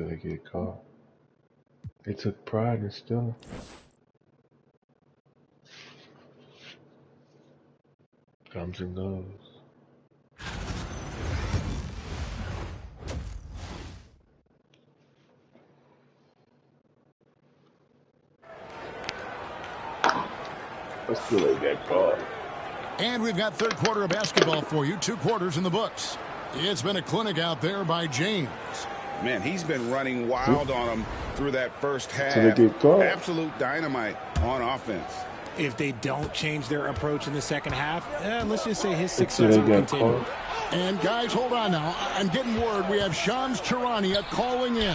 till they get caught. They took pride in stealing. Comes and goes. Let's still they get caught. And we've got third quarter of basketball for you. 2 quarters in the books. It's been a clinic out there by James. Man, he's been running wild on them through that first half. Till they get caught. Absolute dynamite on offense. If they don't change their approach in the second half, let's just say his success will continue. Caught. And guys, hold on now. I'm getting word we have Shams Charania calling in.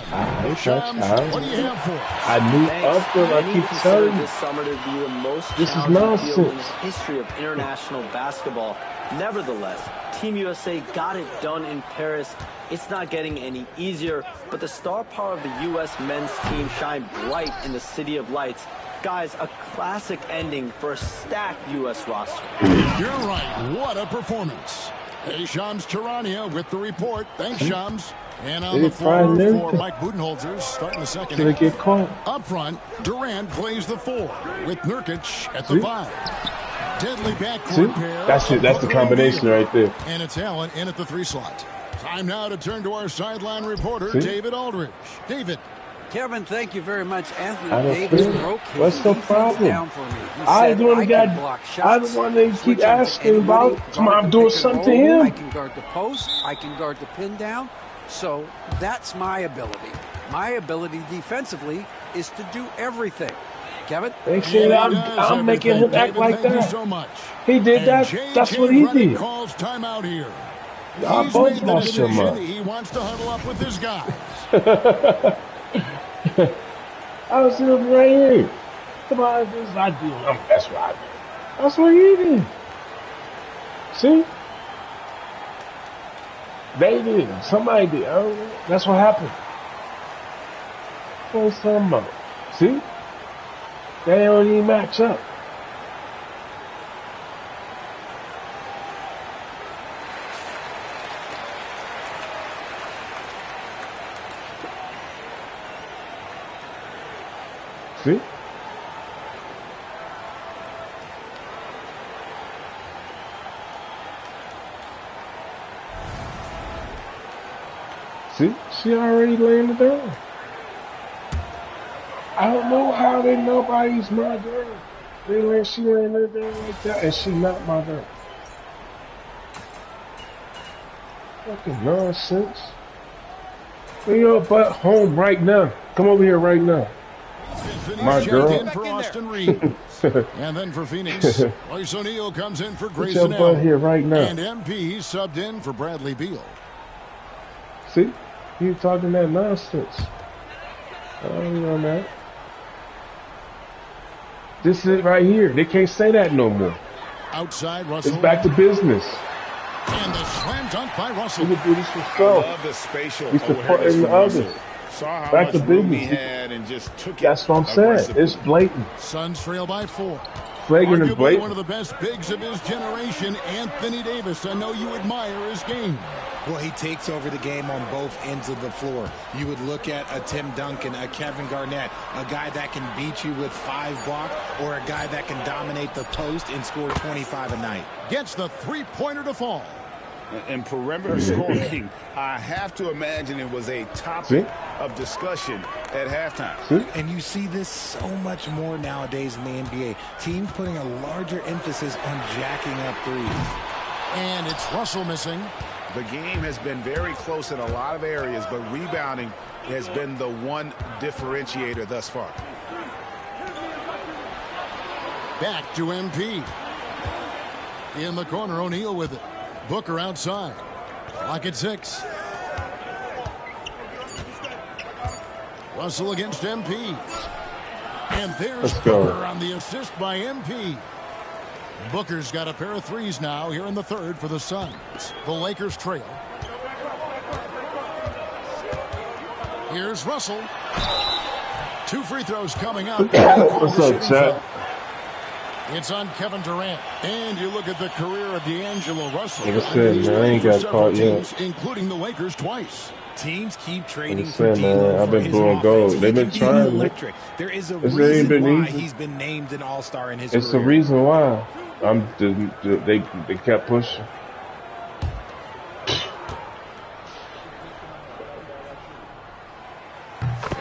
Shams, what do you have for us? I knew Upton. I keep telling you. This summer to be the most This is challenging field in the nonsense. history of international basketball. Nevertheless, Team USA got it done in Paris. It's not getting any easier, but the star power of the U.S. men's team shined bright in the City of Lights. Guys, a classic ending for a stacked U.S. roster. You're right. What a performance. Hey, Shams Charania with the report. Thanks, Shams. And on the floor for Mike Budenholzer, starting the second Till they half. get caught. Up front, Durant plays the 4 with Nurkic at the 5. Deadly backcourt pair. That's it. That's the combination right there. And it's Allen in at the 3 slot. Time now to turn to our sideline reporter, David Aldridge. David. Kevin, thank you very much. Anthony I don't Davis think- broke his What's the defense problem? down for me. He I said, the one I that can got. block I shots, the one they keep switch on to asking anybody, about. guard Tomorrow I'm the doing pick and something to roll, him. I can guard the post. I can guard the pin down. So that's my ability. My ability defensively is to do everything. Kevin? They said I'm making him act like Thank you that. so much. He did And that. JJ That's what he Redick did. Calls timeout here. Y'all He's both made the lost your decision. mind. He wants to huddle up with his guys. I was sitting right here. Come on, this I do. That's what I do. That's what he did. See? They did. Somebody did. I don't know. That's what happened. What was talking about? See? They don't even match up. See? See? She already laying it down. I don't know how they nobody's my girl. She laying it down like that, and she not my girl. Fucking nonsense. Bring your butt home right now. Come over here right now. My girl. In for Austin Reeves. And then for Phoenix, Royce O'Neal comes in for Put Grayson your butt Allen. here right now. And MP subbed in for Bradley Beal. See? You talking that nonsense. I don't know that. This is it right here. They can't say that no more. Outside, Russell. It's back to business. And the slam dunk by Russell. We can do this for I self. love the spatial We supporting the awareness from others. Russell. Saw how Back to much room he business. had and just took it. That's what I'm saying. aggressively. It's blatant. Suns trail by 4. Flagrant and Arguably blatant. one of the best bigs of his generation, Anthony Davis. I know you admire his game. Well, he takes over the game on both ends of the floor. You would look at a Tim Duncan, a Kevin Garnett, a guy that can beat you with 5 block, or a guy that can dominate the post and score 25 a night. Gets the 3-pointer to fall. And perimeter scoring, I have to imagine it was a topic of discussion at halftime. See? And you see this so much more nowadays in the NBA. Teams putting a larger emphasis on jacking up threes. And it's Russell missing. The game has been very close in a lot of areas, but rebounding has been the one differentiator thus far. Back to MP. In the corner, O'Neal with it. Booker outside. Clock at 6. Russell against MP. And there's Booker on the assist by MP. Booker's got a pair of threes now here in the third for the Suns. The Lakers trail. Here's Russell. 2 free throws coming up. What's up, Chad? It's on Kevin Durant. And you look at the career of D'Angelo Russell. Like I said, man, I ain't got caught yet. Including the Lakers twice. Teams keep trading for D'Lo. I've been blowing gold. They've been trying. Electric. There is a reason why he's been named an all-star in his career. It's the reason why. They kept pushing.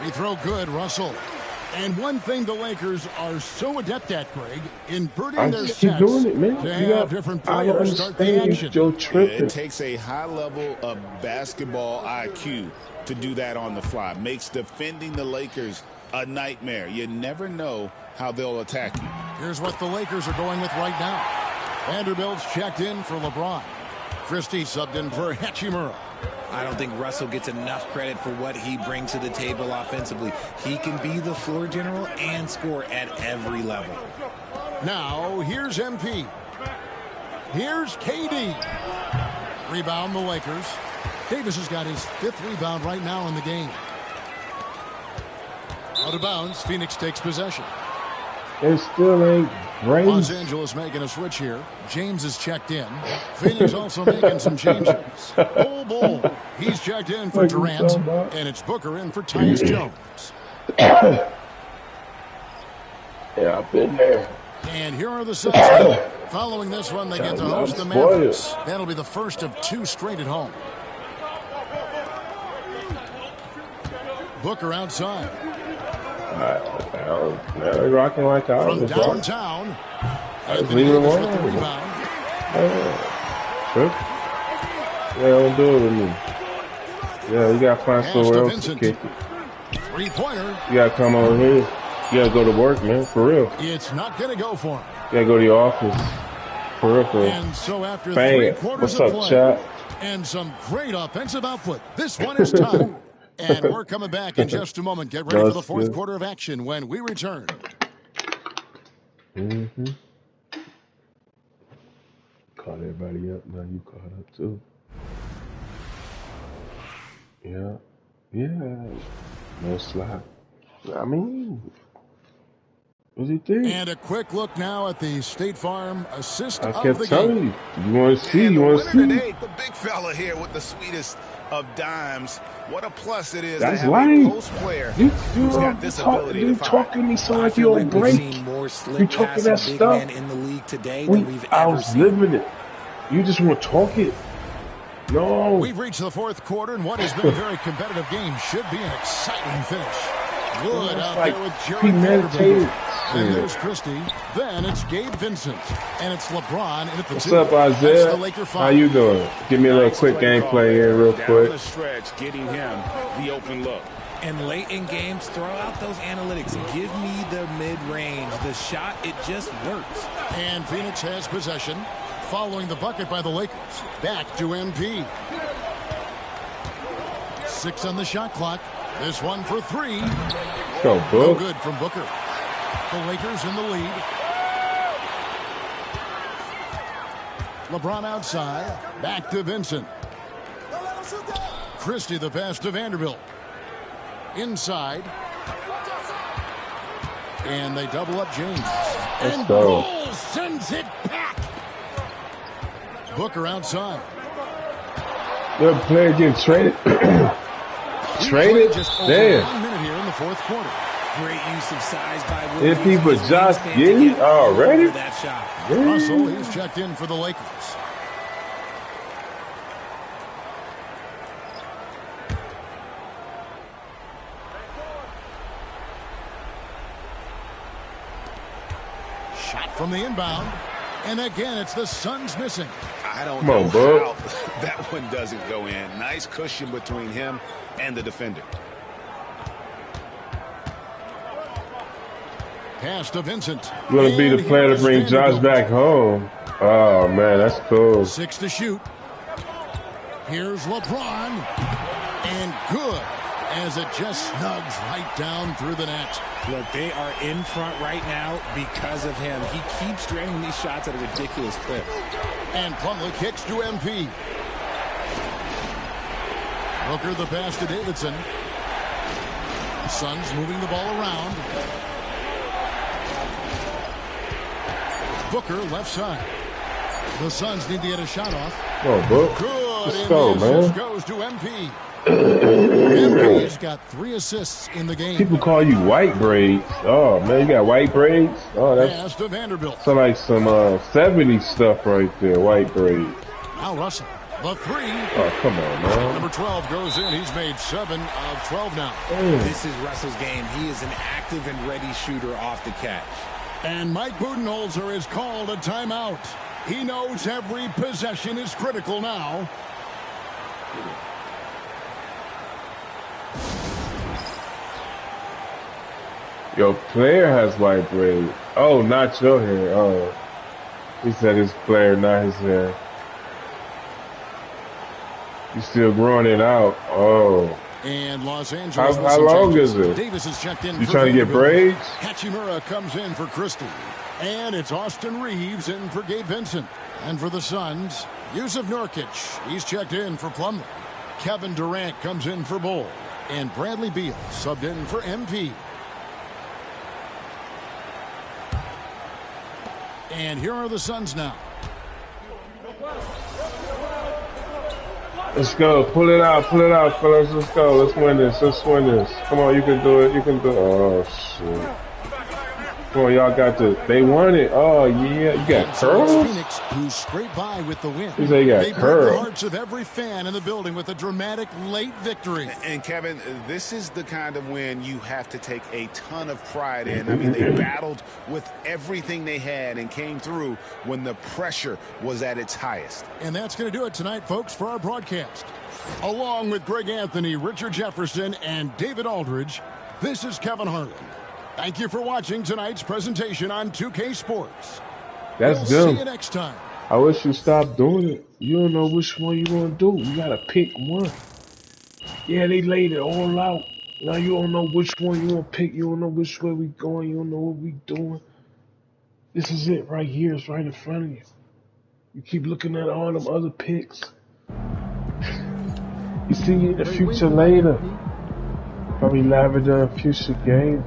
They throw good, Russell. And one thing the Lakers are so adept at, Greg, inverting their sets doing it, man. to have different players start the action. It takes a high level of basketball IQ to do that on the fly. Makes defending the Lakers a nightmare. You never know how they'll attack you. Here's what the Lakers are going with right now. Vanderbilt's checked in for LeBron. Christie subbed in for Hachimura. I don't think Russell gets enough credit for what he brings to the table offensively. He can be the floor general and score at every level. Now, here's MP. Here's KD. Rebound the Lakers. Davis has got his 5th rebound right now in the game. Out of bounds, Phoenix takes possession. It still ain't great. Los Angeles making a switch here. James is checked in. Phoenix also making some changes. Bull. He's checked in for Durant. And it's Booker in for Tyus Jones. Yeah, I've been there. And here are the Suns. Following this one, they get to host the Mavericks. That'll be the first of 2 straight at home. Booker outside. Now they're rocking like I was. From downtown. Leave it alone. With the rebound. Yeah, don't do it with me. Yeah, you gotta find somewhere else to kick it. 3-pointer. You gotta come over here. You gotta go to work, man. For real. It's not gonna go for him. You gotta go to the office. For real. And so after Bang 3 it. quarters What's of up, play chat? and some great offensive output, this one is tied. And we're coming back in just a moment. Get ready for the 4th quarter of action when we return. Caught everybody up. Now you caught up too. Yeah. No slap. I mean, what's he think? And a quick look now at the State Farm assist I of kept the telling game. you. You want to see? You want to see? Today, the big fella here with the sweetest of dimes. What a plus it is That's to have lame. a post player You who's got this ability to fire. talking to me so like you on break. You talking that stuff. In the league today than we've I ever was seen. living it. You just want to talk it. No. We've reached the 4th quarter, and what has been a very competitive game should be an exciting finish. Good out like there with Jerry premeditated. Vanderbilt. And there's Christie. Then it's Gabe Vincent. And it's LeBron in at the What's 2. up, That's the Isaiah? Laker How five. you doing? Give me a little quick gameplay here real Down quick. the stretch, getting him the open look. And late in games, throw out those analytics. Give me the mid-range. The shot, it just works. And Phoenix has possession. Following the bucket by the Lakers. Back to MP. 6 on the shot clock. This one for 3. Go, No Book. good from Booker. The Lakers in the lead. LeBron outside. Back to Vincent. Christie the pass to Vanderbilt. Inside. And they double up James. And go. Bull sends it back. Booker outside. The player getting traded. Traded? Just over Damn. 1 minute here in the 4th quarter. Great use of size by If Williams. he was His just wingspan to getting get all already? over that shot. Russell, he's checked in for the Lakers. Shot from the inbound. And again, it's the Suns missing. I don't Come know on, bud. how that one doesn't go in. Nice cushion between him and the defender. Pass to Vincent. Going to be the And player to here's bring Josh Vanderbilt. back home. Oh, man, that's cool. 6 to shoot. Here's LeBron. And good. As it just snugs right down through the net. Look, they are in front right now because of him. He keeps draining these shots at a ridiculous clip. And Plumlee kicks to MP. Booker the pass to Davidson. Suns moving the ball around. Booker left side. The Suns need to get a shot off. Come on, Book. Good. Let's And go, the man. assist goes to MP. MP's got 3 assists in the game. People call you white braids. Oh man, you got white braids? Oh, Pass to Vanderbilt. that's like some 70s stuff right there, white braids. Now Russell, the 3. Oh, come on, man. Number 12 goes in. He's made 7 of 12 now. This is Russell's game. He is an active and ready shooter off the catch. And Mike Budenholzer has called a timeout. He knows every possession is critical now. Your player has white braids. Oh, not your hair. Oh, he said his player, not his hair. You still growing it out. Oh. And Los Angeles. How long is it? Davis is checked in. You trying to get braids? Hachimura comes in for Christie. And it's Austin Reeves in for Gabe Vincent. And for the Suns, Yusuf Nurkic. He's checked in for Plumlee. Kevin Durant comes in for Bull. And Bradley Beal subbed in for MP. And here are the Suns now. Let's go. Pull it out, fellas. Let's go. Let's win this. Come on, you can do it. Oh, shit. Come on, y'all got the. They won it. Oh, yeah. You got curls? Phoenix, who scraped by with the win. You say you got they curls. broke the hearts of every fan in the building with a dramatic late victory. And Kevin, this is the kind of win you have to take a ton of pride in. I mean, they battled with everything they had and came through when the pressure was at its highest. And that's going to do it tonight, folks, for our broadcast. Along with Greg Anthony, Richard Jefferson, and David Aldridge, this is Kevin Harlan. Thank you for watching tonight's presentation on 2K Sports. That's we'll dumb. See you next time. I wish you stopped doing it. You don't know which one you want to do. You got to pick one. Yeah, they laid it all out. Now you don't know which one you want to pick. You don't know which way we going. You don't know what we doing. This is it right here. It's right in front of you. You keep looking at all them other picks. You see you in the future later. Probably lavender in future game.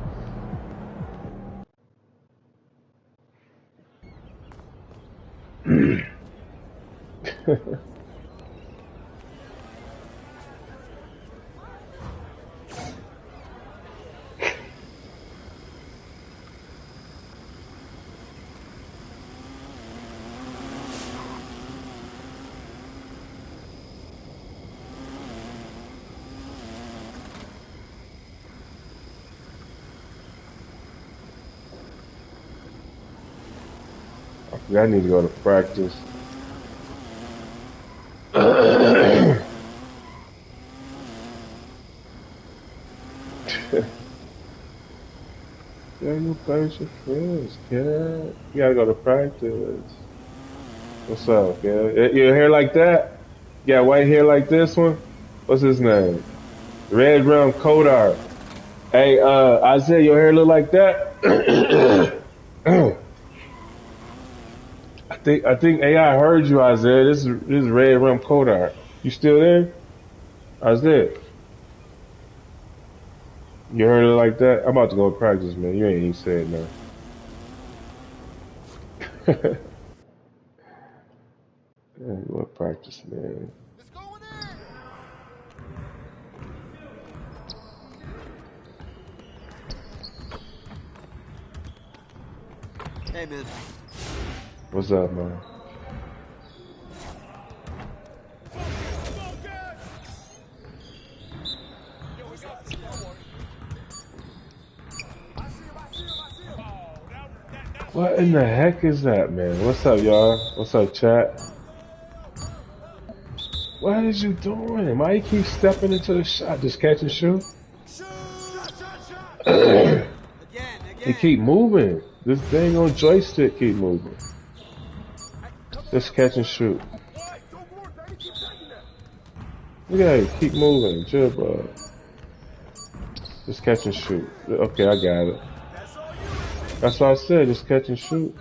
I need to go to practice. Yeah, you play with your friends, kid. You gotta go to practice. What's up, kid? Your hair like that? You got white hair like this one? What's his name? Red Rum Kodar. Hey, Isaiah, your hair look like that? I think AI heard you, Isaiah. This is Red Rum Kodar. You still there? Isaiah. You heard it like that? I'm about to go to practice, man. You ain't even said nothing. Yeah, you go to practice, man. Hey, man. What's up, man? What in the heck is that, man? What's up, y'all? What's up, chat? What is you doing? Why you keep stepping into the shot? Just catch and shoot? He keep moving. This dang on joystick keep moving. Just catch and shoot. Look at it, keep moving. Chill, bro. Just catch and shoot. Okay, I got it. That's what I said, just catch and shoot.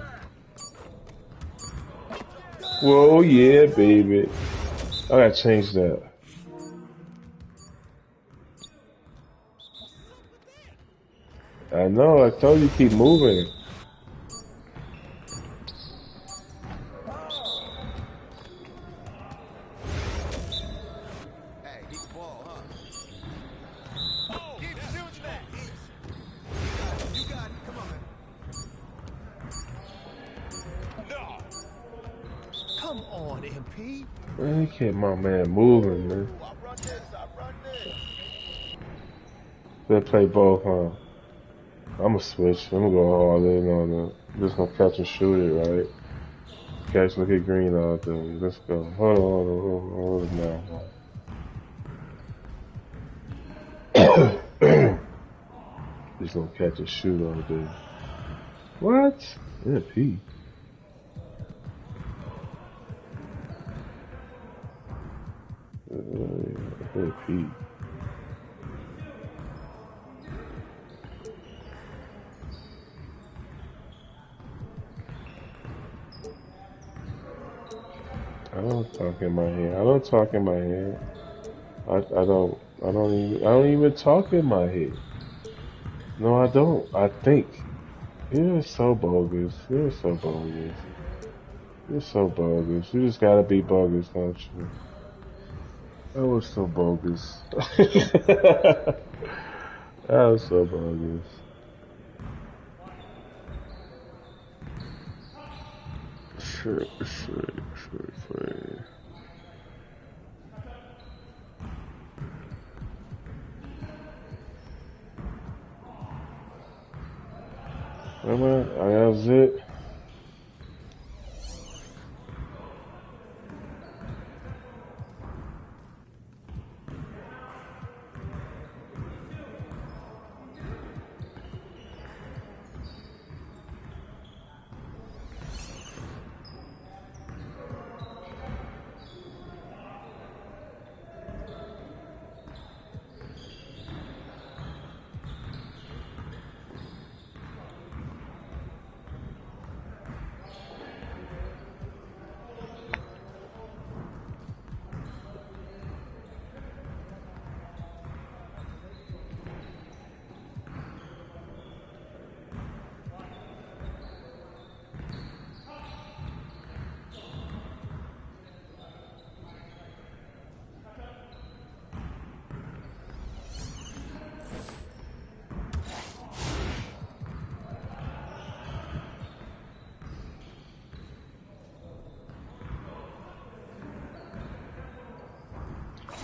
Whoa, yeah, baby. I gotta change that. I know, I told you keep moving. Man, he kept my man moving, man. They play both, huh? I'ma switch. I'm gonna go all in on it. Just gonna catch and shoot it, right? Catch, look at green out there. Let's go. Hold on now. Just gonna catch and shoot all day. What? Yeah, P. Yeah, P. I don't talk in my head. I don't talk in my head. I don't even talk in my head. No, I don't. I think. You're so bogus. You're so bogus. You're so bogus. You just gotta be bogus, don't you? That was so bogus. That was so bogus. Shit. Remember, I got zit.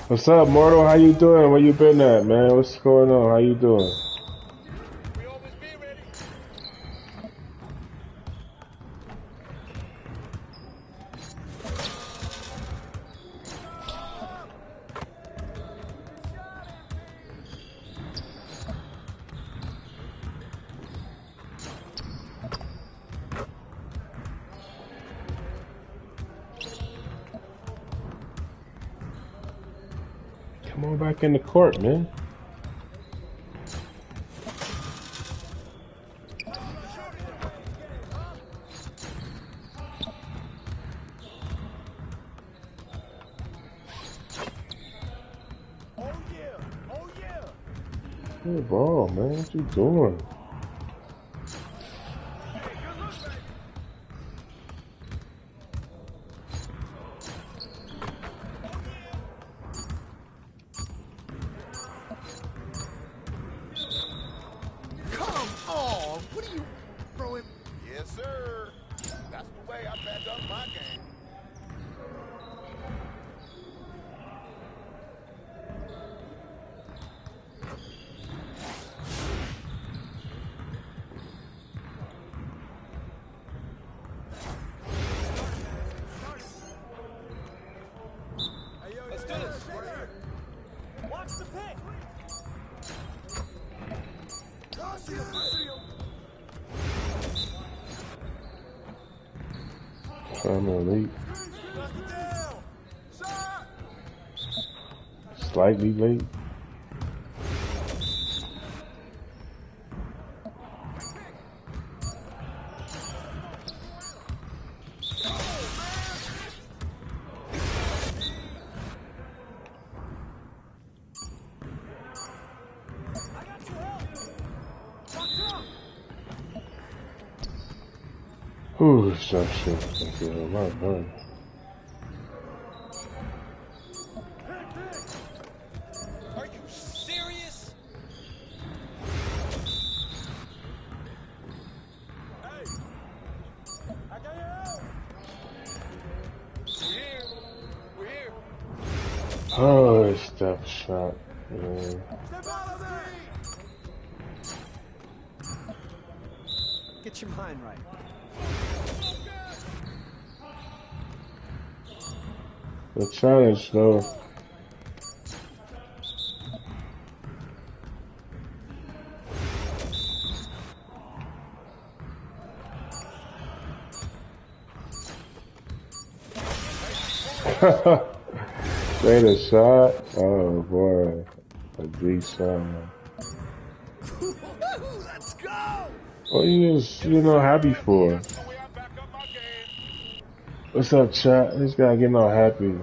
What's up, Mortal? How you doing? Where you been at, man? What's going on? How you doing? Come on back in the court, man. Good ball, man. What you doing? I'm late. Slightly late. Ooh, shit. Okay, my God. Are you serious? Hey, I got you out. Here. Oh, it's tough shot. Man. Get your mind right. The challenge though. Straight a shot. Oh boy. A big shot. Let's go! What you just, happy for? What's up, chat? This guy getting all happy.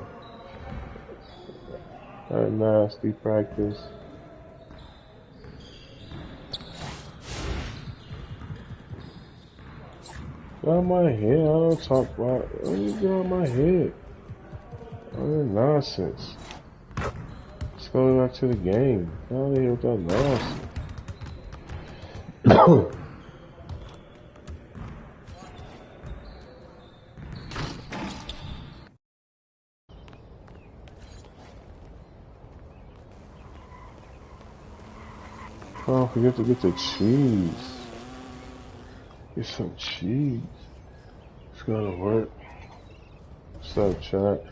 That nasty practice. Get out my head. I don't talk about. Let me get out my head. Oh, nonsense. Let's go back to the game. Get out of here with that nonsense. Don't forget to get the cheese. Get some cheese. It's gonna work. What's up, chat?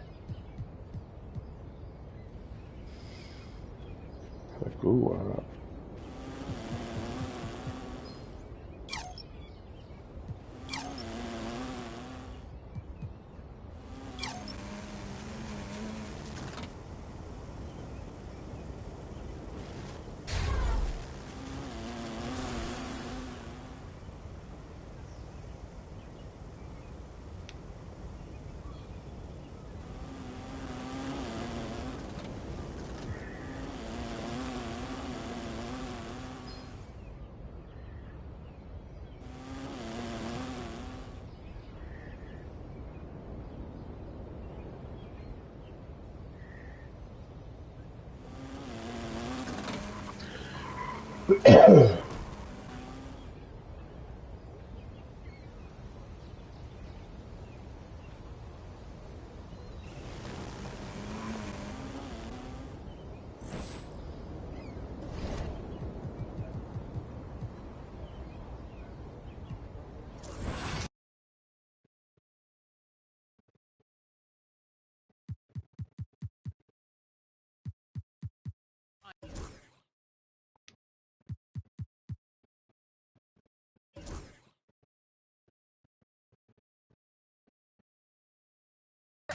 Like, ooh, wow.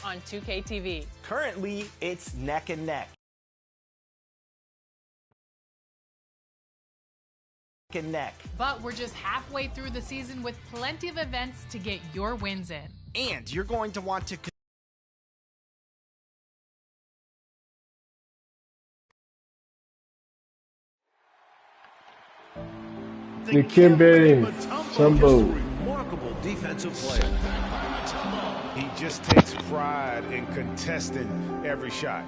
On 2K TV. Currently, it's neck and neck. But we're just halfway through the season with plenty of events to get your wins in. And you're going to want to... Dikembe Mutombo. Remarkable defensive player. He just takes pride in contesting every shot.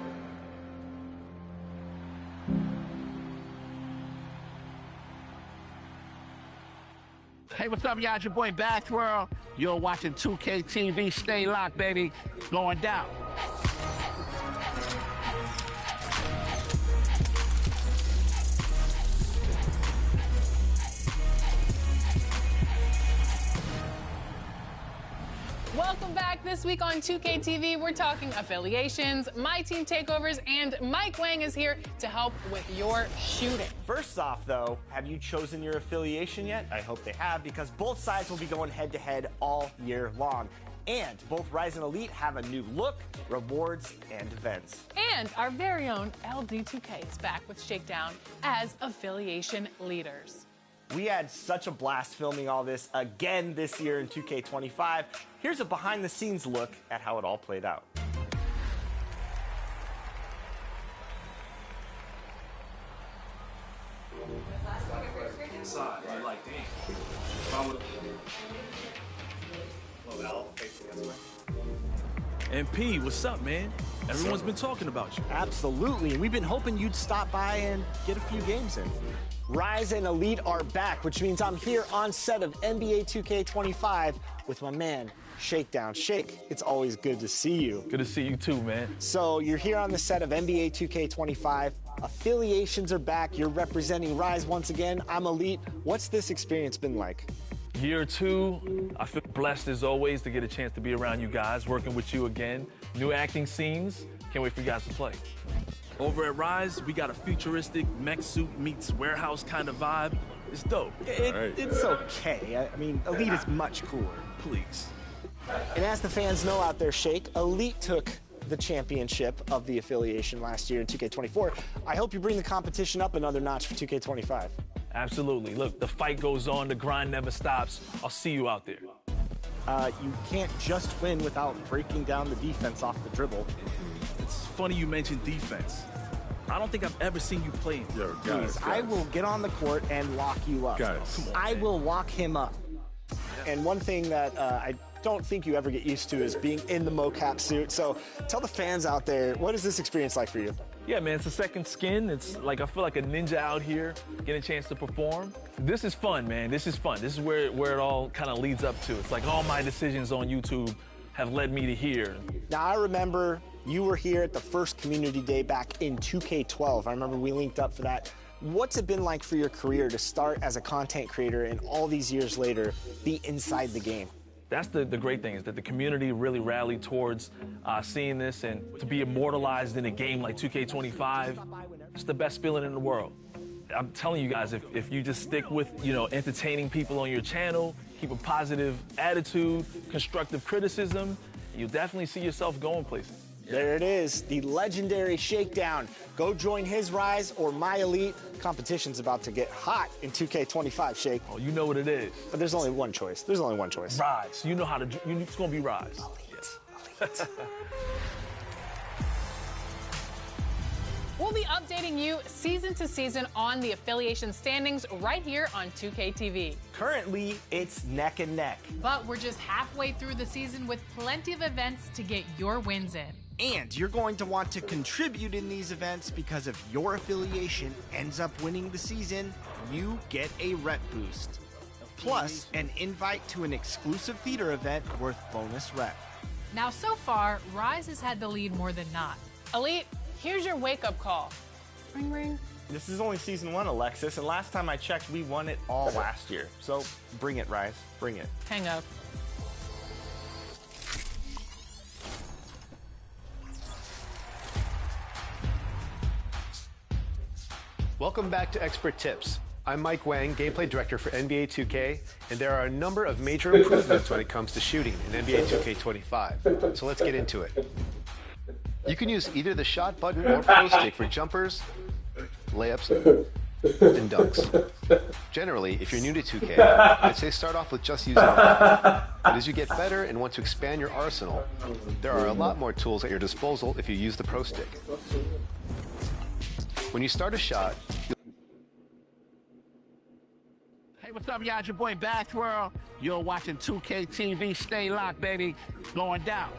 Hey, what's up, y'all? It's your boy Bathworld. You're watching 2K TV. Stay locked, baby. Going down. Welcome back. This week on 2K TV, we're talking affiliations, my team takeovers, and Mike Wang is here to help with your shooting. First off, though, have you chosen your affiliation yet? I hope they have, because both sides will be going head-to-head all year long. And both Rise and Elite have a new look, rewards, and events. And our very own LD2K is back with Shakedown as affiliation leaders. We had such a blast filming all this again this year in 2K25. Here's a behind-the-scenes look at how it all played out. Inside, you're like, damn. And P, what's up, man? Everyone's been talking about you. Absolutely. We've been hoping you'd stop by and get a few games in. Rise and Elite are back, which means I'm here on set of NBA 2K25 with my man, Shakedown. Shake, it's always good to see you. Good to see you too, man. So you're here on the set of NBA 2K25. Affiliations are back. You're representing Rise once again. I'm Elite. What's this experience been like? Year 2, I feel blessed as always to get a chance to be around you guys, working with you again. New acting scenes. Can't wait for you guys to play. Over at Rise, we got a futuristic mech suit meets warehouse kind of vibe. It's dope. It's okay. I mean, Elite is much cooler. Please. And as the fans know out there, Shake, Elite took the championship of the affiliation last year in 2K24. I hope you bring the competition up another notch for 2K25. Absolutely. Look, the fight goes on, the grind never stops. I'll see you out there. You can't just win without breaking down the defense off the dribble. It's funny you mentioned defense. I don't think I've ever seen you play. Please, I will get on the court and lock you up. I will lock him up. And one thing that I don't think you ever get used to is being in the mocap suit. So tell the fans out there, what is this experience like for you? Yeah, man, it's a second skin. It's like I feel like a ninja out here getting a chance to perform. This is fun, man. This is fun. This is where it all kind of leads up to. It's like all my decisions on YouTube have led me to here. Now, I remember you were here at the first community day back in 2K12. I remember we linked up for that. What's it been like for your career to start as a content creator and all these years later be inside the game? That's the great thing, is that the community really rallied towards seeing this, and to be immortalized in a game like 2K25, it's the best feeling in the world. I'm telling you guys, if you just stick with, entertaining people on your channel, keep a positive attitude, constructive criticism, you'll definitely see yourself going places. There it is, the legendary Shakedown. Go join his Rise or my Elite. Competition's about to get hot in 2K25, Shake. Oh, you know what it is. But there's only one choice. There's only one choice. Rise. You know how to, it's going to be Rise. Elite. We'll be updating you season to season on the affiliation standings right here on 2K TV. Currently, it's neck and neck. But we're just halfway through the season with plenty of events to get your wins in. And you're going to want to contribute in these events, because if your affiliation ends up winning the season, you get a rep boost. Plus, an invite to an exclusive theater event worth bonus rep. Now, so far, Rise has had the lead more than not. Elite, here's your wake-up call. Ring, ring. This is only season 1, Alexis, and last time I checked, we won it all last year. So bring it, Rise. Bring it. Hang up. Welcome back to Expert Tips. I'm Mike Wang, Gameplay Director for NBA 2K, and there are a number of major improvements when it comes to shooting in NBA 2K25. So let's get into it. You can use either the shot button or pro stick for jumpers, layups, and dunks. Generally, if you're new to 2K, I'd say start off with just using it. But as you get better and want to expand your arsenal, there are a lot more tools at your disposal if you use the pro stick. When you start a shot, Hey, what's up, y'all? It's your boy Bathworld. You're watching 2K TV. Stay locked, baby. Going down.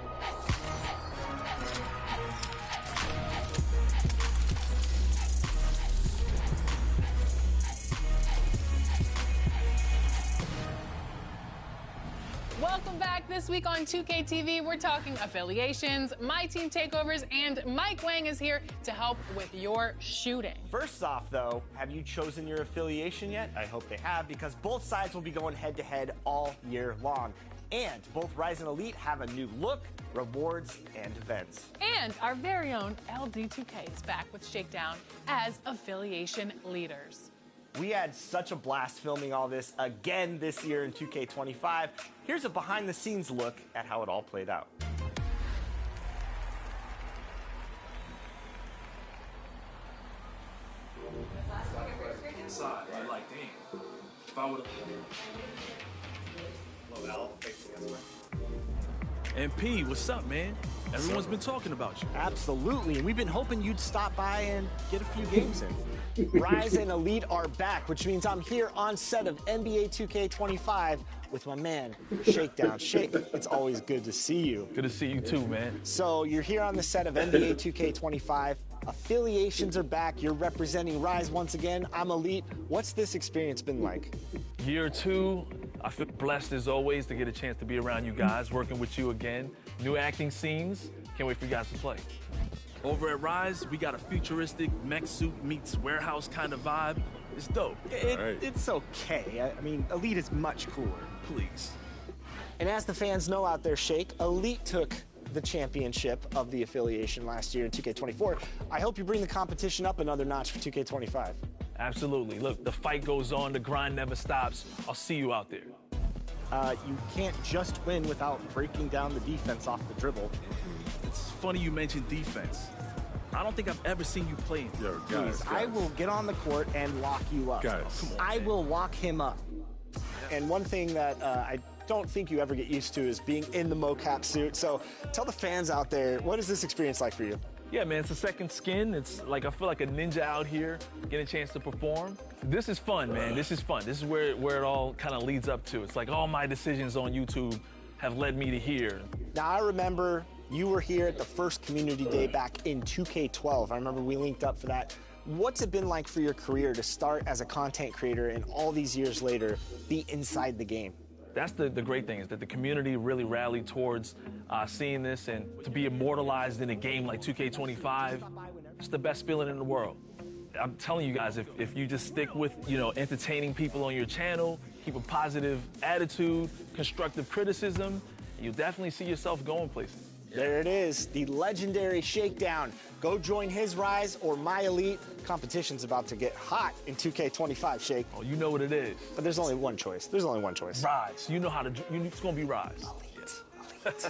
Welcome back. This week on 2K TV, we're talking affiliations, my team takeovers, and Mike Wang is here to help with your shooting. First off, though, have you chosen your affiliation yet? I hope they have, because both sides will be going head-to-head all year long. And both Rise and Elite have a new look, rewards, and events. And our very own LD2K is back with Shakedown as affiliation leaders. We had such a blast filming all this again this year in 2K25. Here's a behind-the-scenes look at how it all played out. Inside, you're like, damn. If I would have. And P, what's up, man? Everyone's been talking about you. Absolutely, and we've been hoping you'd stop by and get a few games in. Rise and Elite are back, which means I'm here on set of NBA 2K25 with my man, Shakedown. Shake, it's always good to see you. Good to see you too, man. So you're here on the set of NBA 2K25. Affiliations are back. You're representing Rise once again. I'm Elite. What's this experience been like? Year 2, I feel blessed as always to get a chance to be around you guys, working with you again. New acting scenes. Can't wait for you guys to play. Over at Rise, we got a futuristic mech suit meets warehouse kind of vibe. It's dope. It's okay. I mean, Elite is much cooler. Please. And as the fans know out there, Shake, Elite took the championship of the affiliation last year in 2K24. I hope you bring the competition up another notch for 2K25. Absolutely. Look, the fight goes on, the grind never stops. I'll see you out there. You can't just win without breaking down the defense off the dribble. It's funny you mentioned defense. I don't think I've ever seen you play. Please, I will get on the court and lock you up. I will lock him up. And one thing that I don't think you ever get used to is being in the mocap suit. So tell the fans out there, what is this experience like for you? Yeah, man, it's a second skin. It's like I feel like a ninja out here getting a chance to perform. This is fun, man. This is fun. This is where it all kind of leads up to. It's like all my decisions on YouTube have led me to here. Now, I remember you were here at the first community day back in 2K12. I remember we linked up for that. What's it been like for your career to start as a content creator and all these years later be inside the game? That's the great thing, is that the community really rallied towards seeing this, and to be immortalized in a game like 2K25, it's the best feeling in the world. I'm telling you guys, if you just stick with, entertaining people on your channel, keep a positive attitude, constructive criticism, you'll definitely see yourself going places. There it is, the legendary Shakedown. Go join his Rise or my Elite. Competition's about to get hot in 2K25, Shake. Oh, you know what it is. But there's only one choice. There's only one choice. Rise. You know how to, it's gonna be Rise. Elite.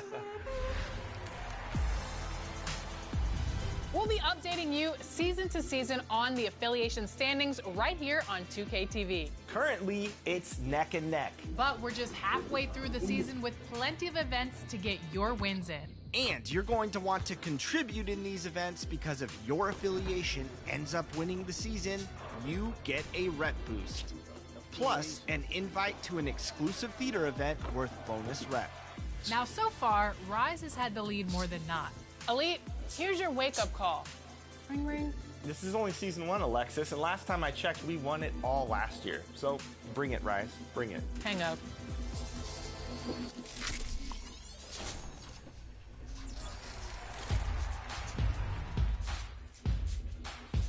We'll be updating you season to season on the affiliation standings right here on 2K TV. Currently, it's neck and neck. But we're just halfway through the season with plenty of events to get your wins in. And you're going to want to contribute in these events because if your affiliation ends up winning the season, you get a rep boost. Plus, an invite to an exclusive theater event worth bonus rep. Now, so far, Rise has had the lead more than not. Elite, here's your wake-up call. Ring, ring. This is only season 1, Alexis, and last time I checked, we won it all last year. So bring it, Rise. Bring it. Hang up.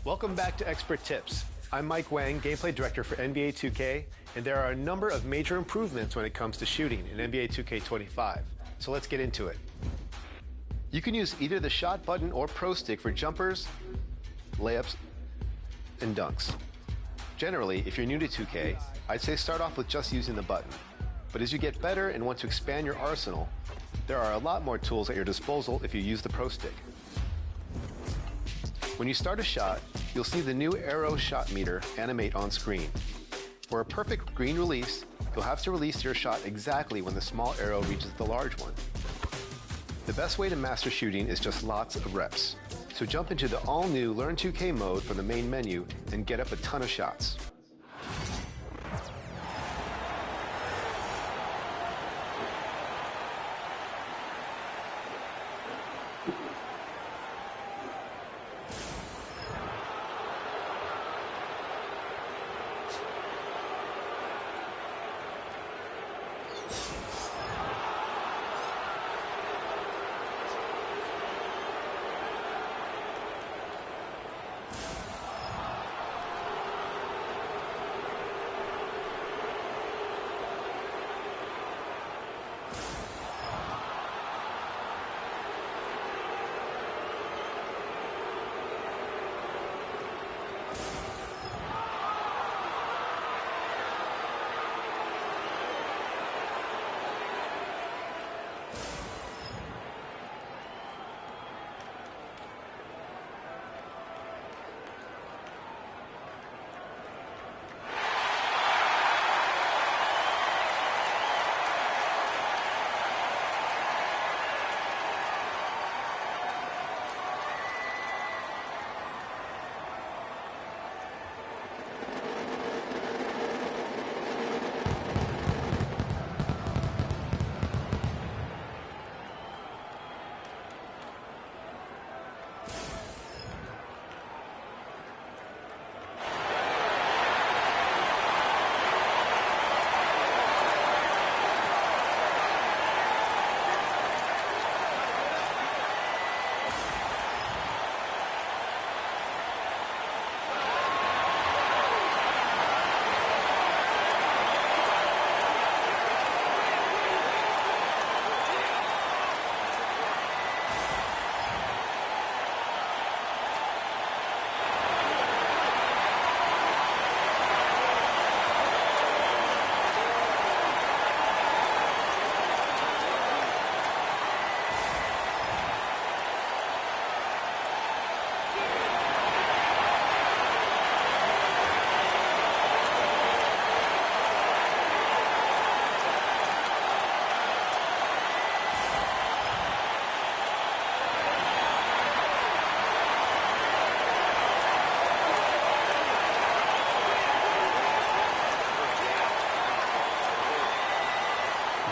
Welcome back to Expert Tips. I'm Mike Wang, Gameplay Director for NBA 2K, and there are a number of major improvements when it comes to shooting in NBA 2K25. So let's get into it. You can use either the shot button or pro stick for jumpers, layups, and dunks. Generally, if you're new to 2K, I'd say start off with just using the button. But as you get better and want to expand your arsenal, there are a lot more tools at your disposal if you use the pro stick. When you start a shot, you'll see the new arrow shot meter animate on screen. For a perfect green release, you'll have to release your shot exactly when the small arrow reaches the large one. The best way to master shooting is just lots of reps. So jump into the all-new Learn 2K mode from the main menu and get up a ton of shots.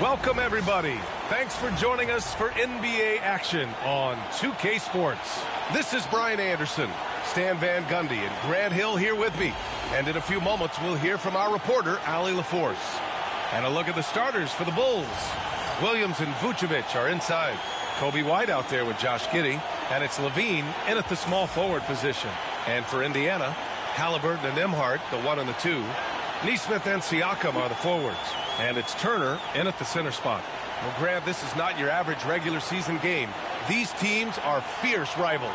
Welcome, everybody. Thanks for joining us for NBA action on 2K Sports. This is Brian Anderson, Stan Van Gundy, and Grant Hill here with me. And in a few moments, we'll hear from our reporter, Allie LaForce. And a look at the starters for the Bulls. Williams and Vucevic are inside. Kobe White out there with Josh Giddey. And it's LaVine in at the small forward position. And for Indiana, Halliburton and Nembhard, the 1 and the 2. Nesmith and Siakam are the forwards. And it's Turner in at the center spot. Well, Grant, this is not your average regular season game. These teams are fierce rivals.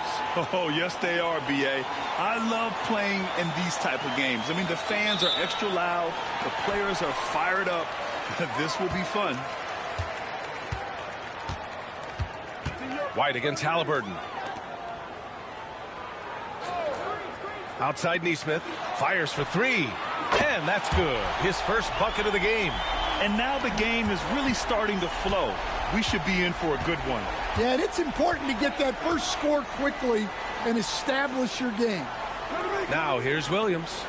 Oh, yes, they are, B.A. I love playing in these type of games. I mean, the fans are extra loud. The players are fired up. This will be fun. White against Halliburton. Outside Nesmith. Fires for 3. And that's good. His first bucket of the game. And now the game is really starting to flow. We should be in for a good one. Yeah, and it's important to get that first score quickly and establish your game. Now here's Williams.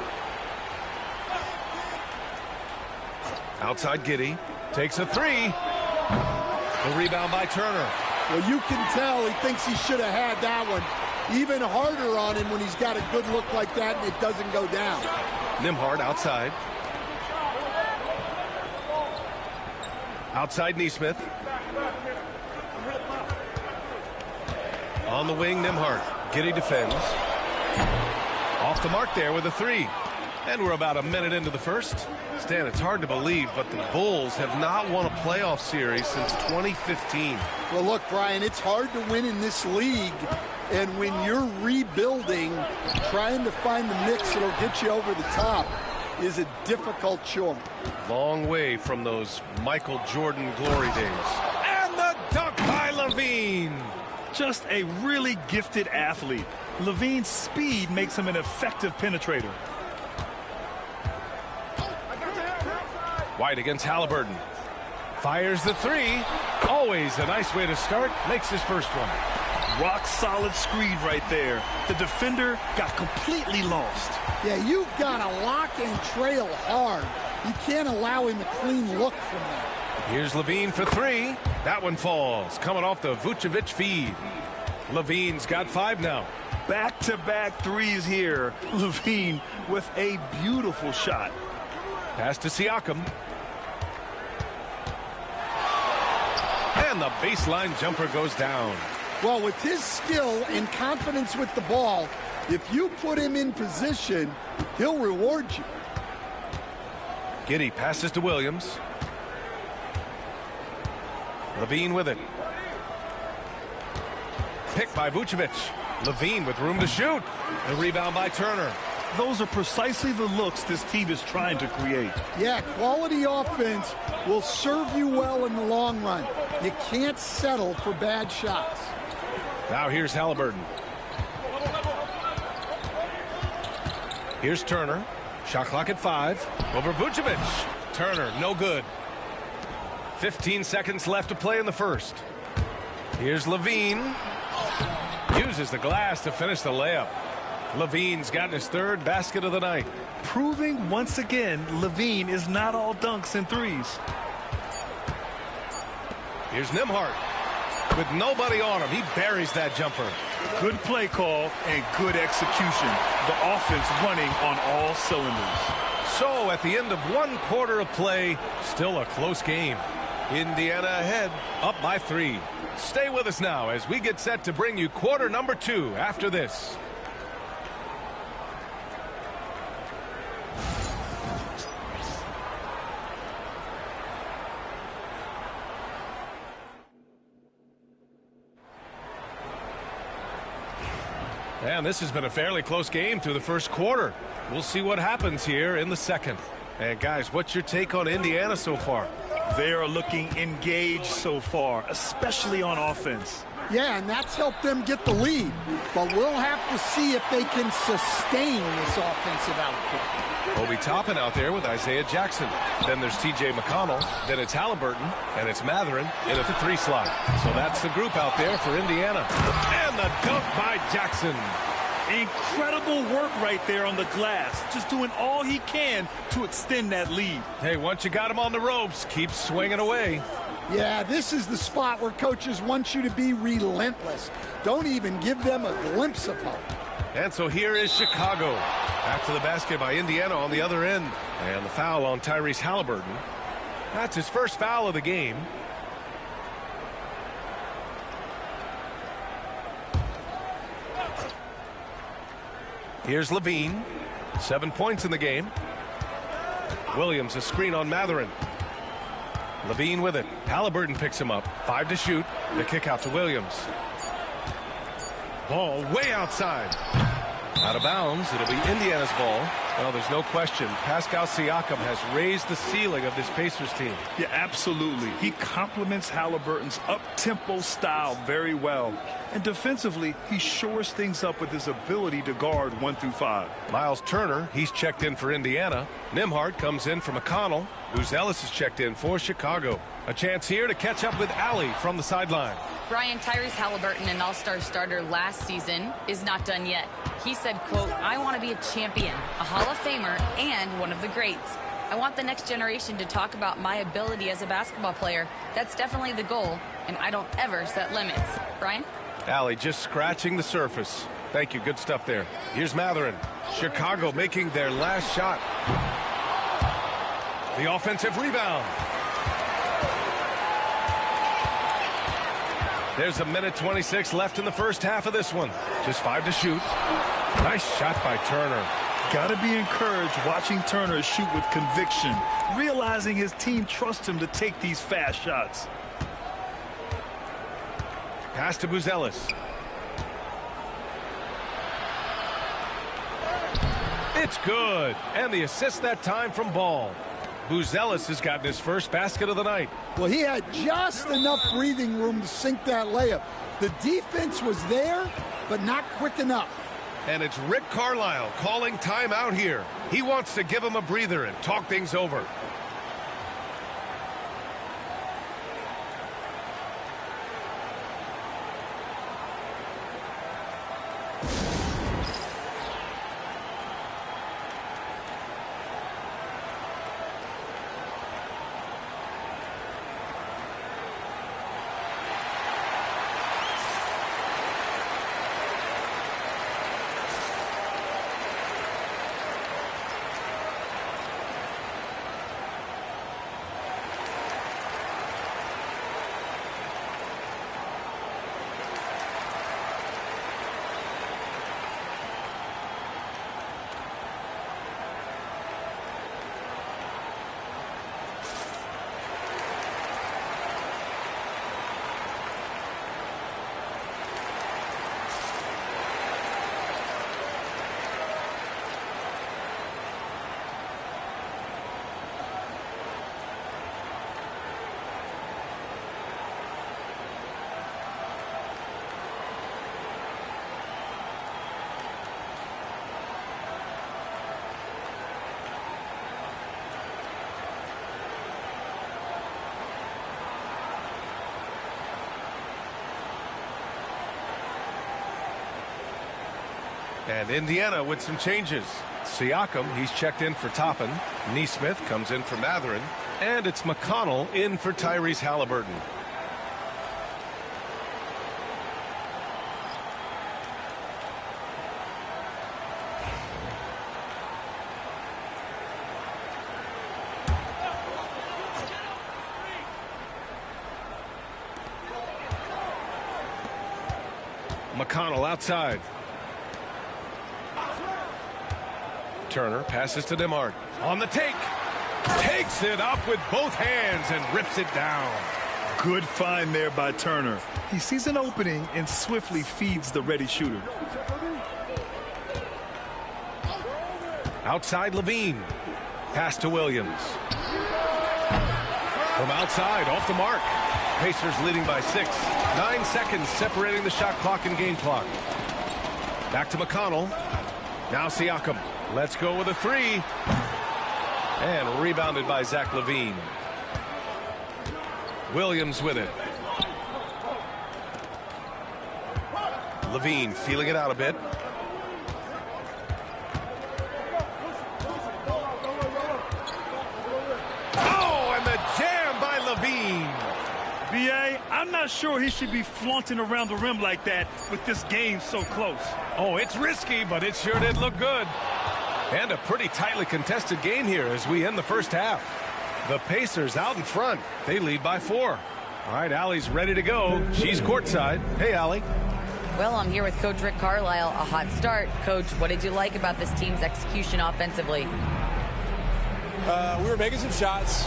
Outside Giddey. Takes a 3. The rebound by Turner. Well, you can tell he thinks he should have had that one. Even harder on him when he's got a good look like that and it doesn't go down. Nembhard outside. Outside Nesmith. On the wing, Nembhard. Giddey defends. Off the mark there with a 3. And we're about a minute into the first. Stan, it's hard to believe, but the Bulls have not won a playoff series since 2015. Well, look, Brian, it's hard to win in this league. And when you're rebuilding, trying to find the mix that'll get you over the top is a difficult chore. Long way from those Michael Jordan glory days. And the dunk by LaVine. Just a really gifted athlete. LaVine's speed makes him an effective penetrator. White against Halliburton. Fires the 3. Always a nice way to start. Makes his first one. Rock solid screen right there. The defender got completely lost. Yeah, you've got to lock and trail hard. You can't allow him a clean look from there. Here's LaVine for 3. That one falls. Coming off the Vucevic feed. LaVine's got 5 now. Back-to-back threes here. LaVine with a beautiful shot. Pass to Siakam. And the baseline jumper goes down. Well, with his skill and confidence with the ball, if you put him in position, he'll reward you. Giddey passes to Williams. LaVine with it. Picked by Vucevic. LaVine with room to shoot. The rebound by Turner. Those are precisely the looks this team is trying to create. Yeah, quality offense will serve you well in the long run. You can't settle for bad shots. Now here's Halliburton. Here's Turner. Shot clock at 5. Over Vucevic. Turner, no good. 15 seconds left to play in the first. Here's LaVine. Uses the glass to finish the layup. LaVine's gotten his 3rd basket of the night. Proving once again, LaVine is not all dunks and threes. Here's Nembhard. With nobody on him, he buries that jumper. Good play call and good execution. The offense running on all cylinders. So at the end of 1 quarter of play, still a close game. Indiana ahead, up by 3. Stay with us now as we get set to bring you quarter number 2 after this. And this has been a fairly close game through the first quarter. We'll see what happens here in the second. And guys, what's your take on Indiana so far? They are looking engaged so far, especially on offense. Yeah, and that's helped them get the lead. But we'll have to see if they can sustain this offensive output. Obi Toppin out there with Isaiah Jackson. Then there's T.J. McConnell. Then it's Halliburton. And it's Mathurin in at the 3 slot. So that's the group out there for Indiana. And the dunk by Jackson. Incredible work right there on the glass. Just doing all he can to extend that lead. Hey, once you got him on the ropes, keep swinging away. Yeah, this is the spot where coaches want you to be relentless. Don't even give them a glimpse of hope. And so here is Chicago. After the basket by Indiana on the other end. And the foul on Tyrese Halliburton. That's his first foul of the game. Here's Levine. 7 points in the game. Williams, a screen on Mathurin. Levine with it. Halliburton picks him up. 5 to shoot. The kick out to Williams. Ball way outside. Out of bounds. It'll be Indiana's ball. Well, there's no question. Pascal Siakam has raised the ceiling of this Pacers team. Yeah, absolutely. He complements Halliburton's up-tempo style very well. And defensively, he shores things up with his ability to guard 1 through 5. Miles Turner, he's checked in for Indiana. Nembhard comes in for McConnell. Ellis is checked in for Chicago. A chance here to catch up with Allie from the sideline. Brian, Tyrese Halliburton, an all-star starter last season, is not done yet. He said, quote, "I want to be a champion, a Hall of Famer, and one of the greats. I want the next generation to talk about my ability as a basketball player. That's definitely the goal, and I don't ever set limits." Brian? Allie just scratching the surface. Thank you. Good stuff there. Here's Mathurin. Chicago making their last shot. The offensive rebound. There's a minute 26 left in the first half of this one. Just 5 to shoot. Nice shot by Turner. Got to be encouraged watching Turner shoot with conviction, realizing his team trusts him to take these fast shots. Pass to Ellis. It's good. And the assist that time from Ball. Ellis has gotten his first basket of the night. Well, he had just enough breathing room to sink that layup. The defense was there, but not quick enough. And it's Rick Carlisle calling timeout here. He wants to give him a breather and talk things over. And Indiana with some changes. Siakam, he's checked in for Toppin. Nesmith comes in for Mathurin. And it's McConnell in for Tyrese Halliburton. McConnell outside. Turner passes to Nembhard. On the take. Takes it up with both hands and rips it down. Good find there by Turner. He sees an opening and swiftly feeds the ready shooter. Outside Levine. Pass to Williams. From outside, off the mark. Pacers leading by 6. 9 seconds separating the shot clock and game clock. Back to McConnell. Now Siakam. Let's go with a 3. And rebounded by Zach LaVine. Williams with it. LaVine feeling it out a bit. I'm not sure he should be flaunting around the rim like that with this game so close. Oh, it's risky, but it sure did look good. And a pretty tightly contested game here as we end the first half. The Pacers out in front. They lead by 4. All right, Allie's ready to go. She's courtside. Hey, Allie. Well, I'm here with Coach Rick Carlisle. A hot start. Coach, what did you like about this team's execution offensively? We were making some shots.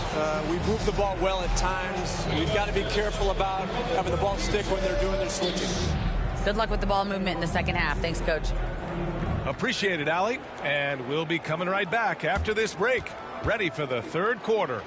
We moved the ball well at times. We've got to be careful about having the ball stick when they're doing their switching. Good luck with the ball movement in the second half. Thanks, Coach. Appreciate it, Allie. And we'll be coming right back after this break. Ready for the third quarter.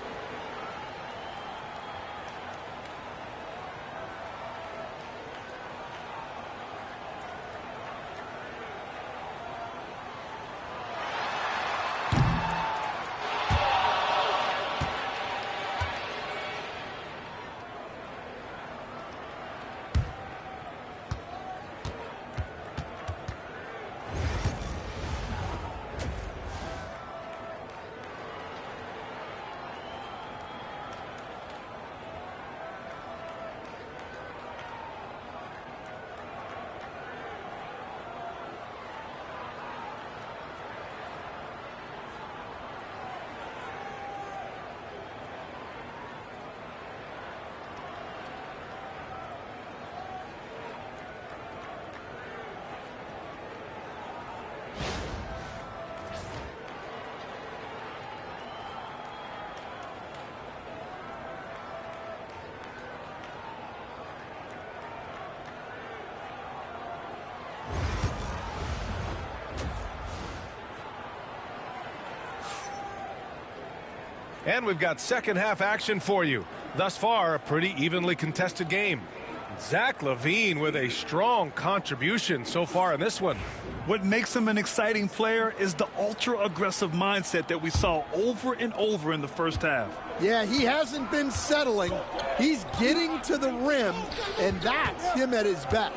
And we've got second half action for you. Thus far, a pretty evenly contested game. Zach LaVine with a strong contribution so far in this one. What makes him an exciting player is the ultra-aggressive mindset that we saw over and over in the first half. Yeah, he hasn't been settling. He's getting to the rim, and that's him at his best.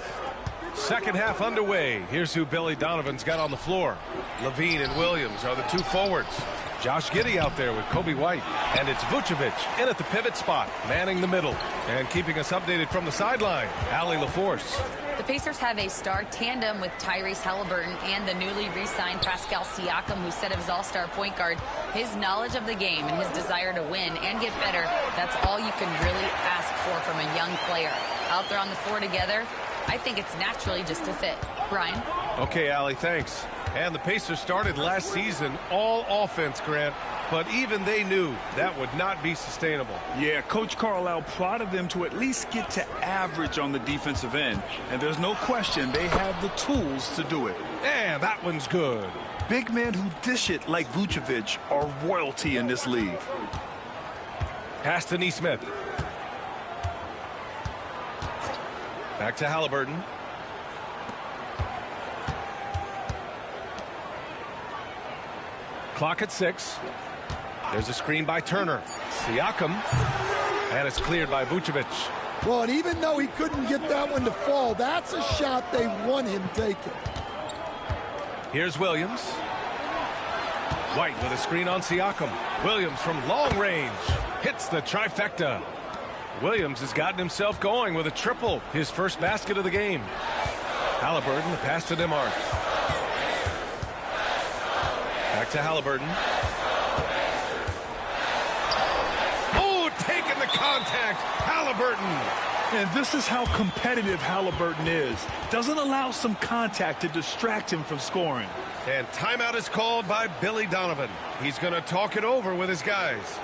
Second half underway. Here's who Billy Donovan's got on the floor. LaVine and Williams are the two forwards. Josh Giddey out there with Kobe White. And it's Vucevic in at the pivot spot, manning the middle. And keeping us updated from the sideline, Allie LaForce. The Pacers have a star tandem with Tyrese Halliburton and the newly re-signed Pascal Siakam, who said of his all-star point guard, his knowledge of the game and his desire to win and get better, that's all you can really ask for from a young player. Out there on the floor together, I think it's naturally just a fit. Brian? Okay, Allie, thanks. And the Pacers started last season all offense, Grant, but even they knew that would not be sustainable. Yeah, Coach Carlisle prodded them to at least get to average on the defensive end. And there's no question they have the tools to do it. And that one's good. Big men who dish it like Vucevic are royalty in this league. Pass to Nesmith. Back to Halliburton. Clock at 6. There's a screen by Turner. Siakam. And it's cleared by Vucevic. Well, and even though he couldn't get that one to fall, that's a shot they want him taking. Here's Williams. White with a screen on Siakam. Williams from long range hits the trifecta. Williams has gotten himself going with a triple, his first basket of the game. Halliburton, the pass to DeMarc. Back to Halliburton. Oh, taking the contact, Halliburton. And this is how competitive Halliburton is. Doesn't allow some contact to distract him from scoring. And timeout is called by Billy Donovan. He's going to talk it over with his guys.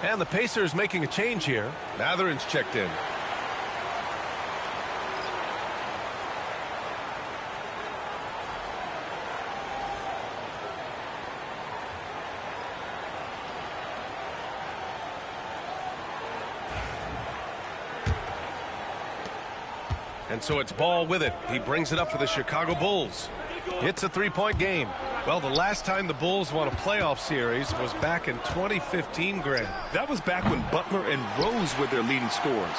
And the Pacers making a change here. Matherin's checked in. And so it's Ball with it. He brings it up for the Chicago Bulls. It's a three-point game. Well, the last time the Bulls won a playoff series was back in 2015, Grant. That was back when Butler and Rose were their leading scorers.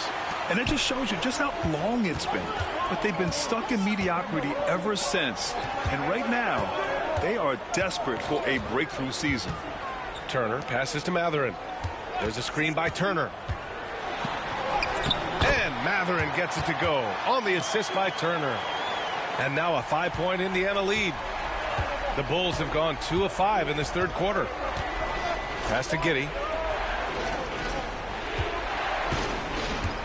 And it just shows you just how long it's been. But they've been stuck in mediocrity ever since. And right now, they are desperate for a breakthrough season. Turner passes to Matherin. There's a screen by Turner. And Matherin gets it to go on the assist by Turner. And now a 5-point Indiana lead. The Bulls have gone 2 of 5 in this third quarter. Pass to Giddey.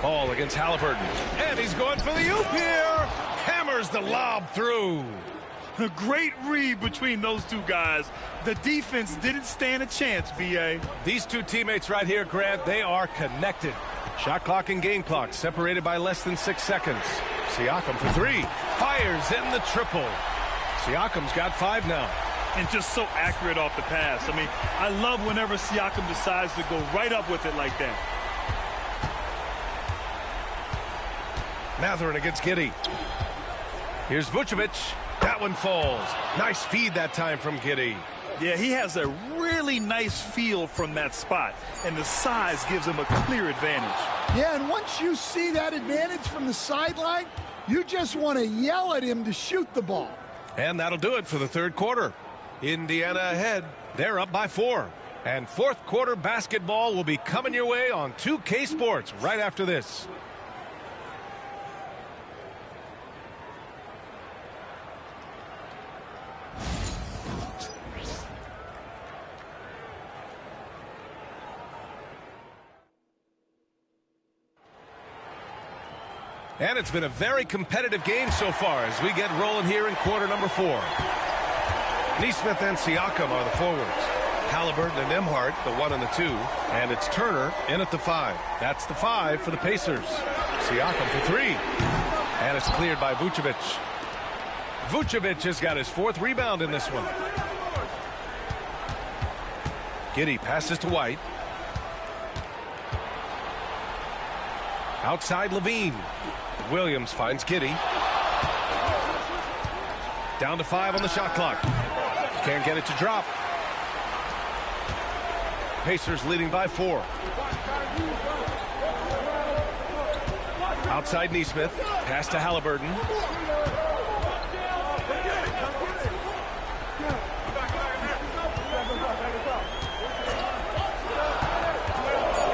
Ball against Halliburton. And he's going for the oop here. Hammers the lob through. A great read between those two guys. The defense didn't stand a chance, B.A. These two teammates right here, Grant, they are connected. Shot clock and game clock separated by less than 6 seconds. Siakam for 3. Fires in the triple. Siakam's got 5 now. And just so accurate off the pass. I mean, I love whenever Siakam decides to go right up with it like that. Matherin against Giddey. Here's Vucevic. That one falls. Nice feed that time from Giddey. Yeah, he has a really nice feel from that spot, and the size gives him a clear advantage. Yeah, and once you see that advantage from the sideline, you just want to yell at him to shoot the ball. And that'll do it for the third quarter. Indiana ahead. They're up by 4. And fourth quarter basketball will be coming your way on 2K Sports right after this. And it's been a very competitive game so far as we get rolling here in quarter number 4. Nesmith and Siakam are the forwards. Halliburton and Nembhard, the 1 and the 2. And it's Turner in at the 5. That's the 5 for the Pacers. Siakam for 3. And it's cleared by Vucevic. Vucevic has got his 4th rebound in this one. Giddey passes to White. Outside Levine. Williams finds Giddey. Down to 5 on the shot clock. Can't get it to drop. Pacers leading by 4. Outside Nesmith. Pass to Halliburton.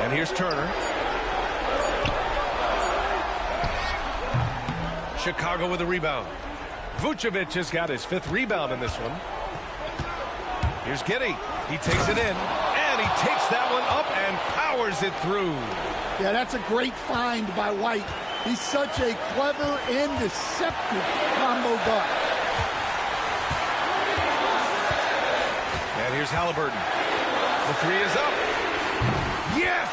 And here's Turner. Chicago with a rebound. Vucevic has got his 5th rebound in this one. Here's Giddey. He takes it in, and he takes that one up and powers it through. Yeah, that's a great find by White. He's such a clever and deceptive combo guard. And here's Halliburton. The 3 is up. Yes!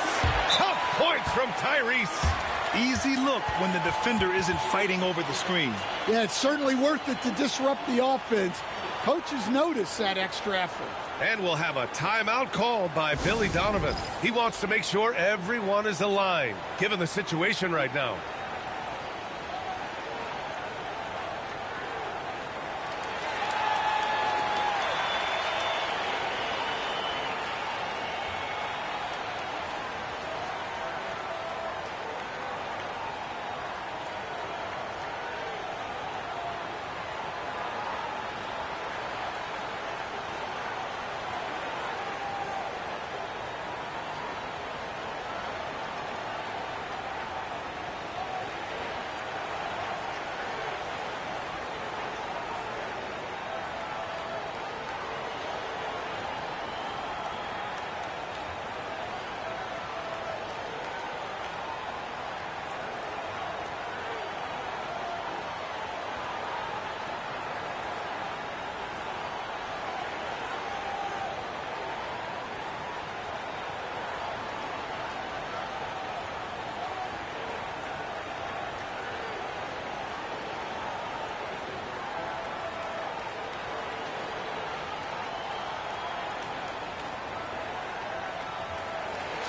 Tough points from Tyrese. Easy look when the defender isn't fighting over the screen. Yeah, it's certainly worth it to disrupt the offense. Coaches notice that extra effort. And we'll have a timeout called by Billy Donovan. He wants to make sure everyone is aligned, given the situation right now.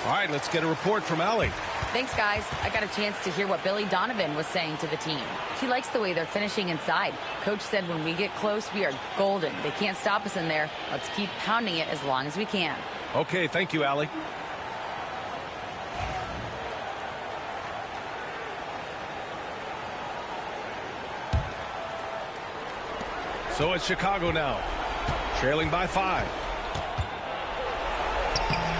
All right, let's get a report from Allie. Thanks, guys. I got a chance to hear what Billy Donovan was saying to the team. He likes the way they're finishing inside. Coach said when we get close, we are golden. They can't stop us in there. Let's keep pounding it as long as we can. Okay, thank you, Allie. So it's Chicago now, trailing by 5.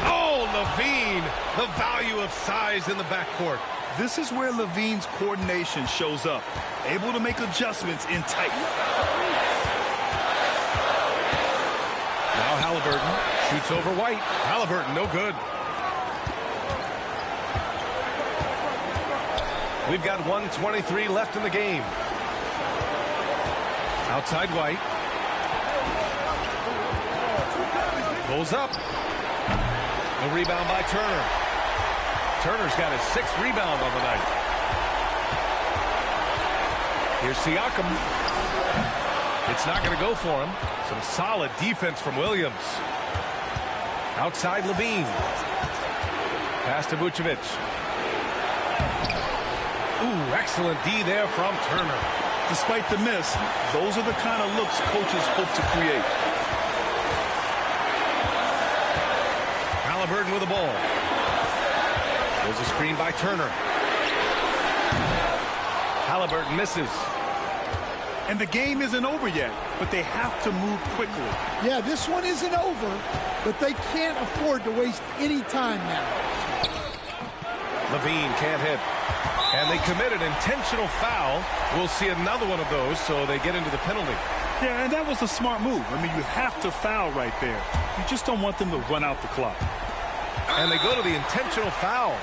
Oh, LaVine, the value of size in the backcourt. This is where LaVine's coordination shows up, able to make adjustments in tight. Now Halliburton shoots over White. Halliburton, no good. We've got 1:23 left in the game. Outside White. Pulls up. A rebound by Turner. Turner's got his 6th rebound on the night. Here's Siakam. It's not going to go for him. Some solid defense from Williams. Outside LaVine. Pass to Vucevic. Ooh, excellent D there from Turner. Despite the miss, those are the kind of looks coaches hope to create. Halliburton with the ball. There's a screen by Turner. Halliburton misses. And the game isn't over yet, but they have to move quickly. Yeah, this one isn't over, but they can't afford to waste any time now. LaVine can't hit. And they commit an intentional foul. We'll see another one of those, so they get into the penalty. Yeah, and that was a smart move. I mean, you have to foul right there. You just don't want them to run out the clock. And they go to the intentional foul.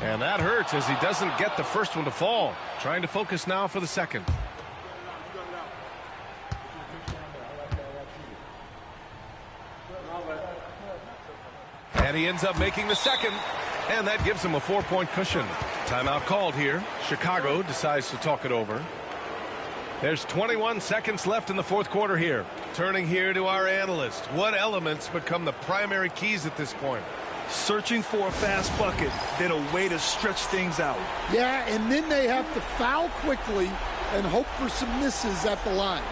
And that hurts as he doesn't get the first one to fall. Trying to focus now for the second. And he ends up making the second. And that gives him a 4-point cushion. Timeout called here. Chicago decides to talk it over. There's 21 seconds left in the 4th quarter here. Turning here to our analyst. What elements become the primary keys at this point? Searching for a fast bucket, then a way to stretch things out. Yeah, and then they have to foul quickly and hope for some misses at the line.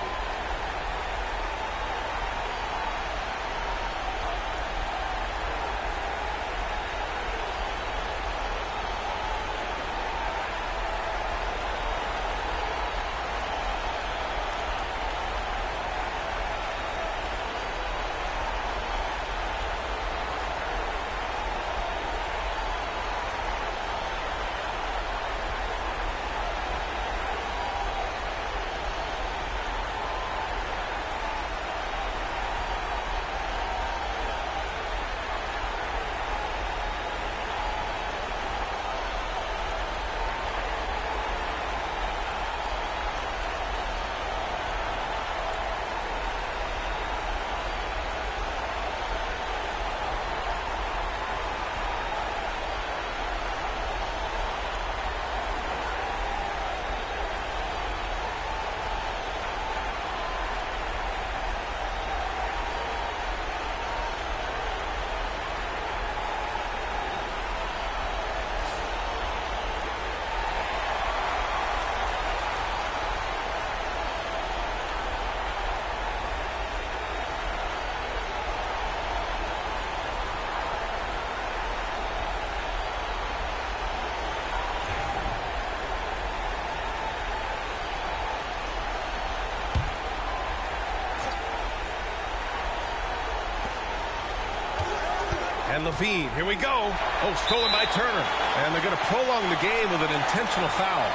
And LaVine, here we go. Oh, stolen by Turner. And they're going to prolong the game with an intentional foul.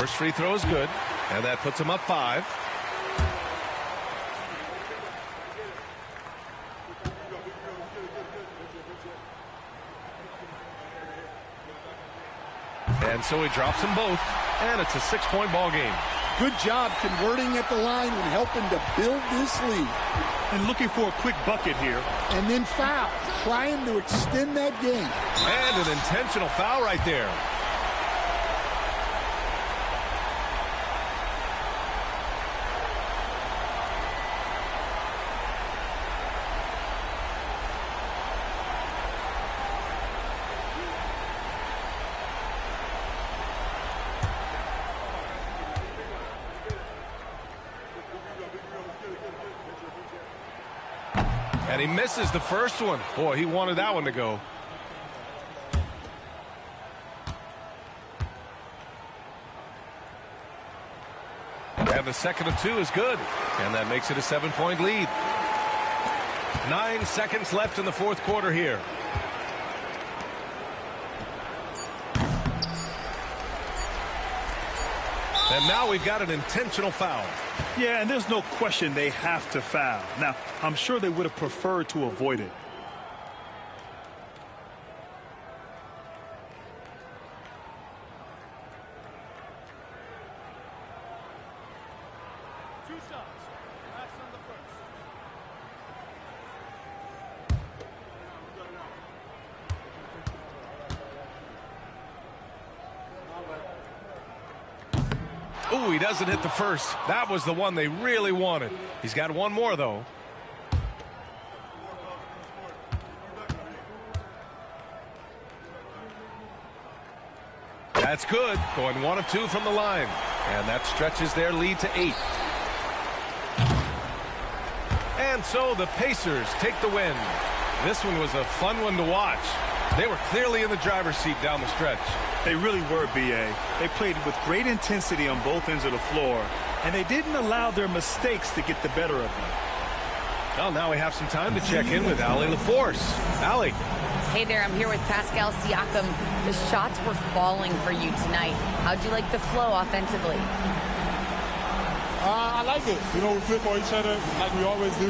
First free throw is good, and that puts him up 5. And so he drops them both, and it's a 6-point ball game. Good job converting at the line and helping to build this lead. And looking for a quick bucket here. And then foul, trying to extend that game. And an intentional foul right there. And he misses the first one. Boy, he wanted that one to go. And the second of 2 is good. And that makes it a 7-point lead. 9 seconds left in the fourth quarter here. And now we've got an intentional foul. Yeah, and there's no question they have to foul. Now, I'm sure they would have preferred to avoid it. Ooh, he doesn't hit the first. That was the one they really wanted. He's got one more, though. That's good. Going 1 of 2 from the line. And that stretches their lead to 8. And so the Pacers take the win. This one was a fun one to watch. They were clearly in the driver's seat down the stretch. They really were, B.A. They played with great intensity on both ends of the floor, and they didn't allow their mistakes to get the better of them. Well, now we have some time to check in with Allie LaForce. Allie. Hey there, I'm here with Pascal Siakam. The shots were falling for you tonight. How'd you like the flow offensively? I like it. You know, we play for each other like we always do.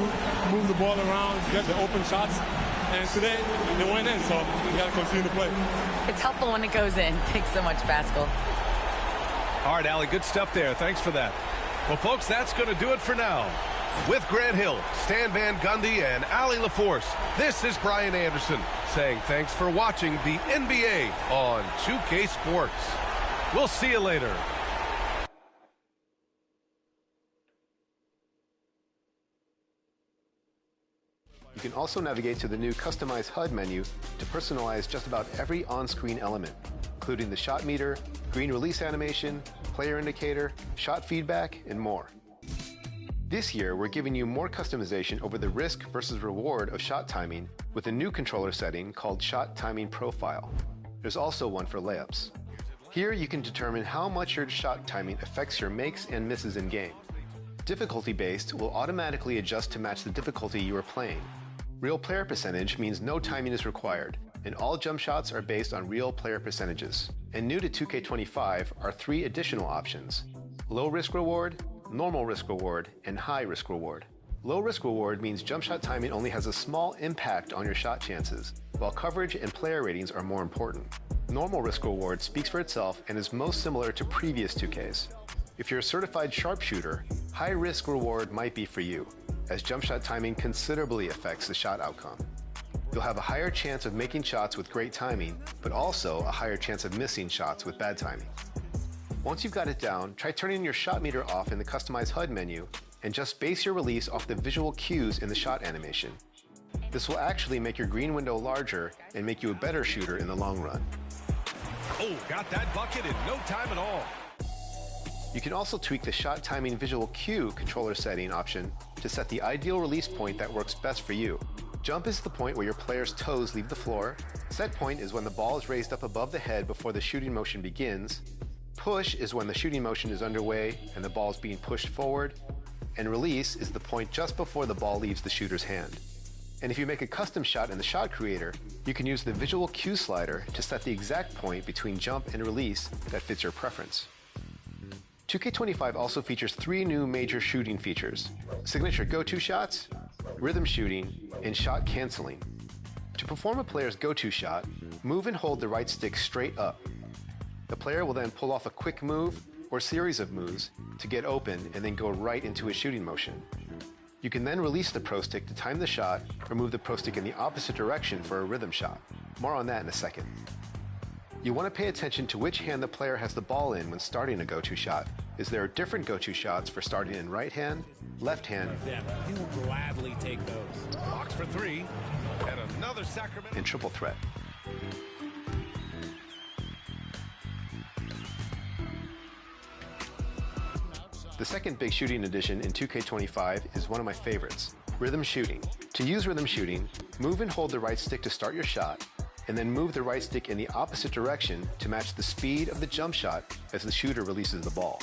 Move the ball around, get the open shots. And today, they went in, so we got to continue to play. It's helpful when it goes in. Thanks so much, Pascal. All right, Allie, good stuff there. Thanks for that. Well, folks, that's going to do it for now. With Grant Hill, Stan Van Gundy, and Allie LaForce, this is Brian Anderson saying thanks for watching the NBA on 2K Sports. We'll see you later. You can also navigate to the new Customize HUD menu to personalize just about every on-screen element, including the shot meter, green release animation, player indicator, shot feedback, and more. This year, we're giving you more customization over the risk versus reward of shot timing with a new controller setting called Shot Timing Profile. There's also one for layups. Here, you can determine how much your shot timing affects your makes and misses in game. Difficulty-based will automatically adjust to match the difficulty you are playing. Real player percentage means no timing is required, and all jump shots are based on real player percentages. And new to 2K25 are 3 additional options: low risk reward, normal risk reward, and high risk reward. Low risk reward means jump shot timing only has a small impact on your shot chances, while coverage and player ratings are more important. Normal risk reward speaks for itself and is most similar to previous 2Ks. If you're a certified sharpshooter, high risk reward might be for you, as jump shot timing considerably affects the shot outcome. You'll have a higher chance of making shots with great timing, but also a higher chance of missing shots with bad timing. Once you've got it down, try turning your shot meter off in the Customize HUD menu and just base your release off the visual cues in the shot animation. This will actually make your green window larger and make you a better shooter in the long run. Oh, got that bucket in no time at all. You can also tweak the shot timing visual cue controller setting option to set the ideal release point that works best for you. Jump is the point where your player's toes leave the floor. Set point is when the ball is raised up above the head before the shooting motion begins. Push is when the shooting motion is underway and the ball is being pushed forward. And release is the point just before the ball leaves the shooter's hand. And if you make a custom shot in the shot creator, you can use the visual cue slider to set the exact point between jump and release that fits your preference. 2K25 also features 3 new major shooting features: signature go-to shots, rhythm shooting, and shot canceling. To perform a player's go-to shot, move and hold the right stick straight up. The player will then pull off a quick move or series of moves to get open and then go right into a shooting motion. You can then release the Pro Stick to time the shot or move the Pro Stick in the opposite direction for a rhythm shot. More on that in a second. You want to pay attention to which hand the player has the ball in when starting a go-to shot, as there are different go-to shots for starting in right hand, left hand, He will gladly take those. Box for 3, and another Sacramento. and triple threat. The second big shooting addition in 2K25 is one of my favorites, rhythm shooting. To use rhythm shooting, move and hold the right stick to start your shot, and then move the right stick in the opposite direction to match the speed of the jump shot as the shooter releases the ball.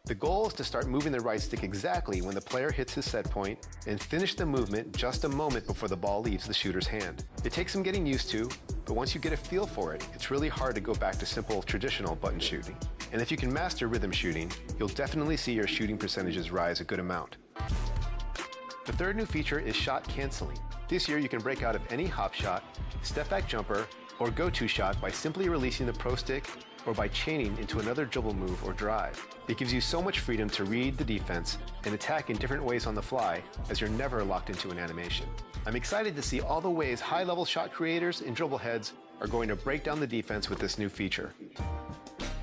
The goal is to start moving the right stick exactly when the player hits his set point and finish the movement just a moment before the ball leaves the shooter's hand. It takes some getting used to, but once you get a feel for it, it's really hard to go back to simple traditional button shooting. And if you can master rhythm shooting, you'll definitely see your shooting percentages rise a good amount. The third new feature is shot canceling. This year you can break out of any hop shot, step back jumper, or go-to shot by simply releasing the Pro Stick or by chaining into another dribble move or drive. It gives you so much freedom to read the defense and attack in different ways on the fly, as you're never locked into an animation. I'm excited to see all the ways high-level shot creators and dribble heads are going to break down the defense with this new feature.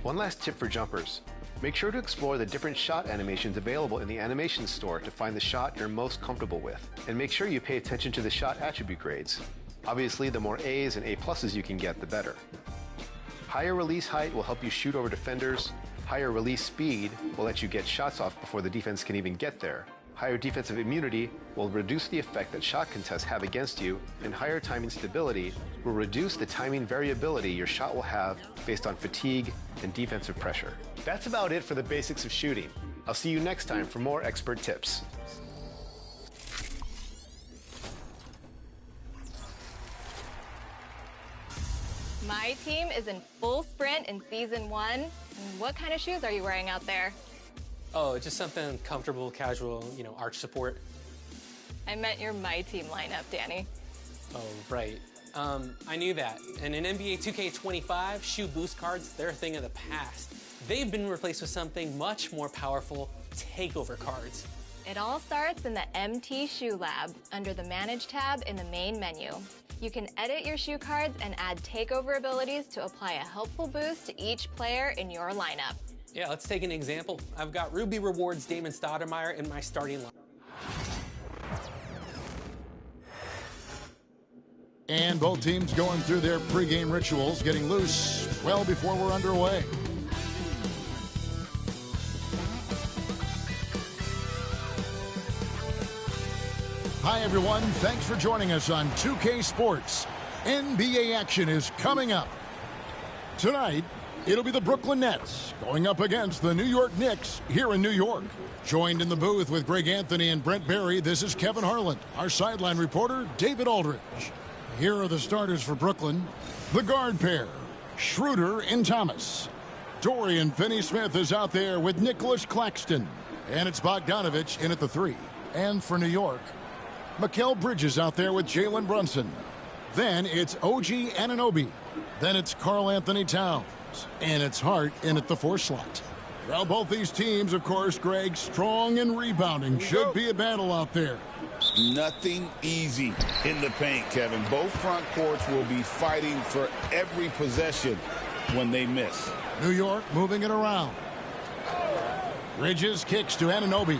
One last tip for jumpers. Make sure to explore the different shot animations available in the animation store to find the shot you're most comfortable with. And make sure you pay attention to the shot attribute grades. Obviously, the more A's and A+ you can get, the better. Higher release height will help you shoot over defenders. Higher release speed will let you get shots off before the defense can even get there. Higher defensive immunity will reduce the effect that shot contests have against you, and higher timing stability will reduce the timing variability your shot will have based on fatigue and defensive pressure. That's about it for the basics of shooting. I'll see you next time for more expert tips. My team is in full sprint in Season 1. What kind of shoes are you wearing out there? Oh, just something comfortable, casual, arch support. I meant your My Team lineup, Danny. Oh, right. I knew that. And in NBA 2K25, shoe boost cards, they're a thing of the past. They've been replaced with something much more powerful, takeover cards. It all starts in the MT Shoe Lab under the Manage tab in the main menu. You can edit your shoe cards and add takeover abilities to apply a helpful boost to each player in your lineup. Yeah, let's take an example. I've got Ruby Rewards Damon Stoudemire in my starting line. And both teams going through their pregame rituals, getting loose well before we're underway. Hi, everyone. Thanks for joining us on 2K Sports. NBA action is coming up. Tonight, it'll be the Brooklyn Nets going up against the New York Knicks here in New York. Joined in the booth with Greg Anthony and Brent Barry, this is Kevin Harlan. Our sideline reporter, David Aldridge. Here are the starters for Brooklyn. The guard pair, Schroeder and Thomas. Dorian Finney-Smith is out there with Nicholas Claxton. And it's Bogdanovich in at the 3. And for New York, Mikal Bridges out there with Jalen Brunson. Then it's OG Anunoby. Then it's Karl Anthony Towns. And it's Hart in at the 4 slot. Well, both these teams, of course, Greg, strong and rebounding. Should be a battle out there. Nothing easy in the paint, Kevin. Both front courts will be fighting for every possession when they miss. New York moving it around. Bridges kicks to Anunoby.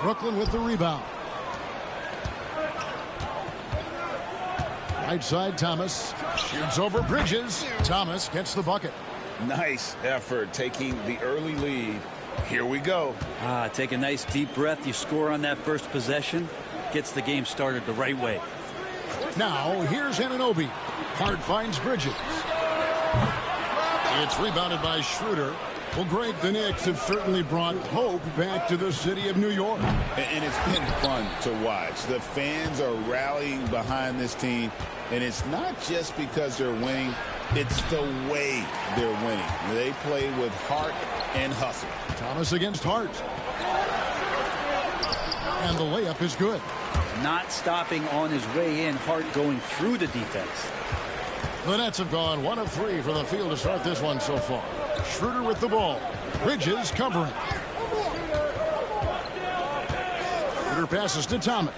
Brooklyn with the rebound. Right side, Thomas shoots over Bridges. Thomas gets the bucket. Nice effort taking the early lead. Here we go. Take a nice deep breath. You score on that first possession. Gets the game started the right way. Now, here's Anunoby. Hart finds Bridges. It's rebounded by Schroeder. Well, Greg, the Knicks have certainly brought hope back to the city of New York. And it's been fun to watch. The fans are rallying behind this team. And it's not just because they're winning. It's the way they're winning. They play with heart and hustle. Thomas against Hart. And the layup is good. Not stopping on his way in. Hart going through the defense. The Nets have gone 1 of 3 from the field to start this one so far. Schroeder with the ball. Bridges covering. Schroeder passes to Thomas.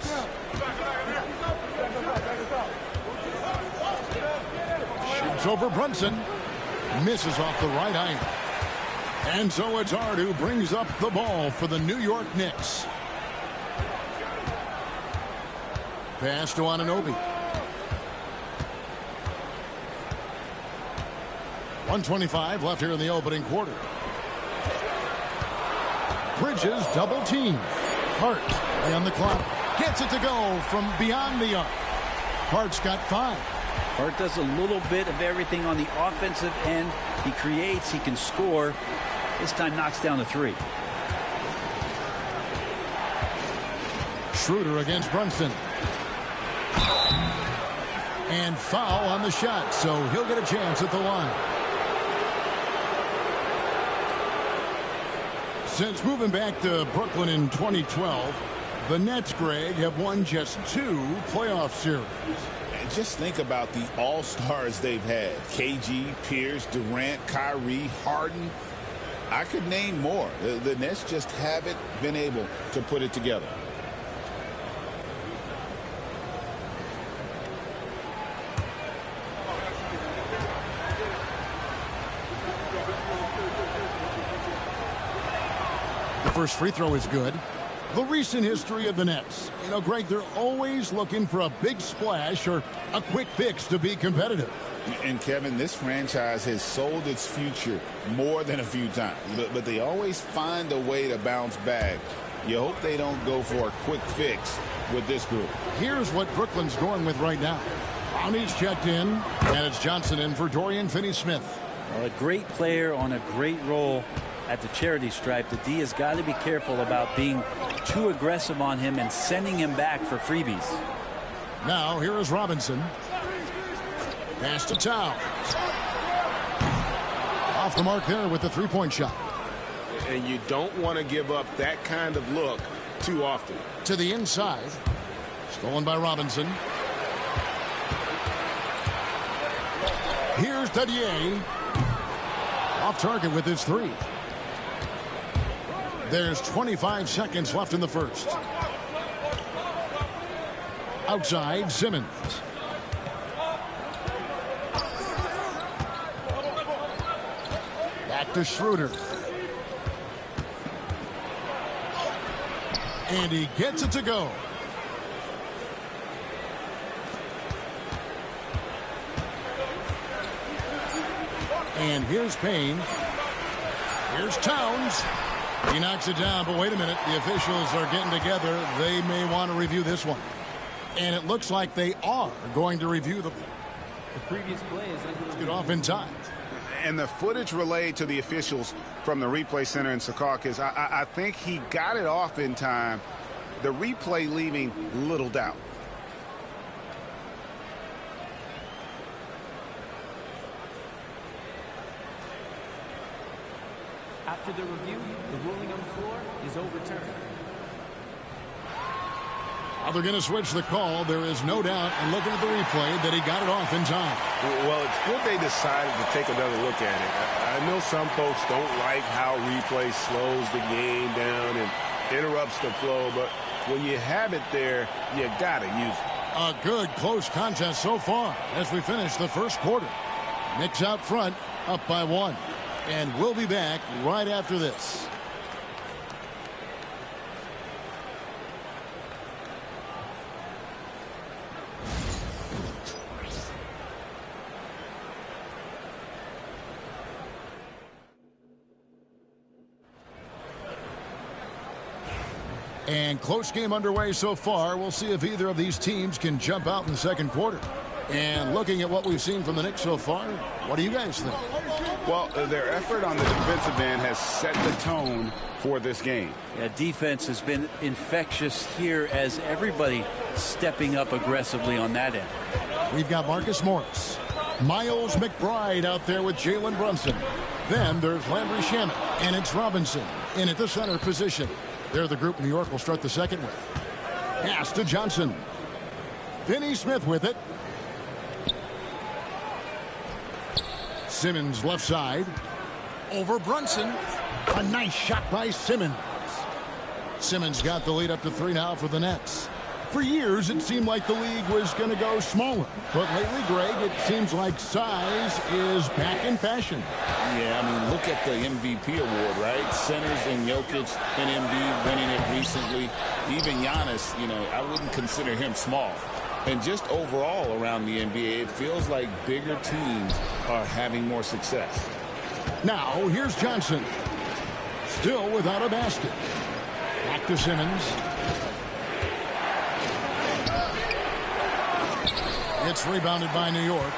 Shoots over Brunson. Misses off the right iron. And so it's Hart who brings up the ball for the New York Knicks. Pass to Anunoby. 1:25 left here in the opening quarter. Bridges double team. Hart on the clock. Gets it to go from beyond the arc. Hart's got 5. Hart does a little bit of everything on the offensive end. He creates, he can score. This time knocks down the 3. Schroeder against Brunson. And foul on the shot, so he'll get a chance at the line. Since moving back to Brooklyn in 2012, the Nets, Greg, have won just 2 playoff series. And just think about the all-stars they've had. KG, Pierce, Durant, Kyrie, Harden. I could name more. The Nets just haven't been able to put it together. The first free throw is good. The recent history of the Nets. You know, Greg, they're always looking for a big splash or a quick fix to be competitive. And, Kevin, this franchise has sold its future more than a few times. But they always find a way to bounce back. You hope they don't go for a quick fix with this group. Here's what Brooklyn's going with right now. Brownie's checked in, and it's Johnson in for Dorian Finney-Smith. Well, a great player on a great role at the charity stripe. The D has got to be careful about being too aggressive on him and sending him back for freebies. Now here is Robinson. Pass to Towns. Off the mark there with the three-point shot. And you don't want to give up that kind of look too often. To the inside. Stolen by Robinson. Here's Dadier. Off target with his 3. There's 25 seconds left in the first. Outside, Simmons. Back to Schroeder. And he gets it to go. And here's Payne. Here's Towns. He knocks it down, but wait a minute. The officials are getting together. They may want to review this one. And it looks like they are going to review the previous play. Let's get off in time. And the footage relayed to the officials from the replay center in Secaucus, I think he got it off in time. The replay leaving little doubt. After the review, the ruling on the floor is overturned. They're going to switch the call. There is no doubt, and looking at the replay, that he got it off in time. Well, it's good they decided to take another look at it. I know some folks don't like how replay slows the game down and interrupts the flow, but when you have it there, you got to use it. A good close contest so far as we finish the first quarter. Knicks out front, up by 1. And we'll be back right after this. And close game underway so far. We'll see if either of these teams can jump out in the second quarter. And looking at what we've seen from the Knicks so far, what do you guys think? Well, their effort on the defensive end has set the tone for this game. Yeah, defense has been infectious here as everybody stepping up aggressively on that end. We've got Marcus Morris. Miles McBride out there with Jalen Brunson. Then there's Landry Shamet. And it's Robinson in at the center position. They're the group New York will start the second with. Pass to Johnson. Finney Smith with it. Simmons left side. Over Brunson. A nice shot by Simmons. Simmons got the lead up to 3 now for the Nets. For years, it seemed like the league was going to go smaller. But lately, Greg, it seems like size is back in fashion. Yeah, I mean, look at the MVP award, right? Centers and Jokic and Embiid winning it recently. Even Giannis, you know, I wouldn't consider him small. And just overall around the NBA, it feels like bigger teams are having more success. Now, here's Johnson. Still without a basket. Back to Simmons. It's rebounded by New York.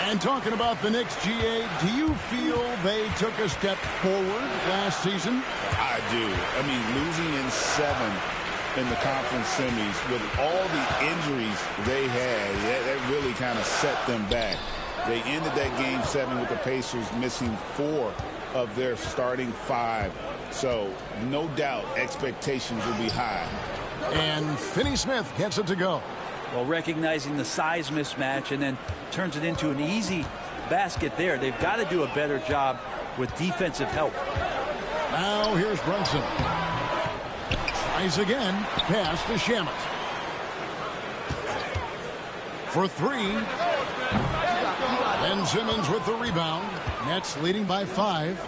And talking about the Knicks, GA, do you feel they took a step forward last season? I do. I mean, losing in 7 in the conference semis with all the injuries they had, that really kind of set them back. They ended that game 7 with the Pacers missing 4 of their starting 5. So, no doubt, expectations will be high. And Finney Smith gets it to go. Well, recognizing the size mismatch and then turns it into an easy basket there. They've got to do a better job with defensive help. Now here's Brunson. Tries again. Pass to Shamet. For 3. And Simmons with the rebound. Nets leading by 5.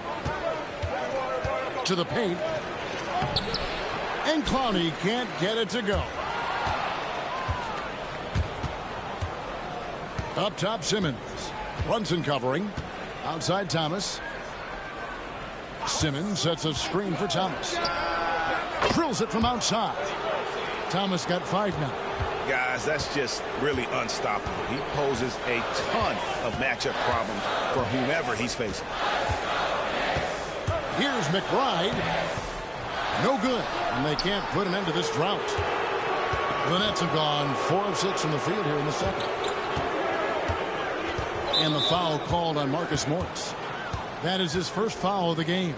To the paint. And Clowney can't get it to go. Up top, Simmons. Brunson covering. Outside, Thomas. Simmons sets a screen for Thomas. Drills it from outside. Thomas got 5 now. Guys, that's just really unstoppable. He poses a ton of matchup problems for whomever he's facing. Here's McBride. No good. And they can't put an end to this drought. The Nets have gone 4 of 6 from the field here in the second. And the foul called on Marcus Morris. That is his first foul of the game.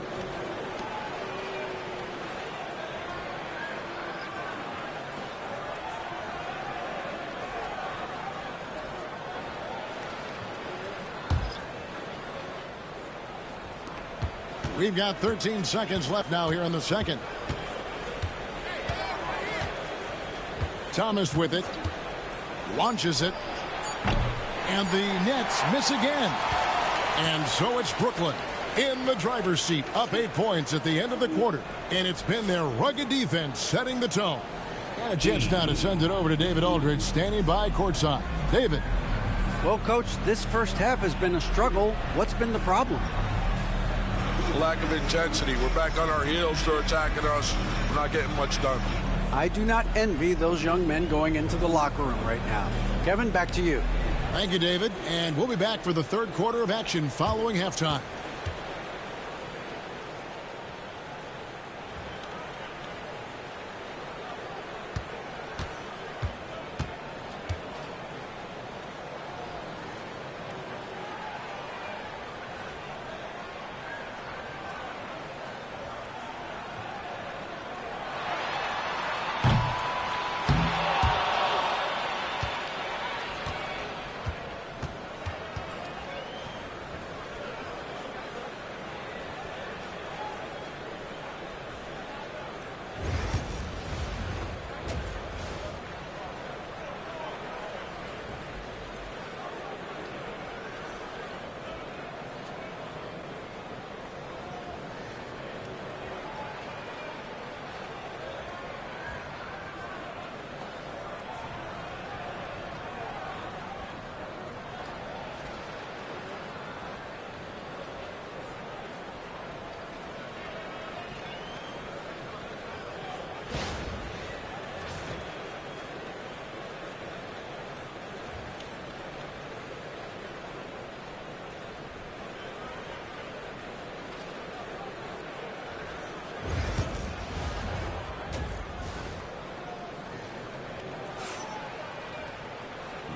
We've got 13 seconds left now here in the second. Thomas with it. Launches it. And the Nets miss again. And so it's Brooklyn in the driver's seat, up 8 points at the end of the quarter. And it's been their rugged defense setting the tone. And a chance now to send it over to David Aldridge, standing by courtside. David. Well, Coach, this first half has been a struggle. What's been the problem? Lack of intensity. We're back on our heels. They're attacking us. We're not getting much done. I do not envy those young men going into the locker room right now. Kevin, back to you. Thank you, David. And we'll be back for the third quarter of action following halftime.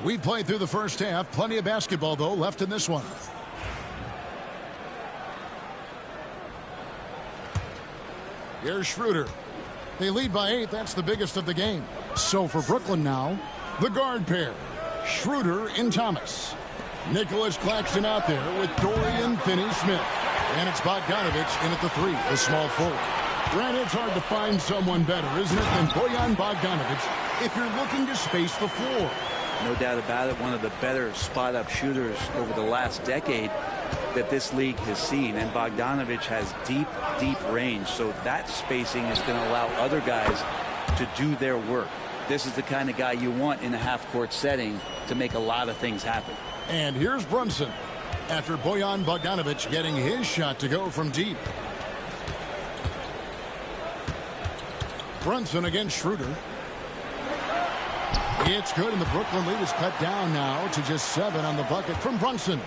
We played through the first half. Plenty of basketball, though, left in this one. Here's Schroeder. They lead by 8. That's the biggest of the game. So for Brooklyn now, the guard pair, Schroeder and Thomas. Nicholas Claxton out there with Dorian Finney-Smith. And it's Bogdanovich in at the 3, a small forward. Grant, it's hard to find someone better, isn't it, than Bojan Bogdanovich if you're looking to space the floor. No doubt about it, one of the better spot-up shooters over the last decade that this league has seen. And Bogdanovich has deep, deep range, so that spacing is going to allow other guys to do their work. This is the kind of guy you want in a half-court setting to make a lot of things happen. And here's Brunson after Bojan Bogdanovich getting his shot to go from deep. Brunson against Schroeder. It's good, and the Brooklyn lead is cut down now to just 7 on the bucket from Brunson.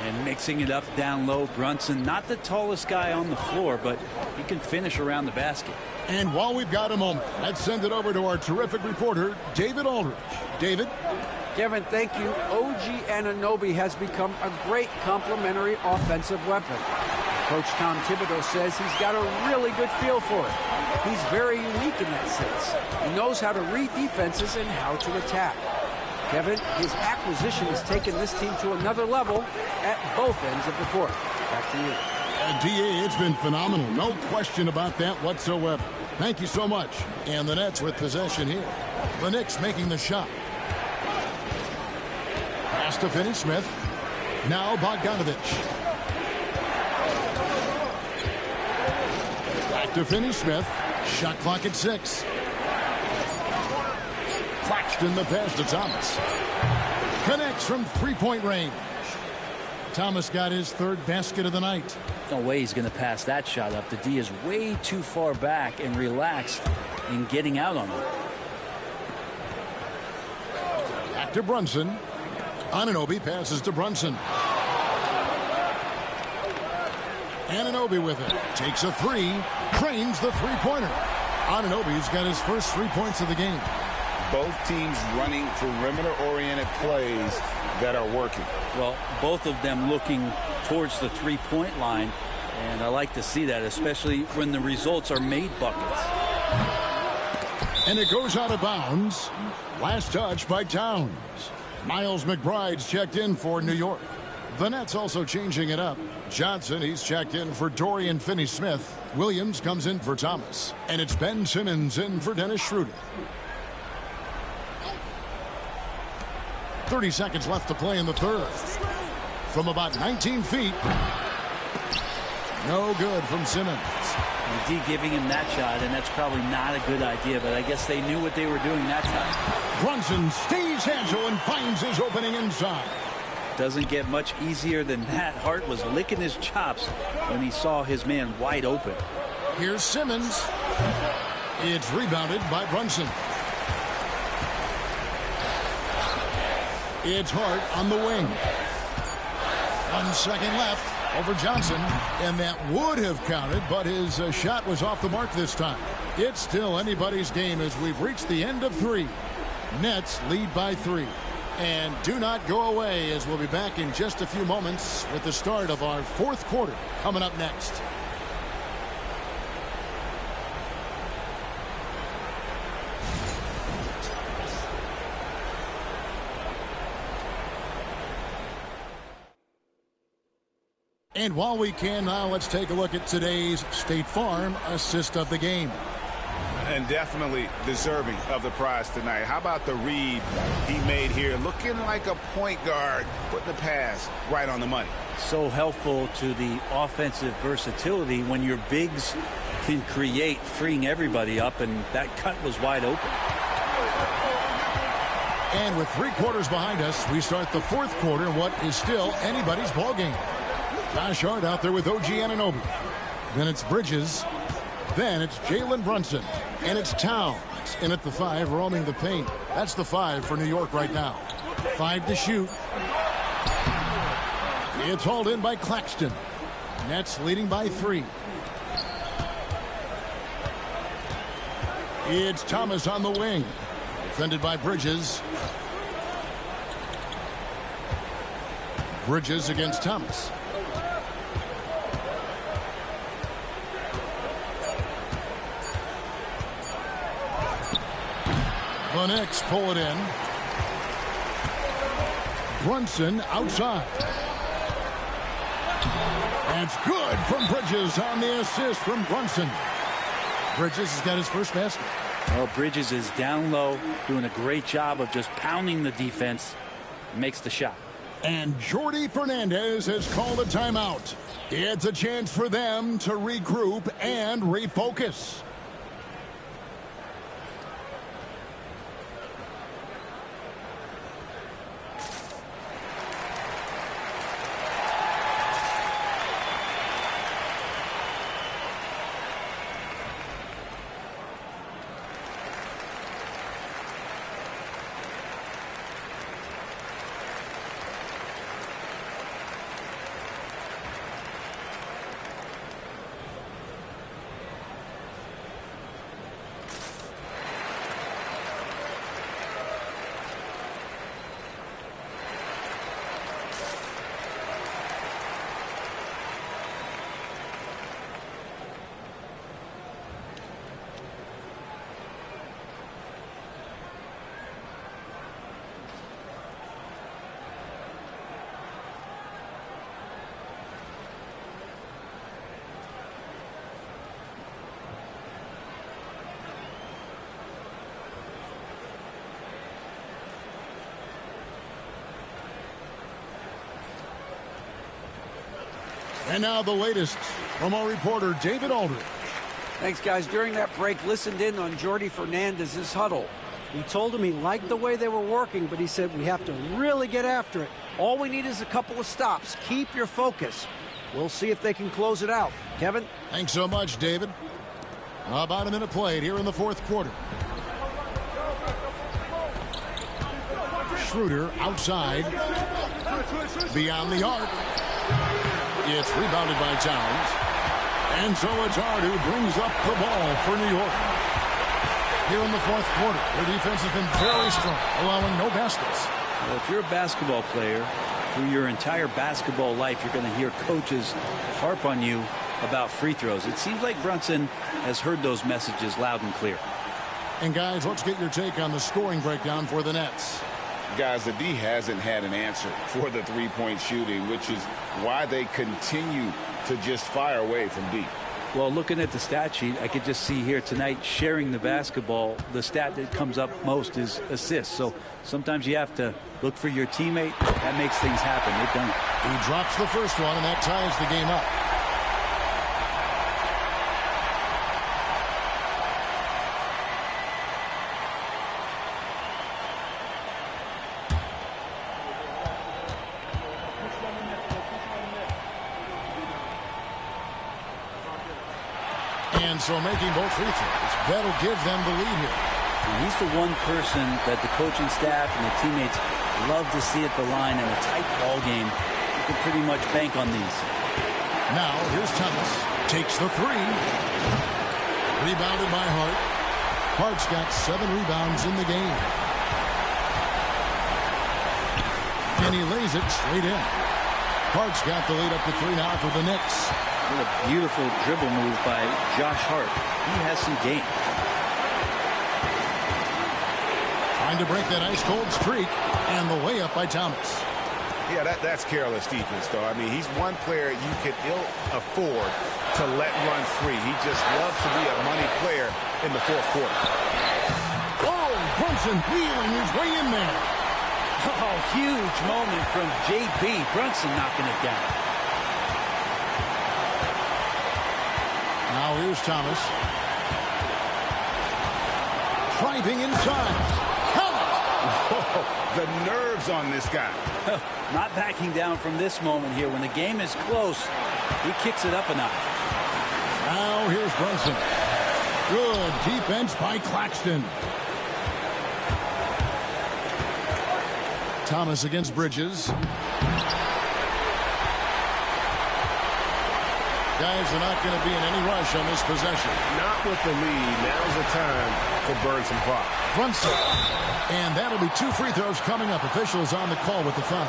And mixing it up down low, Brunson, not the tallest guy on the floor, but he can finish around the basket. And while we've got a moment, let's send it over to our terrific reporter, David Aldridge. David? Kevin, thank you. OG Anunoby has become a great complementary offensive weapon. Coach Tom Thibodeau says he's got a really good feel for it. He's very unique in that sense. He knows how to read defenses and how to attack. Kevin, his acquisition has taken this team to another level at both ends of the court. Back to you. D.A., it's been phenomenal. No question about that whatsoever. Thank you so much. And the Nets with possession here. The Knicks making the shot. Pass to Finney-Smith. Now Bogdanovich. Back to Finney-Smith. Shot clock at 6. Claxton the pass to Thomas. Connects from three-point range. Thomas got his 3rd basket of the night. No way he's going to pass that shot up. The D is way too far back and relaxed in getting out on him. Back to Brunson. Anunoby passes to Brunson. Anunoby with it. Takes a 3. Trains the three-pointer. Anunoby's got his first 3 points of the game. Both teams running perimeter-oriented plays that are working. Well, both of them looking towards the three-point line, and I like to see that, especially when the results are made buckets. And it goes out of bounds. Last touch by Towns. Miles McBride's checked in for New York. The Nets also changing it up. Johnson, he's checked in for Dorian Finney-Smith. Williams comes in for Thomas. And it's Ben Simmons in for Dennis Schroeder. 30 seconds left to play in the 3rd. From about 19 feet. No good from Simmons. The D giving him that shot, and that's probably not a good idea, but I guess they knew what they were doing that time. Brunson stays agile and finds his opening inside. Doesn't get much easier than that. Hart was licking his chops when he saw his man wide open. Here's Simmons. It's rebounded by Brunson. It's Hart on the wing. 1 second left over Johnson, and that would have counted, but his shot was off the mark this time. It's still anybody's game as we've reached the end of 3. Nets lead by 3. And do not go away, as we'll be back in just a few moments with the start of our 4th quarter coming up next. And while we can now, let's take a look at today's State Farm assist of the game. And definitely deserving of the prize tonight. How about the read he made here? Looking like a point guard, putting the pass right on the money. So helpful to the offensive versatility when your bigs can create, freeing everybody up, and that cut was wide open. And with 3 quarters behind us, we start the 4th quarter, what is still anybody's ball game. Josh Hart out there with OG Anunoby. Then it's Bridges. Then it's Jalen Brunson. And it's Towns in at the 5, roaming the paint. That's the 5 for New York right now. 5 to shoot. It's hauled in by Claxton. Nets leading by 3. It's Thomas on the wing. Defended by Bridges. Bridges against Thomas. The Knicks pull it in. Brunson outside. That's good from Bridges on the assist from Brunson. Bridges has got his first basket. Well, Bridges is down low, doing a great job of just pounding the defense. Makes the shot. And Jordi Fernandez has called a timeout. It's a chance for them to regroup and refocus. And now the latest from our reporter, David Aldridge. Thanks, guys. During that break, listened in on Jordi Fernandez's huddle. He told him he liked the way they were working, but he said we have to really get after it. All we need is a couple of stops. Keep your focus. We'll see if they can close it out. Kevin? Thanks so much, David. About a minute played here in the fourth quarter. Schroeder outside. Beyond the arc. It's rebounded by Towns. And so it's Hard who brings up the ball for New York. Here in the fourth quarter, their defense has been very strong, allowing no baskets. Well, if you're a basketball player, through your entire basketball life, you're going to hear coaches harp on you about free throws. It seems like Brunson has heard those messages loud and clear. And guys, let's get your take on the scoring breakdown for the Nets. Guys, the D hasn't had an answer for the three-point shooting, which is why they continue to just fire away from deep. Well, looking at the stat sheet, I could just see here tonight sharing the basketball. The stat that comes up most is assists. So sometimes you have to look for your teammate. That makes things happen. They've done it. He drops the first one, and that ties the game up. And so making both free throws, that'll give them the lead here. And he's the one person that the coaching staff and the teammates love to see at the line in a tight ball game. You can pretty much bank on these. Now here's Thomas. Takes the three. Rebounded by Hart. Hart's got 7 rebounds in the game. And he lays it straight in. Hart's got the lead up to 3 now for the Knicks. What a beautiful dribble move by Josh Hart. He has some game. Trying to break that ice-cold streak, and the layup by Thomas. Yeah, that's careless defense, though. I mean, he's one player you can ill afford to let run free. He just loves to be a money player in the fourth quarter. Oh, Brunson wheeling his way in there. Oh, huge moment from J.B. Brunson knocking it down. Now here's Thomas. Driving inside. Whoa, the nerves on this guy. Not backing down from this moment here. When the game is close, he kicks it up a notch. Now here's Brunson. Good defense by Claxton. Thomas against Bridges. Guys are not going to be in any rush on this possession. Not with the lead. Now's the time to burn some clock. Brunson. And that'll be 2 free throws coming up. Officials on the call with the foul.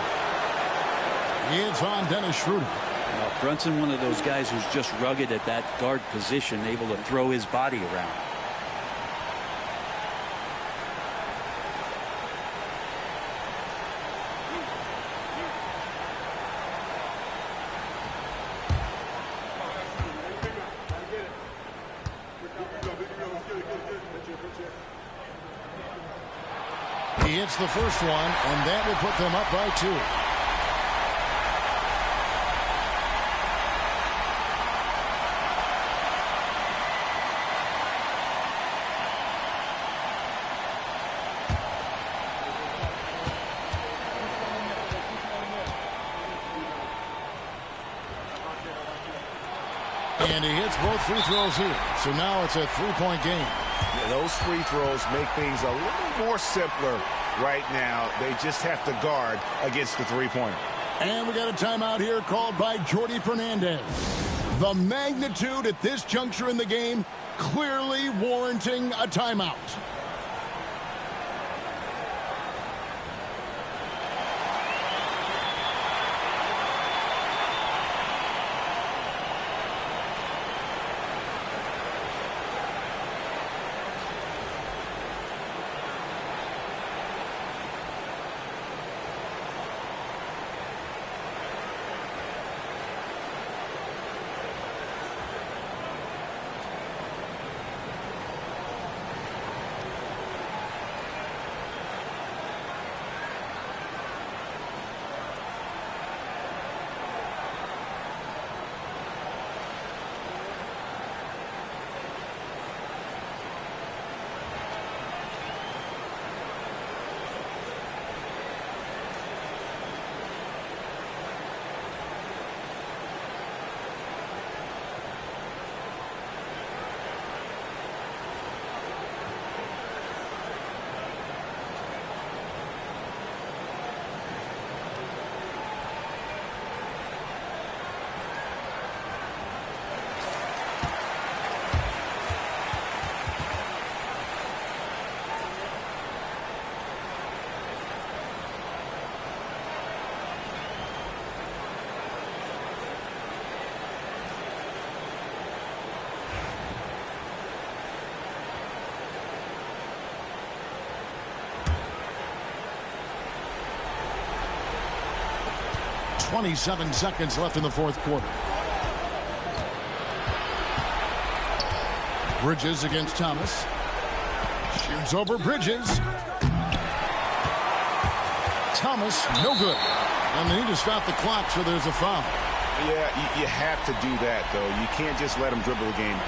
It's on Dennis Schroeder. Well, Brunson, one of those guys who's just rugged at that guard position, able to throw his body around. hits the first one, and that will put them up by 2. And he hits both free throws here. So now it's a 3-point game. Yeah, those free throws make things a little more simpler right now. They just have to guard against the 3-pointer. And we got a timeout here called by Jordi Fernandez. The magnitude at this juncture in the game clearly warranting a timeout. .27 seconds left in the fourth quarter. Bridges against Thomas. Shoots over Bridges. Thomas, no good. And they need to stop the clock, so there's a foul. Yeah, you have to do that, though. You can't just let him dribble the game.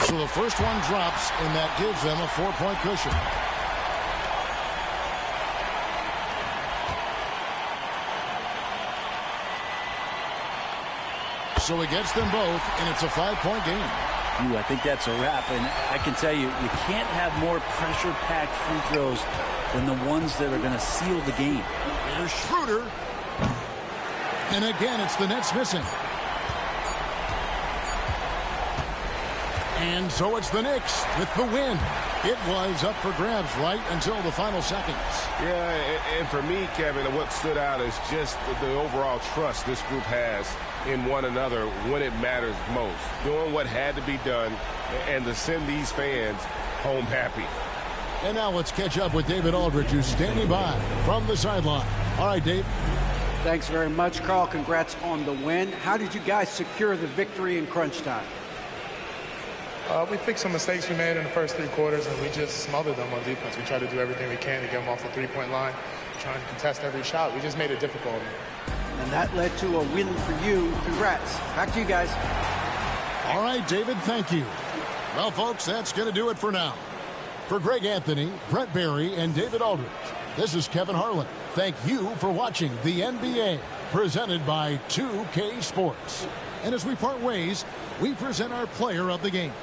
So the first one drops, and that gives them a 4-point cushion. So he gets them both, and it's a 5-point game. I think that's a wrap, and I can tell you, you can't have more pressure-packed free throws than the ones that are going to seal the game. Here's Schroeder. And again, it's the Nets missing. And so it's the Knicks with the win. It was up for grabs right until the final seconds. Yeah, and for me, Kevin, what stood out is just the overall trust this group has in one another when it matters most. Doing what had to be done and to send these fans home happy. And now let's catch up with David Aldridge, who's standing by from the sideline. All right, Dave. Thanks very much, Carl. Congrats on the win. How did you guys secure the victory in crunch time? We fixed some mistakes we made in the first 3 quarters, and we just smothered them on defense. We tried to do everything we can to get them off the 3-point line, trying to contest every shot. We just made it difficult. And that led to a win for you. Congrats. Back to you guys. All right, David, thank you. Well, folks, that's going to do it for now. For Greg Anthony, Brett Barry, and David Aldridge, this is Kevin Harlan. Thank you for watching the NBA, presented by 2K Sports. And as we part ways, we present our player of the game.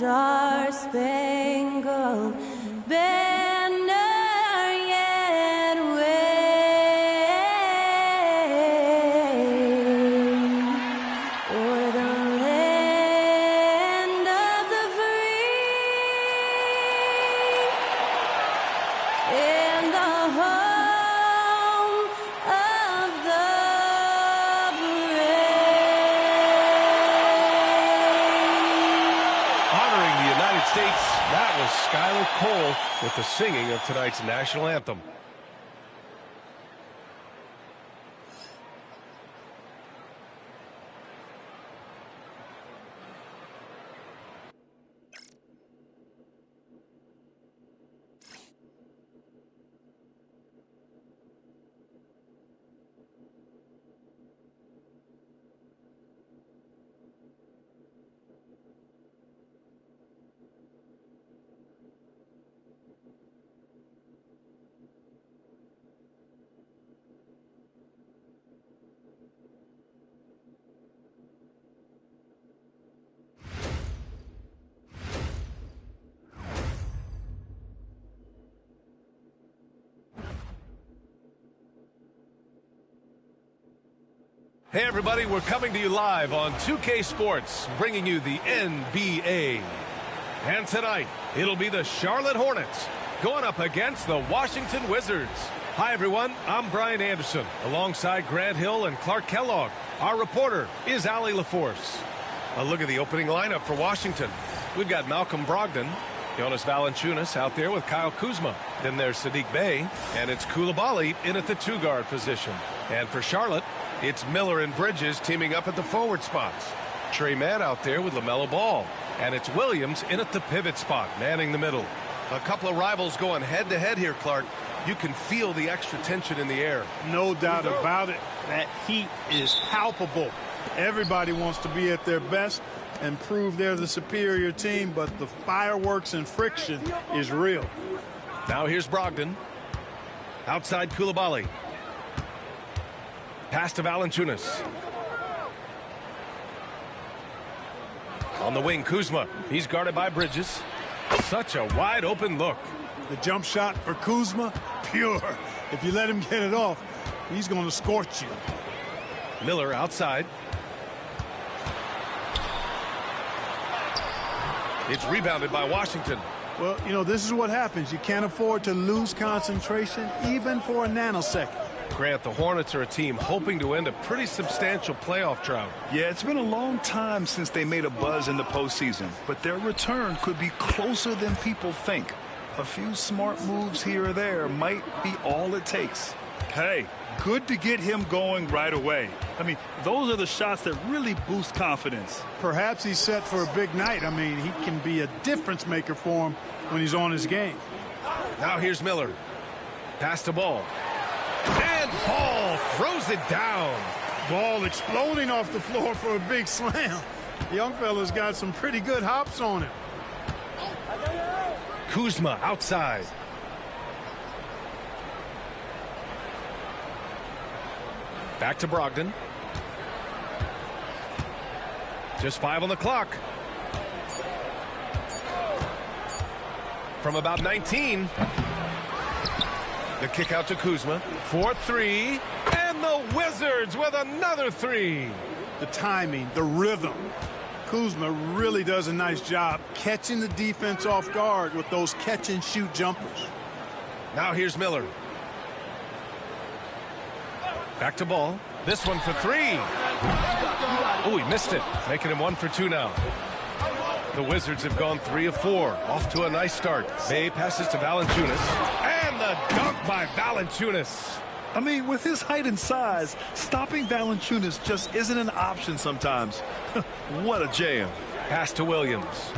star-spangled banner yet wave o'er the land of the free and the home of the Honoring the United States, that was Skylar Cole with the singing of tonight's national anthem. Hey everybody, we're coming to you live on 2K Sports, bringing you the NBA. And tonight, it'll be the Charlotte Hornets going up against the Washington Wizards. Hi everyone, I'm Brian Anderson, alongside Grant Hill and Clark Kellogg. Our reporter is Allie LaForce. A look at the opening lineup for Washington. We've got Malcolm Brogdon, Jonas Valanciunas out there with Kyle Kuzma. Then there's Sadiq Bey, and it's Coulibaly in at the two-guard position. And for Charlotte, it's Miller and Bridges teaming up at the forward spots. Trey Mann out there with LaMelo Ball. And it's Williams in at the pivot spot, manning the middle. A couple of rivals going head-to-head here, Clark. You can feel the extra tension in the air. No doubt about it. That heat is palpable. Everybody wants to be at their best and prove they're the superior team, but the fireworks and friction is real. Now here's Brogdon. Outside Coulibaly. Pass to Valanciunas. On the wing, Kuzma. He's guarded by Bridges. Such a wide open look. The jump shot for Kuzma, pure. If you let him get it off, he's going to scorch you. Miller outside. It's rebounded by Washington. Well, you know, this is what happens. You can't afford to lose concentration even for a nanosecond. Grant, the Hornets are a team hoping to end a pretty substantial playoff drought. Yeah, it's been a long time since they made a buzz in the postseason, but their return could be closer than people think. A few smart moves here or there might be all it takes. Hey, good to get him going right away. I mean, those are the shots that really boost confidence. Perhaps he's set for a big night. I mean, he can be a difference maker for him when he's on his game. Now here's Miller. Pass to Ball. And Ball throws it down. Ball exploding off the floor for a big slam. The young fella's got some pretty good hops on him. Kuzma outside. Back to Brogdon. Just 5 on the clock. From about 19. The kick out to Kuzma. 4-3. And the Wizards with another 3. The timing, the rhythm. Kuzma really does a nice job catching the defense off guard with those catch-and-shoot jumpers. Now here's Miller. Back to Ball. This one for 3. Oh, he missed it. Making him 1 for 2 now. The Wizards have gone 3 of 4. Off to a nice start. Bey passes to Valanciunas. And the dunk by Valanciunas. I mean, with his height and size, stopping Valanciunas just isn't an option sometimes. What a jam. Pass to Williams.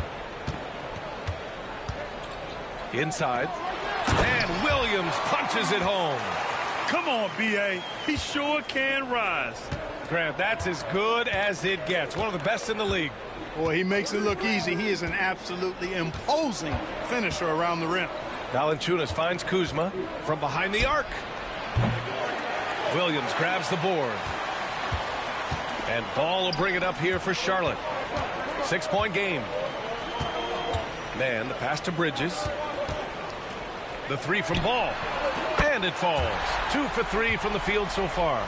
Inside. And Williams punches it home. Come on, B.A. He sure can rise. Grant, that's as good as it gets. One of the best in the league. Boy, he makes it look easy. He is an absolutely imposing finisher around the rim. Valanciunas finds Kuzma from behind the arc. Williams grabs the board. And Ball will bring it up here for Charlotte. 6-point game. Man, the pass to Bridges. The three from Ball. And it falls. 2 for 3 from the field so far.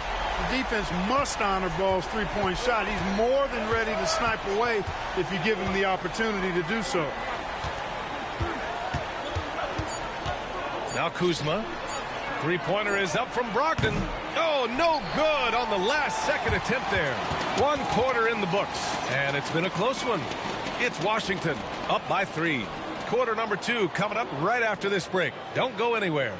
The defense must honor Ball's three-point shot. He's more than ready to snipe away if you give him the opportunity to do so. Now Kuzma. Three-pointer is up from Brogdon. Oh, no good on the last second attempt there. 1 quarter in the books, and it's been a close one. It's Washington up by 3. Quarter number 2 coming up right after this break. Don't go anywhere.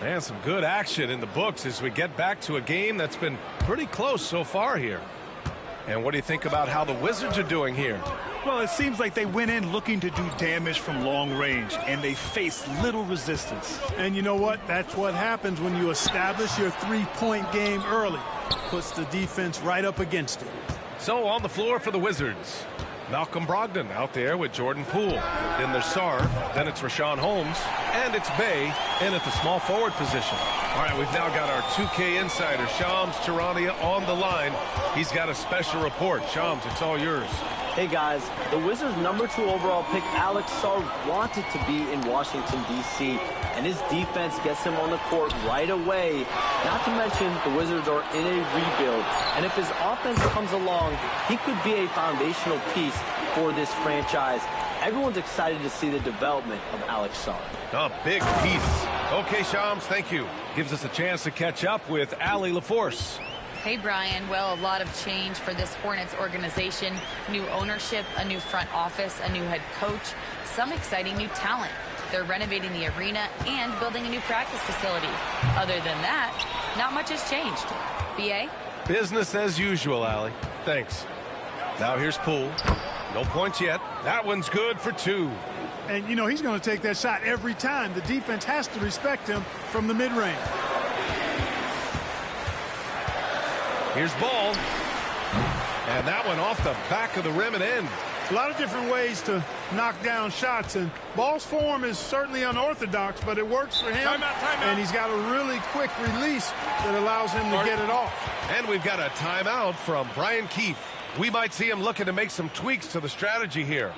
And some good action in the books as we get back to a game that's been pretty close so far here. And what do you think about how the Wizards are doing here? Well, it seems like they went in looking to do damage from long range, and they faced little resistance. And you know what? That's what happens when you establish your three-point game early. Puts the defense right up against it. So on the floor for the Wizards, Malcolm Brogdon out there with Jordan Poole. Then there's Sarr, then it's Rashawn Holmes, and it's Bey in at the small forward position. All right, we've now got our 2K insider, Shams Charania, on the line. He's got a special report. Shams, it's all yours. Hey guys, the Wizards' #2 overall pick, Alex Sarr, wanted to be in Washington, D.C., and his defense gets him on the court right away. Not to mention, the Wizards are in a rebuild, and if his offense comes along, he could be a foundational piece for this franchise. Everyone's excited to see the development of Alex Sarr. A big piece. Okay, Shams, thank you. Gives us a chance to catch up with Allie LaForce. Hey, Brian. Well, a lot of change for this Hornets organization. New ownership, a new front office, a new head coach, some exciting new talent. They're renovating the arena and building a new practice facility. Other than that, not much has changed. B.A.? Business as usual, Allie. Thanks. Now here's Poole. No points yet. That one's good for 2. And, you know, he's going to take that shot every time. The defense has to respect him from the mid-range. Here's Ball. And that one off the back of the rim and in. A lot of different ways to knock down shots, and Ball's form is certainly unorthodox, but it works for him. Timeout. And he's got a really quick release that allows him to get it off. And we've got a timeout from Brian Keefe. We might see him looking to make some tweaks to the strategy here.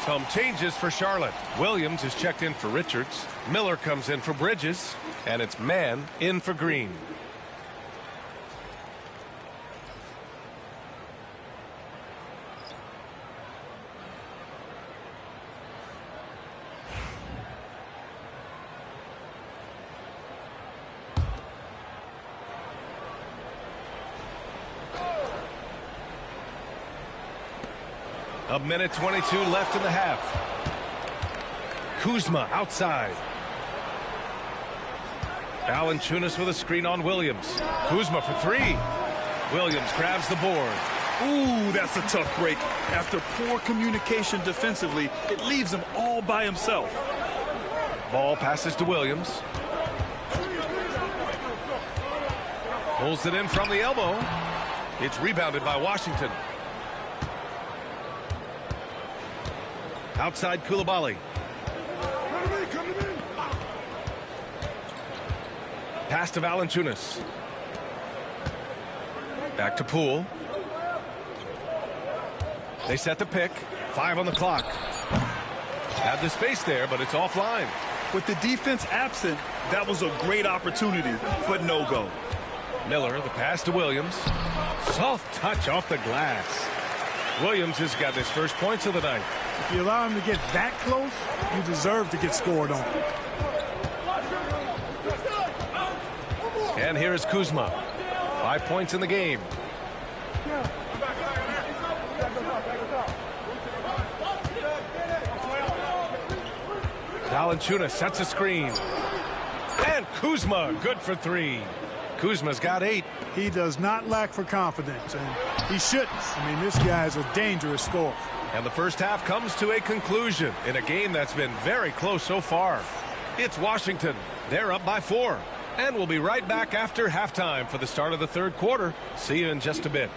Some changes for Charlotte. Williams is checked in for Richards. Miller comes in for Bridges. And it's Mann in for Green. A minute 22 left in the half. Kuzma outside. Valanciunas with a screen on Williams. Kuzma for 3. Williams grabs the board. Ooh, that's a tough break. After poor communication defensively, it leaves him all by himself. Ball passes to Williams. Pulls it in from the elbow. It's rebounded by Washington. Outside Koulibaly. Pass to Valanciunas. Back to Poole. They set the pick. 5 on the clock. Had the space there, but it's offline. With the defense absent, that was a great opportunity, but no go. Miller, the pass to Williams. Soft touch off the glass. Williams has got his first points of the night. If you allow him to get that close, you deserve to get scored on. And here is Kuzma. 5 points in the game. Valanciunas sets a screen. And Kuzma, good for 3. Kuzma's got 8. He does not lack for confidence, and he shouldn't. I mean, this guy is a dangerous scorer. And the first half comes to a conclusion in a game that's been very close so far. It's Washington. They're up by 4. And we'll be right back after halftime for the start of the third quarter. See you in just a bit.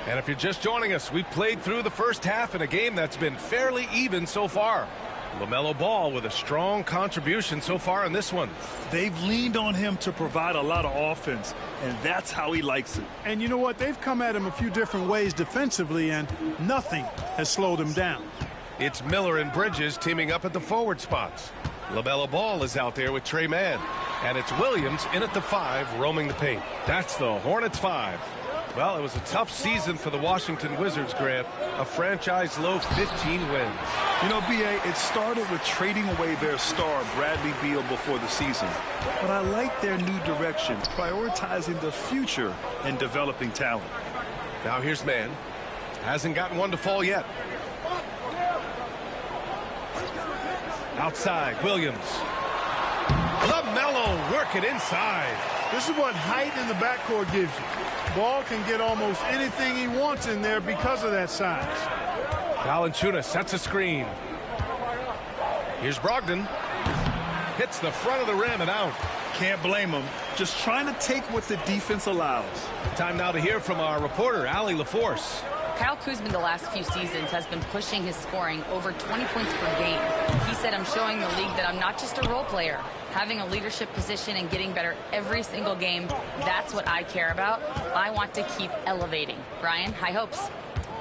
And if you're just joining us, we played through the first half in a game that's been fairly even so far. LaMelo Ball with a strong contribution so far in this one. They've leaned on him to provide a lot of offense, and that's how he likes it. And you know what? They've come at him a few different ways defensively, and nothing has slowed him down. It's Miller and Bridges teaming up at the forward spots. LaMelo Ball is out there with Trey Mann. And it's Williams in at the 5, roaming the paint. That's the Hornets 5. Well, it was a tough season for the Washington Wizards, Grant. A franchise-low 15 wins. You know, B.A., it started with trading away their star, Bradley Beal, before the season. But I like their new direction, prioritizing the future and developing talent. Now here's Mann. Hasn't gotten one to fall yet. Outside, Williams. LaMelo working inside. This is what height in the backcourt gives you. Ball can get almost anything he wants in there because of that size. Valanciunas sets a screen. Here's Brogdon. Hits the front of the rim and out. Can't blame him. Just trying to take what the defense allows. Time now to hear from our reporter, Allie LaForce. Kyle Kuzma the last few seasons has been pushing his scoring over 20 points per game. He said, I'm showing the league that I'm not just a role player. Having a leadership position and getting better every single game, that's what I care about. I want to keep elevating. Brian, high hopes.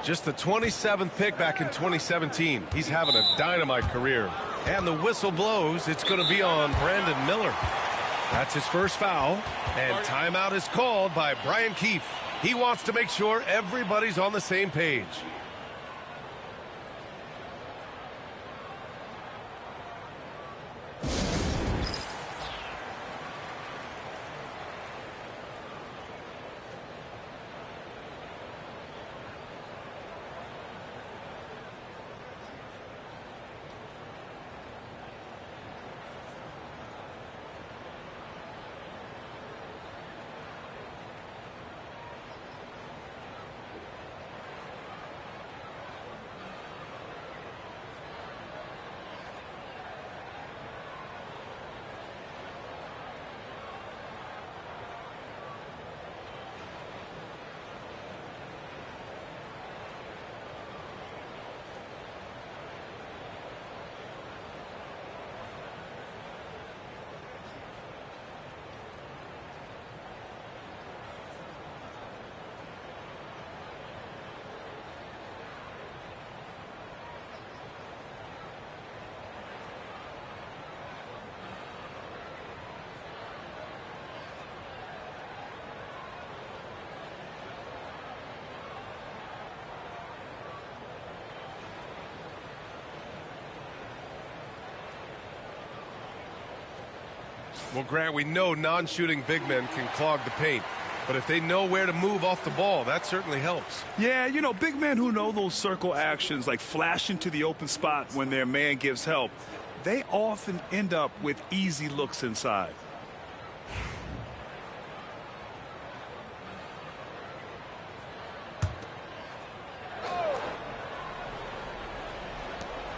Just the 27th pick back in 2017. He's having a dynamite career. And the whistle blows. It's going to be on Brandon Miller. That's his first foul. And timeout is called by Brian Keefe. He wants to make sure everybody's on the same page. Well, Grant, we know non-shooting big men can clog the paint. But if they know where to move off the ball, that certainly helps. Yeah, you know, big men who know those circle actions, like flashing to the open spot when their man gives help, they often end up with easy looks inside.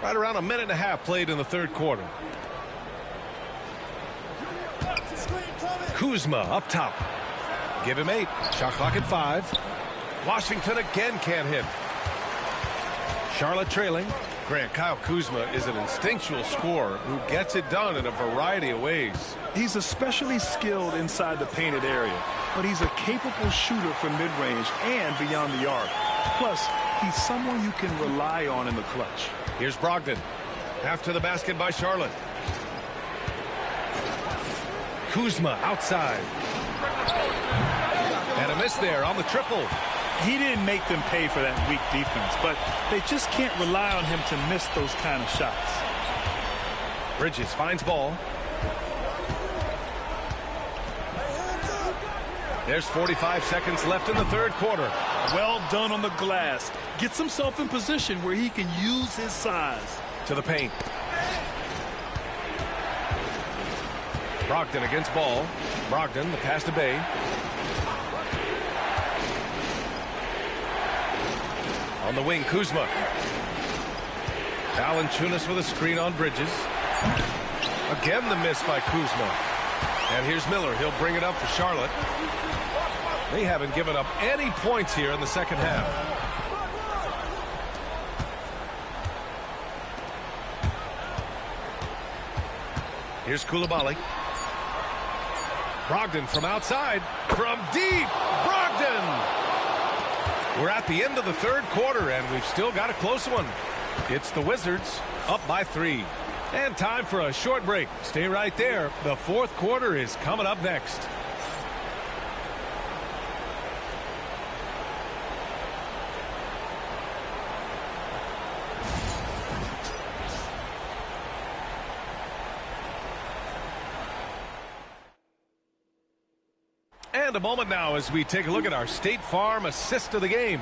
Right around a minute and a half played in the third quarter. Kuzma up top. Give him 8. Shot clock at 5. Washington again can't hit. Charlotte trailing. Grant, Kyle Kuzma is an instinctual scorer who gets it done in a variety of ways. He's especially skilled inside the painted area, but he's a capable shooter from mid-range and beyond the arc. Plus, he's someone you can rely on in the clutch. Here's Brogdon. Half to the basket by Charlotte. Kuzma outside. And a miss there on the triple. He didn't make them pay for that weak defense, but they just can't rely on him to miss those kind of shots. Bridges finds ball. There's 45 seconds left in the third quarter. Well done on the glass. Gets himself in position where he can use his size. To the paint. Brogdon against ball. Brogdon, the pass to Bay. On the wing, Kuzma. Valanciunas with a screen on Bridges. Again, the miss by Kuzma. And here's Miller. He'll bring it up for Charlotte. They haven't given up any points here in the second half. Here's Coulibaly. Brogdon from outside. From deep. Brogdon! We're at the end of the third quarter, and we've still got a close one. It's the Wizards up by 3. And time for a short break. Stay right there. The fourth quarter is coming up next. And a moment now as we take a look at our State Farm assist of the game.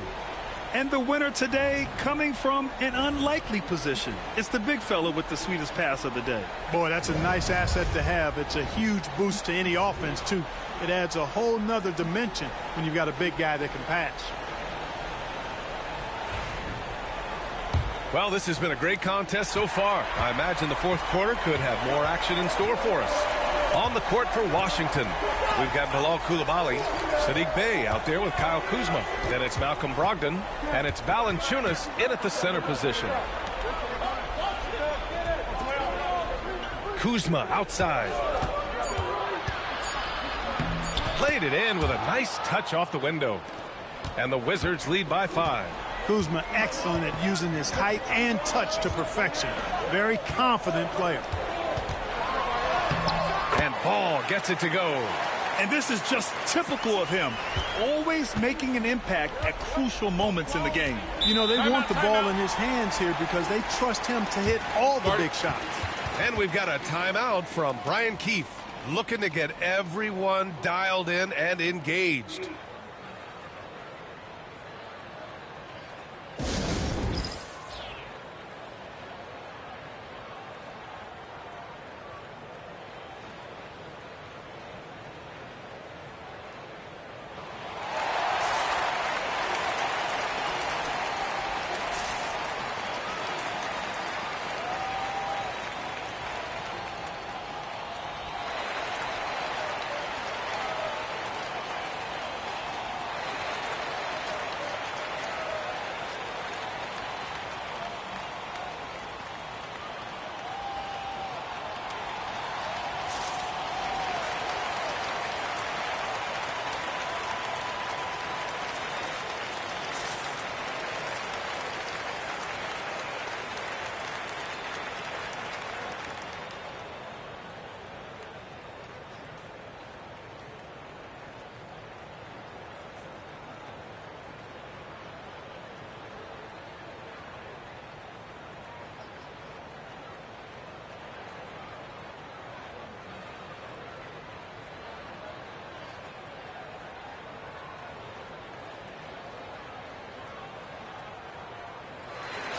And the winner today coming from an unlikely position. It's the big fella with the sweetest pass of the day. Boy, that's a nice asset to have. It's a huge boost to any offense, too. It adds a whole nother dimension when you've got a big guy that can pass. Well, this has been a great contest so far. I imagine the fourth quarter could have more action in store for us. On the court for Washington, we've got Bilal Coulibaly, Saddiq Bey out there with Kyle Kuzma. Then it's Malcolm Brogdon, and it's Valanciunas in at the center position. Kuzma outside. Played it in with a nice touch off the window. And the Wizards lead by 5. Kuzma excellent at using his height and touch to perfection. Very confident player. And Ball gets it to go. And this is just typical of him. Always making an impact at crucial moments in the game. You know, they want the ball in his hands here because they trust him to hit all the big shots. And we've got a timeout from Brian Keefe, looking to get everyone dialed in and engaged.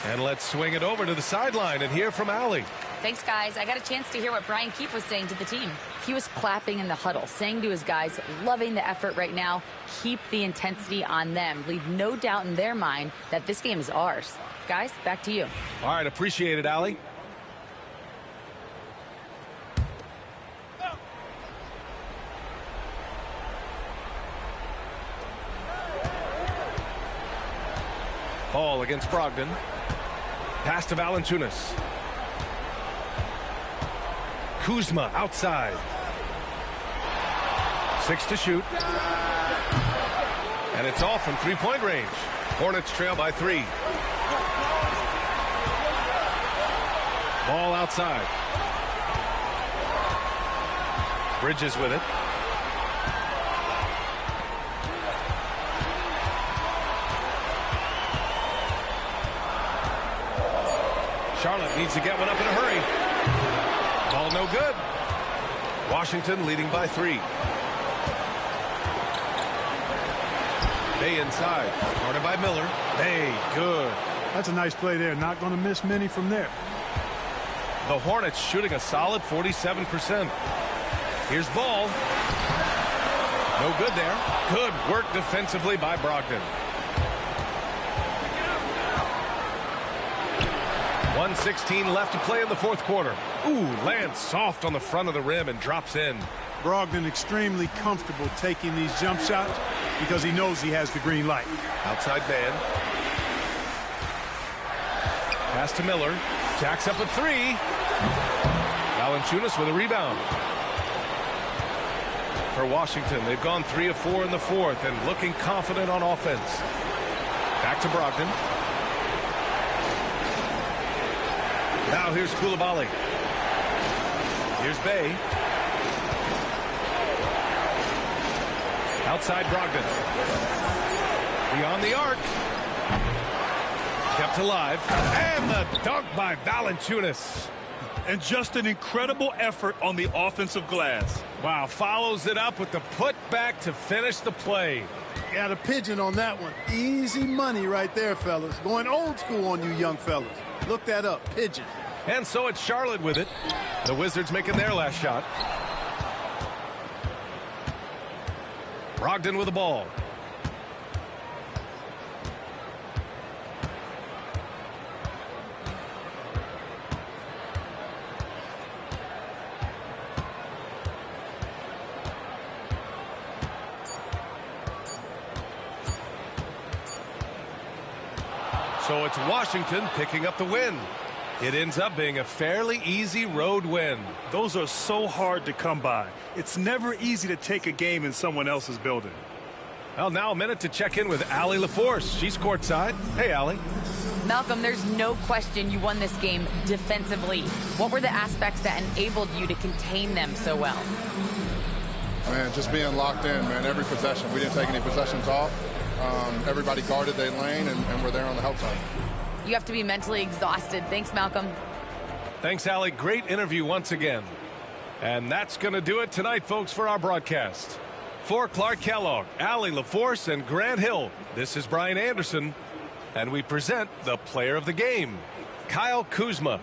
And let's swing it over to the sideline and hear from Allie. Thanks, guys. I got a chance to hear what Brian Keefe was saying to the team. He was clapping in the huddle, saying to his guys, loving the effort right now, keep the intensity on them. Leave no doubt in their mind that this game is ours. Guys, back to you. All right, appreciate it, Allie. Ball against Brogdon. Pass to Valanciunas. Kuzma outside. 6 to shoot. And it's off from three-point range. Hornets trail by 3. Ball outside. Bridges with it. Charlotte needs to get one up in a hurry. Ball no good. Washington leading by 3. Bay inside. Guarded by Miller. Bay, good. That's a nice play there. Not going to miss many from there. The Hornets shooting a solid 47%. Here's Ball. No good there. Good work defensively by Brogdon. 1:16 left to play in the fourth quarter. Ooh, lands soft on the front of the rim and drops in. Brogdon extremely comfortable taking these jump shots because he knows he has the green light. Outside man. Pass to Miller. Jacks up a 3. Valanciunas with a rebound. For Washington, they've gone 3 of 4 in the fourth and looking confident on offense. Back to Brogdon. Now here's Coulibaly. Here's Bay. Outside Brogdon. Beyond the arc. Kept alive. And the dunk by Valanciunas. And just an incredible effort on the offensive glass. Wow, follows it up with the putback to finish the play. Got a pigeon on that one. Easy money right there, fellas. Going old school on you young fellas. Look that up, pigeon. And so it's Charlotte with it. The Wizards making their last shot. Brogdon with the ball. So it's Washington picking up the win. It ends up being a fairly easy road win. Those are so hard to come by. It's never easy to take a game in someone else's building. Well, now a minute to check in with Allie LaForce. She's courtside. Hey, Allie. Malcolm, there's no question you won this game defensively. What were the aspects that enabled you to contain them so well? Man, just being locked in, man, every possession. We didn't take any possessions off. Everybody guarded their lane, and we're there on the help side. You have to be mentally exhausted. Thanks, Malcolm. Thanks, Allie. Great interview once again. And that's going to do it tonight, folks, for our broadcast. For Clark Kellogg, Allie LaForce, and Grant Hill, this is Brian Anderson, and we present the player of the game, Kyle Kuzma.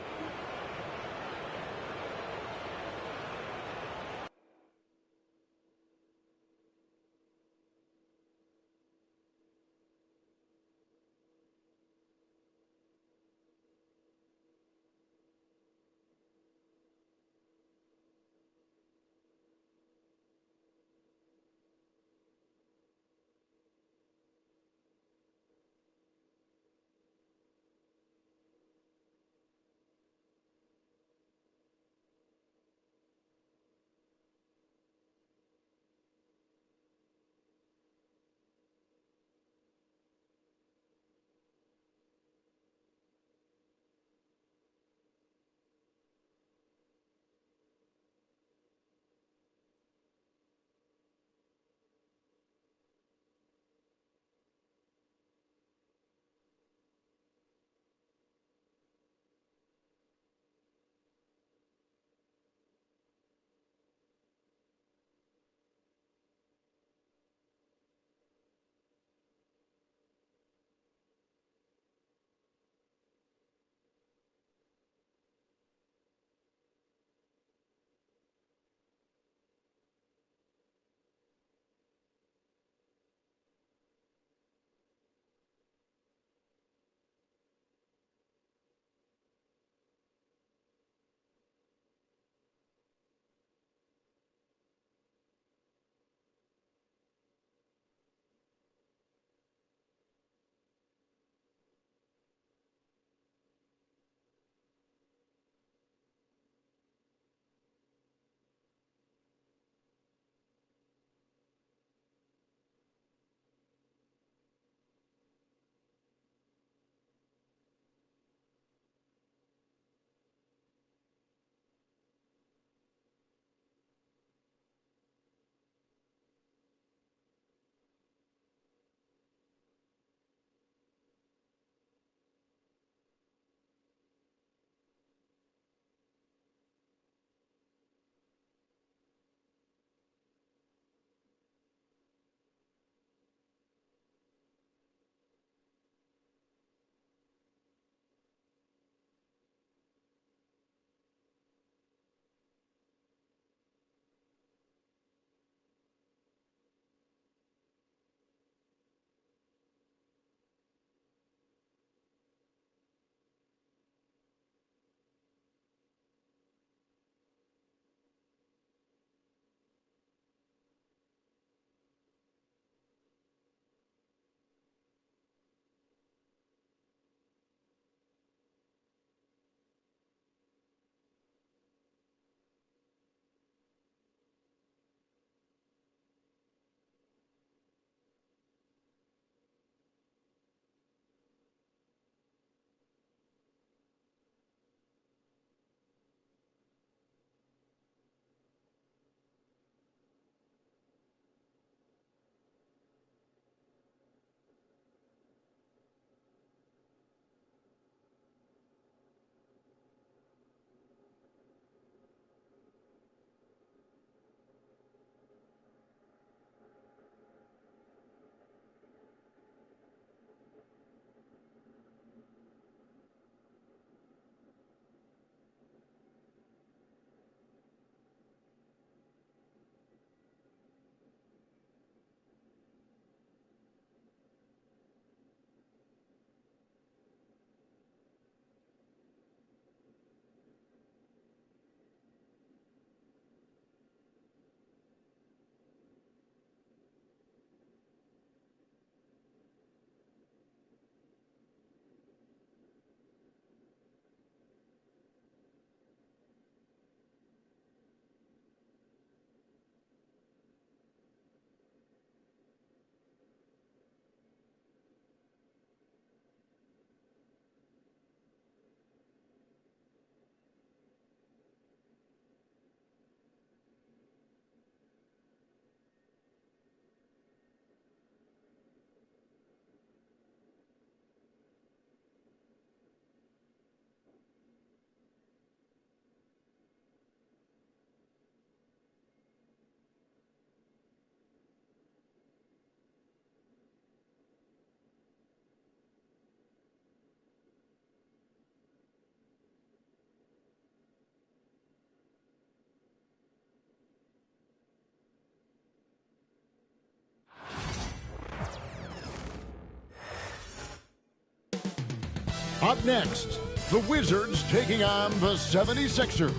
Up next, the Wizards taking on the 76ers.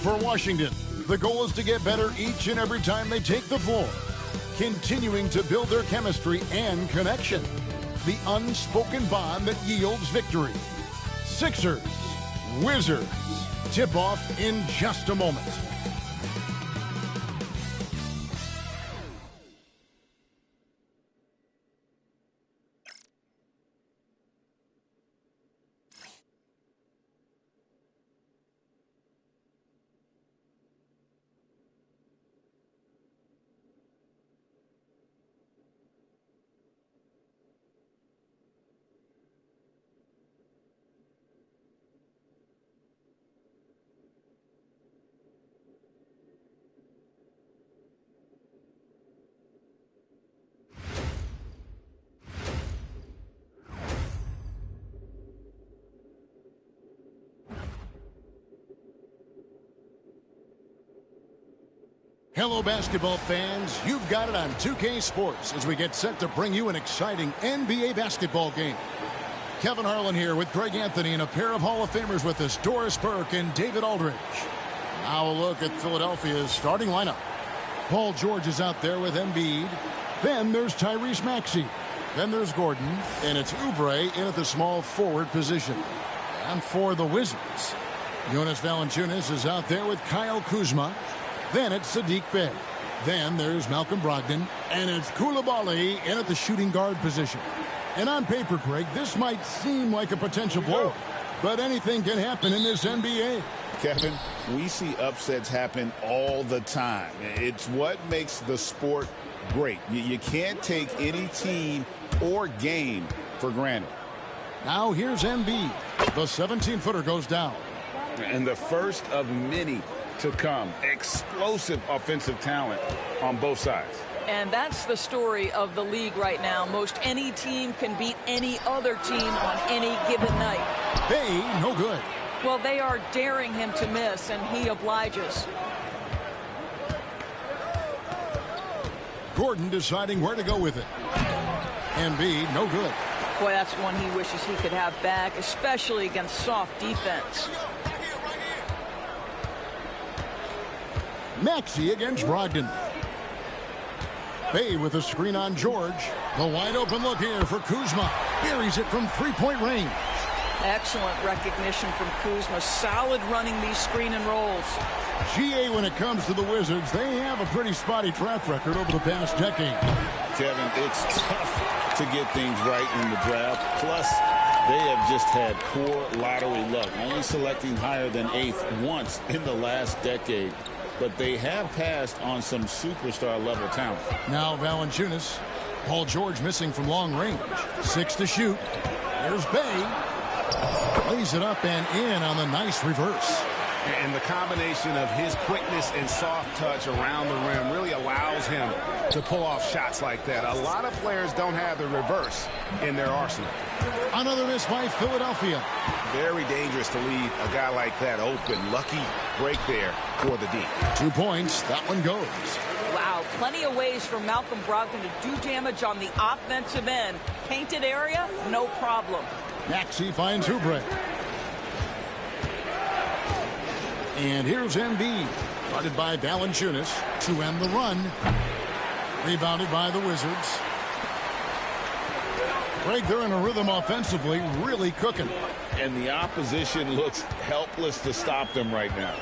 For Washington, the goal is to get better each and every time they take the floor, continuing to build their chemistry and connection, the unspoken bond that yields victory. Sixers, Wizards, tip-off in just a moment. Hello, basketball fans. You've got it on 2K Sports as we get set to bring you an exciting NBA basketball game. Kevin Harlan here with Greg Anthony and a pair of Hall of Famers with us, Doris Burke and David Aldridge. Now a look at Philadelphia's starting lineup. Paul George is out there with Embiid. Then there's Tyrese Maxey. Then there's Gordon. And it's Oubre in at the small forward position. And for the Wizards, Jonas Valanciunas is out there with Kyle Kuzma. Then it's Sadiq Bey. Then there's Malcolm Brogdon. And it's Coulibaly in at the shooting guard position. And on paper, Craig, this might seem like a potential blow, but anything can happen in this NBA. Kevin, we see upsets happen all the time. It's what makes the sport great. You can't take any team or game for granted. Now here's Embiid. The 17-footer goes down. And the first of many to come. Explosive offensive talent on both sides. And that's the story of the league right now. Most any team can beat any other team on any given night. Hey, no good. Well, they are daring him to miss, and he obliges. Gordon deciding where to go with it. Embiid, no good. Boy, that's one he wishes he could have back, especially against soft defense. Maxey against Brogdon. Bey with a screen on George. The wide open look here for Kuzma. Buries it from three-point range. Excellent recognition from Kuzma. Solid running these screen and rolls. GA, when it comes to the Wizards, they have a pretty spotty track record over the past decade. Kevin, it's tough to get things right in the draft. Plus, they have just had poor lottery luck, only selecting higher than 8th once in the last decade. But they have passed on some superstar-level talent. Now Valanciunas. Paul George missing from long range. 6 to shoot. There's Bey. Plays it up and in on the nice reverse. And the combination of his quickness and soft touch around the rim really allows him to pull off shots like that. A lot of players don't have the reverse in their arsenal. Another miss by Philadelphia. Very dangerous to leave a guy like that open. Lucky break there for the D. 2 points. That one goes. Wow, plenty of ways for Malcolm Brogdon to do damage on the offensive end. Painted area, no problem. Maxey finds Oubre. And here's Embiid. Guarded by Valanciunas to end the run. Rebounded by the Wizards. Greg, they're in a rhythm offensively, really cooking. And the opposition looks helpless to stop them right now.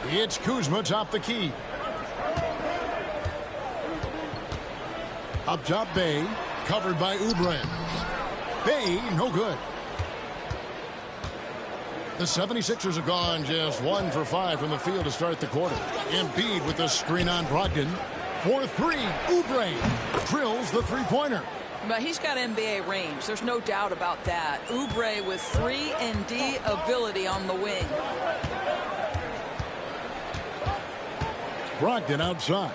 It's Kuzma top the key. Up top, Bey. Covered by Oubre. Bey, no good. The 76ers have gone just 1 for 5 from the field to start the quarter. Embiid with the screen on Brogdon. For 3, Oubre drills the three-pointer. But he's got NBA range. There's no doubt about that. Oubre with 3-and-D ability on the wing. Brogdon outside.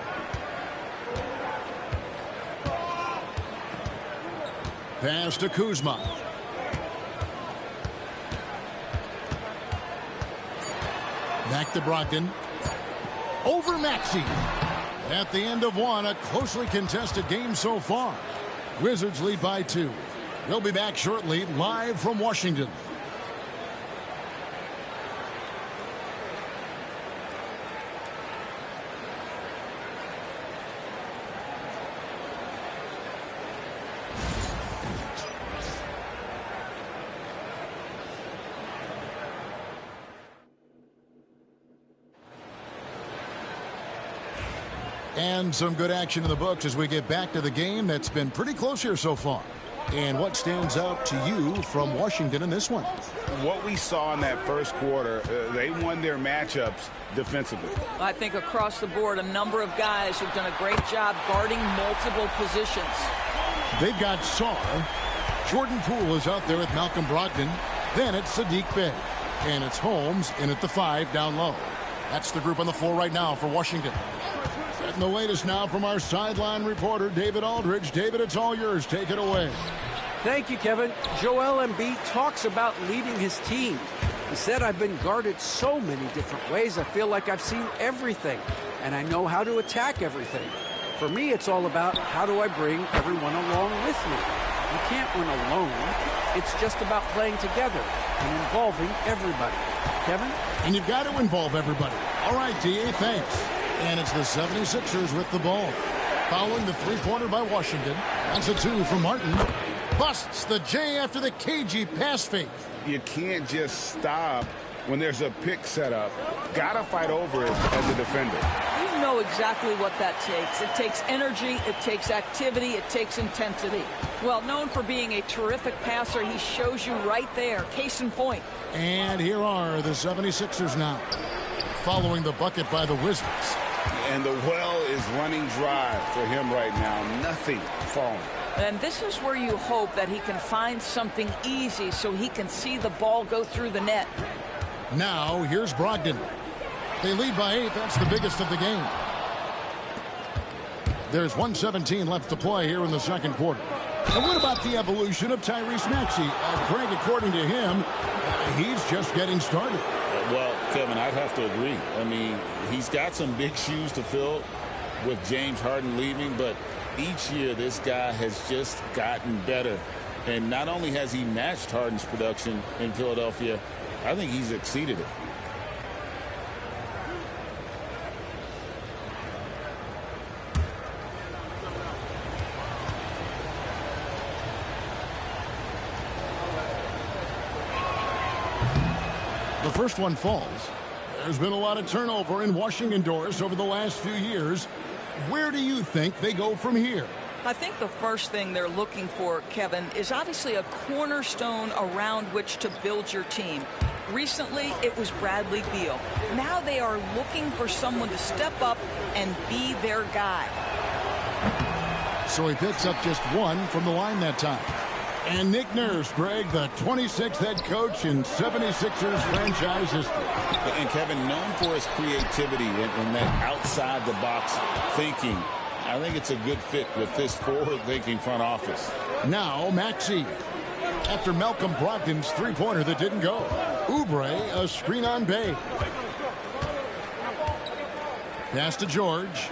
Pass to Kuzma. Back to Brogdon. Over Maxey. At the end of one, a closely contested game so far. Wizards lead by 2. We'll be back shortly, live from Washington. And some good action in the books as we get back to the game that's been pretty close here so far. And what stands out to you from Washington in this one? What we saw in that first quarter, they won their matchups defensively. I think across the board, a number of guys who've done a great job guarding multiple positions. They've got Sarr. Jordan Poole is out there with Malcolm Brogdon. Then it's Saddiq Bey. And it's Holmes in at the 5 down low. That's the group on the floor right now for Washington. Getting the latest now from our sideline reporter, David Aldridge. David, it's all yours. Take it away. Thank you, Kevin. Joel Embiid talks about leading his team. He said, I've been guarded so many different ways. I feel like I've seen everything, and I know how to attack everything. For me, it's all about how do I bring everyone along with me. You can't win alone. It's just about playing together and involving everybody. Kevin? And you've got to involve everybody. All right, D.A., thanks. And it's the 76ers with the ball. Following the three-pointer by Washington. That's a 2 from Martin. Busts the J after the cagey pass fake. You can't just stop when there's a pick set up. Got to fight over it as a defender. You know exactly what that takes. It takes energy, it takes activity, it takes intensity. Well, known for being a terrific passer, he shows you right there. Case in point. And here are the 76ers now. Following the bucket by the Wizards. And the well is running dry for him right now. Nothing falling. And this is where you hope that he can find something easy so he can see the ball go through the net. Now, here's Brogdon. They lead by 8. That's the biggest of the game. There's 1:17 left to play here in the second quarter. And what about the evolution of Tyrese Maxey? Greg, according to him, he's just getting started. Well, Kevin, I'd have to agree. I mean, he's got some big shoes to fill with James Harden leaving, but each year this guy has just gotten better. And not only has he matched Harden's production in Philadelphia, I think he's exceeded it. The first one falls. There's been a lot of turnover in Washington doors over the last few years. Where do you think they go from here? I think the first thing they're looking for, Kevin, is obviously a cornerstone around which to build your team. Recently, it was Bradley Beal. Now they are looking for someone to step up and be their guy. So he picks up just 1 from the line that time. And Nick Nurse, Greg, the 26th head coach in 76ers franchise history. And Kevin, known for his creativity and that outside-the-box thinking, I think it's a good fit with this forward-thinking front office. Now, Maxey. After Malcolm Brogdon's three-pointer that didn't go. Oubre, a screen on Bey. Pass to George.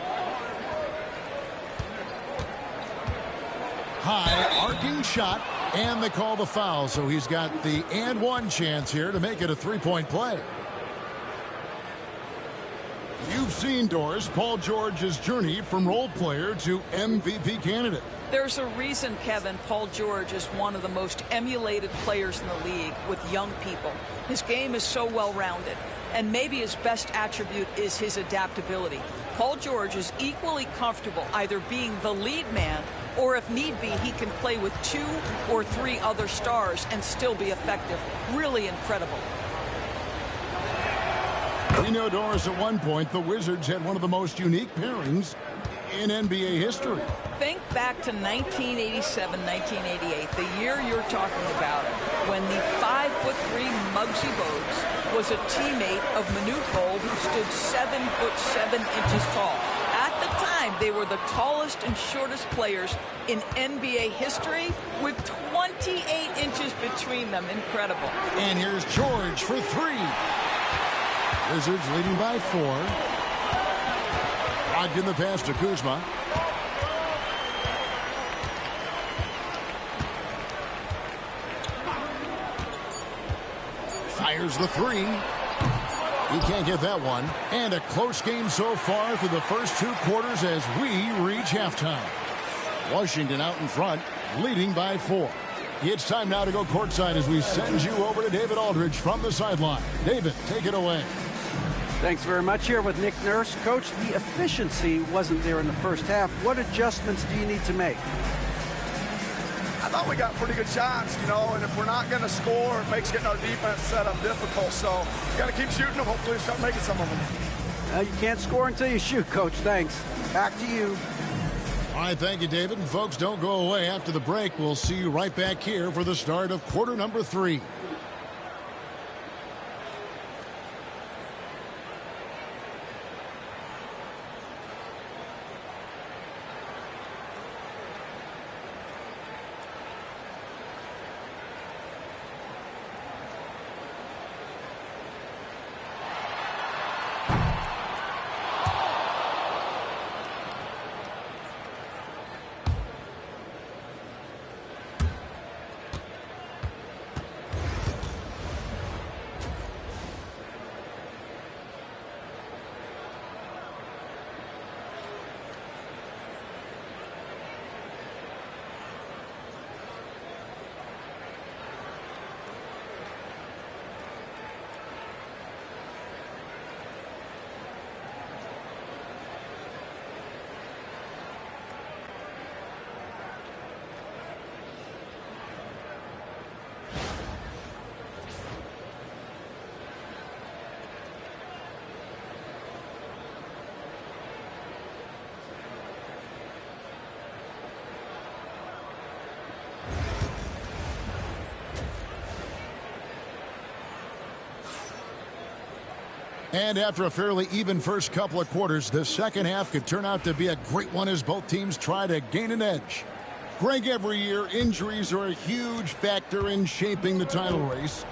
High, arcing shot, and they call the foul. So he's got the and one chance here to make it a three-point play. You've seen, Doris, Paul George's journey from role player to MVP candidate. There's a reason, Kevin, Paul George is one of the most emulated players in the league with young people. His game is so well-rounded, and maybe his best attribute is his adaptability. Paul George is equally comfortable either being the lead man or, if need be, he can play with 2 or 3 other stars and still be effective. Really incredible. We know, Doris, at one point, the Wizards had one of the most unique pairings in NBA history. Think back to 1987, 1988, the year you're talking about, when the 5'3" Muggsy Bogues was a teammate of Manute Bol, who stood 7'7" tall. At the time, they were the tallest and shortest players in NBA history, with 28 inches between them. Incredible. And here's George for 3. Wizards leading by 4. Ogden the pass to Kuzma. Fires the 3. He can't get that one. And a close game so far through the first 2 quarters as we reach halftime. Washington out in front, leading by 4. It's time now to go courtside as we send you over to David Aldridge from the sideline. David, take it away. Thanks very much. Here with Nick Nurse. Coach, the efficiency wasn't there in the first half. What adjustments do you need to make? I thought we got pretty good shots, and if we're not going to score, it makes getting our defense set up difficult. So got to keep shooting them. Hopefully we start making some of them. You can't score until you shoot, Coach. Thanks. Back to you. All right, thank you, David. And folks, don't go away after the break. We'll see you right back here for the start of quarter number 3. And after a fairly even first couple of quarters, the second half could turn out to be a great one as both teams try to gain an edge. Greg, every year, injuries are a huge factor in shaping the title race.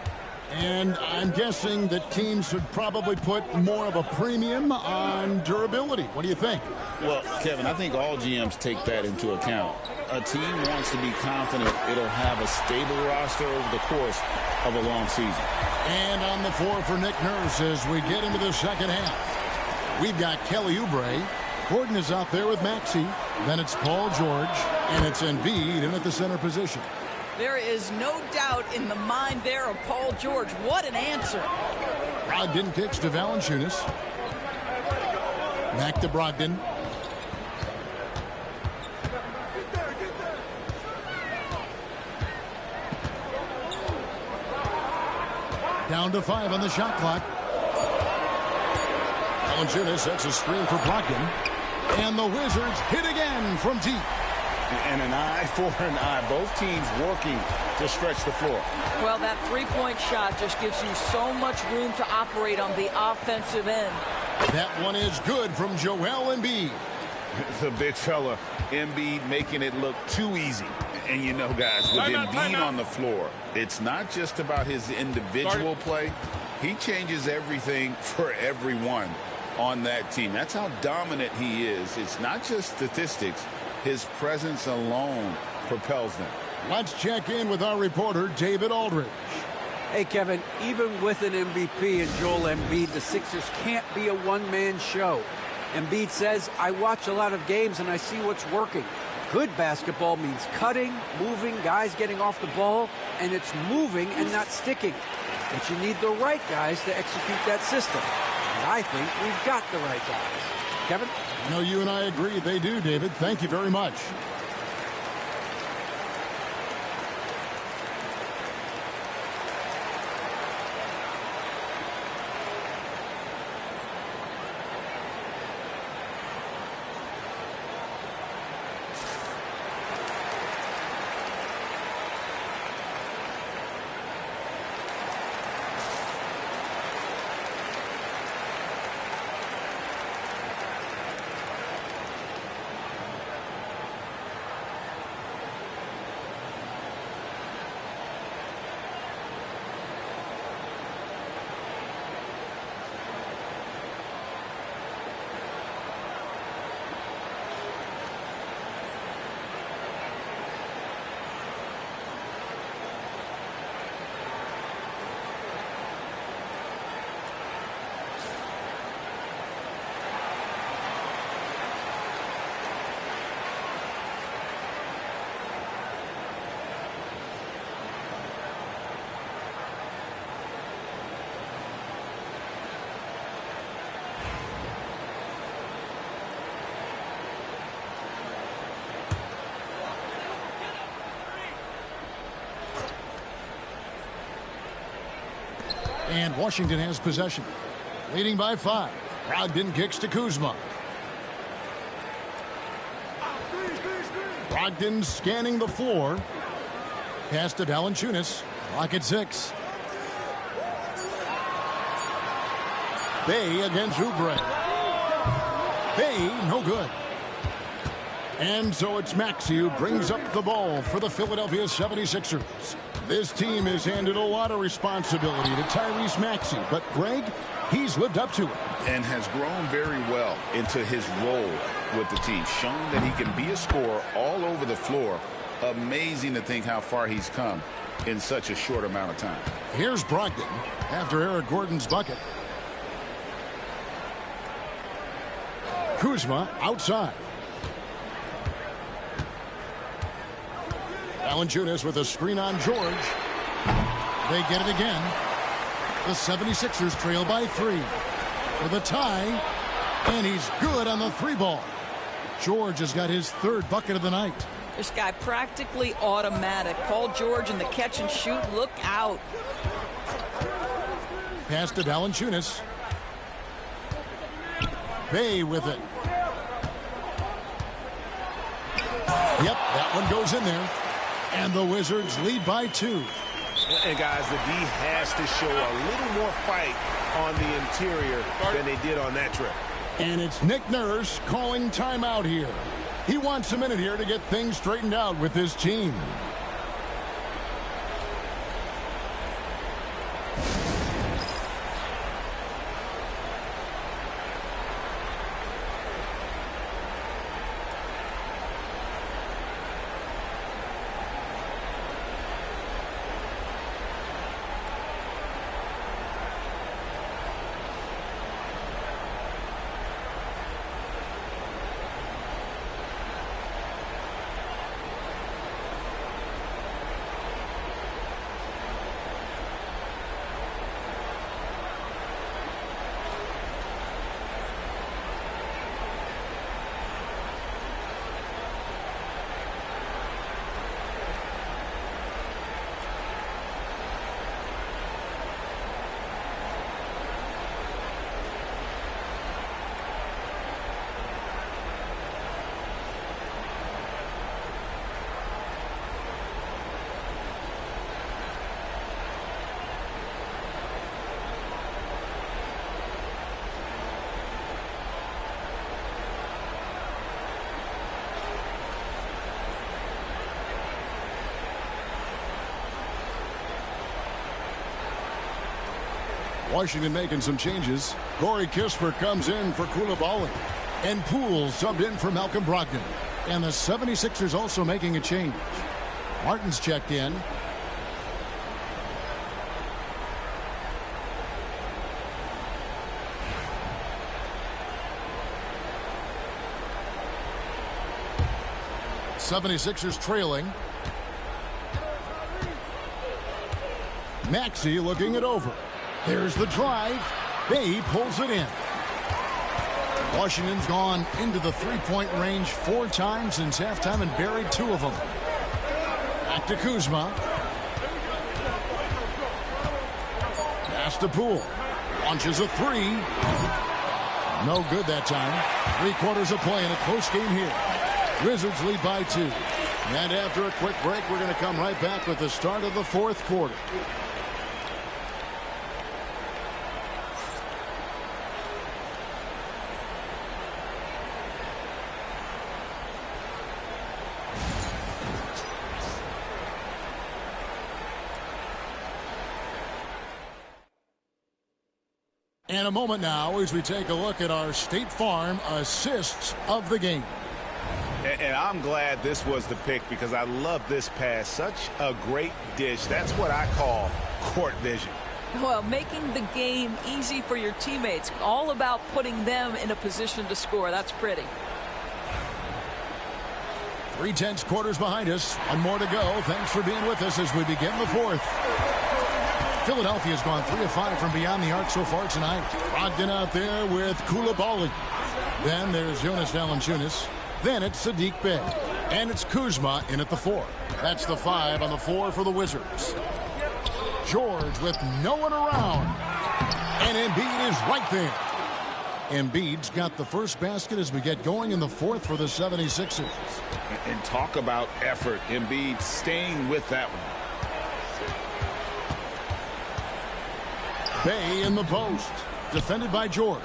And I'm guessing that teams should probably put more of a premium on durability. What do you think? Well, Kevin, I think all GMs take that into account. A team wants to be confident it'll have a stable roster over the course of a long season. And on the floor for Nick Nurse as we get into the second half. We've got Kelly Oubre. Gordon is out there with Maxey. Then it's Paul George. And it's Embiid in at the center position. There is no doubt in the mind there of Paul George. What an answer. Brogdon kicks to Valanciunas. Back to Brogdon. Down to 5 on the shot clock. Valanciunas sets a screen for Brogdon. And the Wizards hit again from deep. And an eye for an eye. Both teams working to stretch the floor. Well, that three-point shot just gives you so much room to operate on the offensive end. That one is good from Joel Embiid. The big fella, Embiid, making it look too easy. And you know, guys, with Embiid on the floor, it's not just about his individual play. He changes everything for everyone on that team. That's how dominant he is. It's not just statistics. His presence alone propels them. Let's check in with our reporter, David Aldridge. Hey, Kevin, even with an MVP and Joel Embiid, the Sixers can't be a one-man show. Embiid says, I watch a lot of games and I see what's working. Good basketball means cutting, moving, guys getting off the ball, and it's moving and not sticking. But you need the right guys to execute that system. And I think we've got the right guys. Kevin? I know you and I agree. They do, David. Thank you very much. And Washington has possession. Leading by 5. Brogdon kicks to Kuzma. Brogdon scanning the floor. Pass to Valanciunas. Clock at 6. Bey against Oubre. Bey, no good. And so it's Maxey who brings up the ball for the Philadelphia 76ers. This team has handed a lot of responsibility to Tyrese Maxey, but Greg, he's lived up to it. And has grown very well into his role with the team, shown that he can be a scorer all over the floor. Amazing to think how far he's come in such a short amount of time. Here's Brogdon after Eric Gordon's bucket. Kuzma outside. Valanciunas with a screen on George. They get it again. The 76ers trail by 3 for the tie, and he's good on the 3-ball. George has got his 3rd bucket of the night. This guy practically automatic. Paul George in the catch and shoot. Look out. Pass to Valanciunas. Bey with it. Yep, that one goes in there. And the Wizards lead by 2. And guys, the D has to show a little more fight on the interior than they did on that trip. And it's Nick Nurse calling timeout here. He wants a minute here to get things straightened out with his team. Washington making some changes. Corey Kispert comes in for Coulibaly. And Poole subbed in for Malcolm Brogdon. And the 76ers also making a change. Martin's checked in. '76ers trailing. Maxey looking it over. There's the drive. Bey pulls it in. Washington's gone into the three-point range 4 times since halftime and buried 2 of them. Back to Kuzma. Pass to Poole. Launches a 3. No good that time. 3 quarters of play in a close game here. Wizards lead by 2. And after a quick break, we're going to come right back with the start of the 4th quarter. And a moment now as we take a look at our State Farm assists of the game. And I'm glad this was the pick because I love this pass. Such a great dish. That's what I call court vision. Well, making the game easy for your teammates. All about putting them in a position to score. That's pretty. 3 tenths quarters behind us. 1 more to go. Thanks for being with us as we begin the 4th. Philadelphia's gone 3 of 5 from beyond the arc so far tonight. Brogdon out there with Coulibaly. Then there's Jonas Valanciunas. Then it's Saddiq Bey. And it's Kuzma in at the 4. That's the 5 on the floor for the Wizards. George with no one around. And Embiid is right there. Embiid's got the first basket as we get going in the fourth for the 76ers. And talk about effort. Embiid staying with that one. Bey in the post. Defended by George.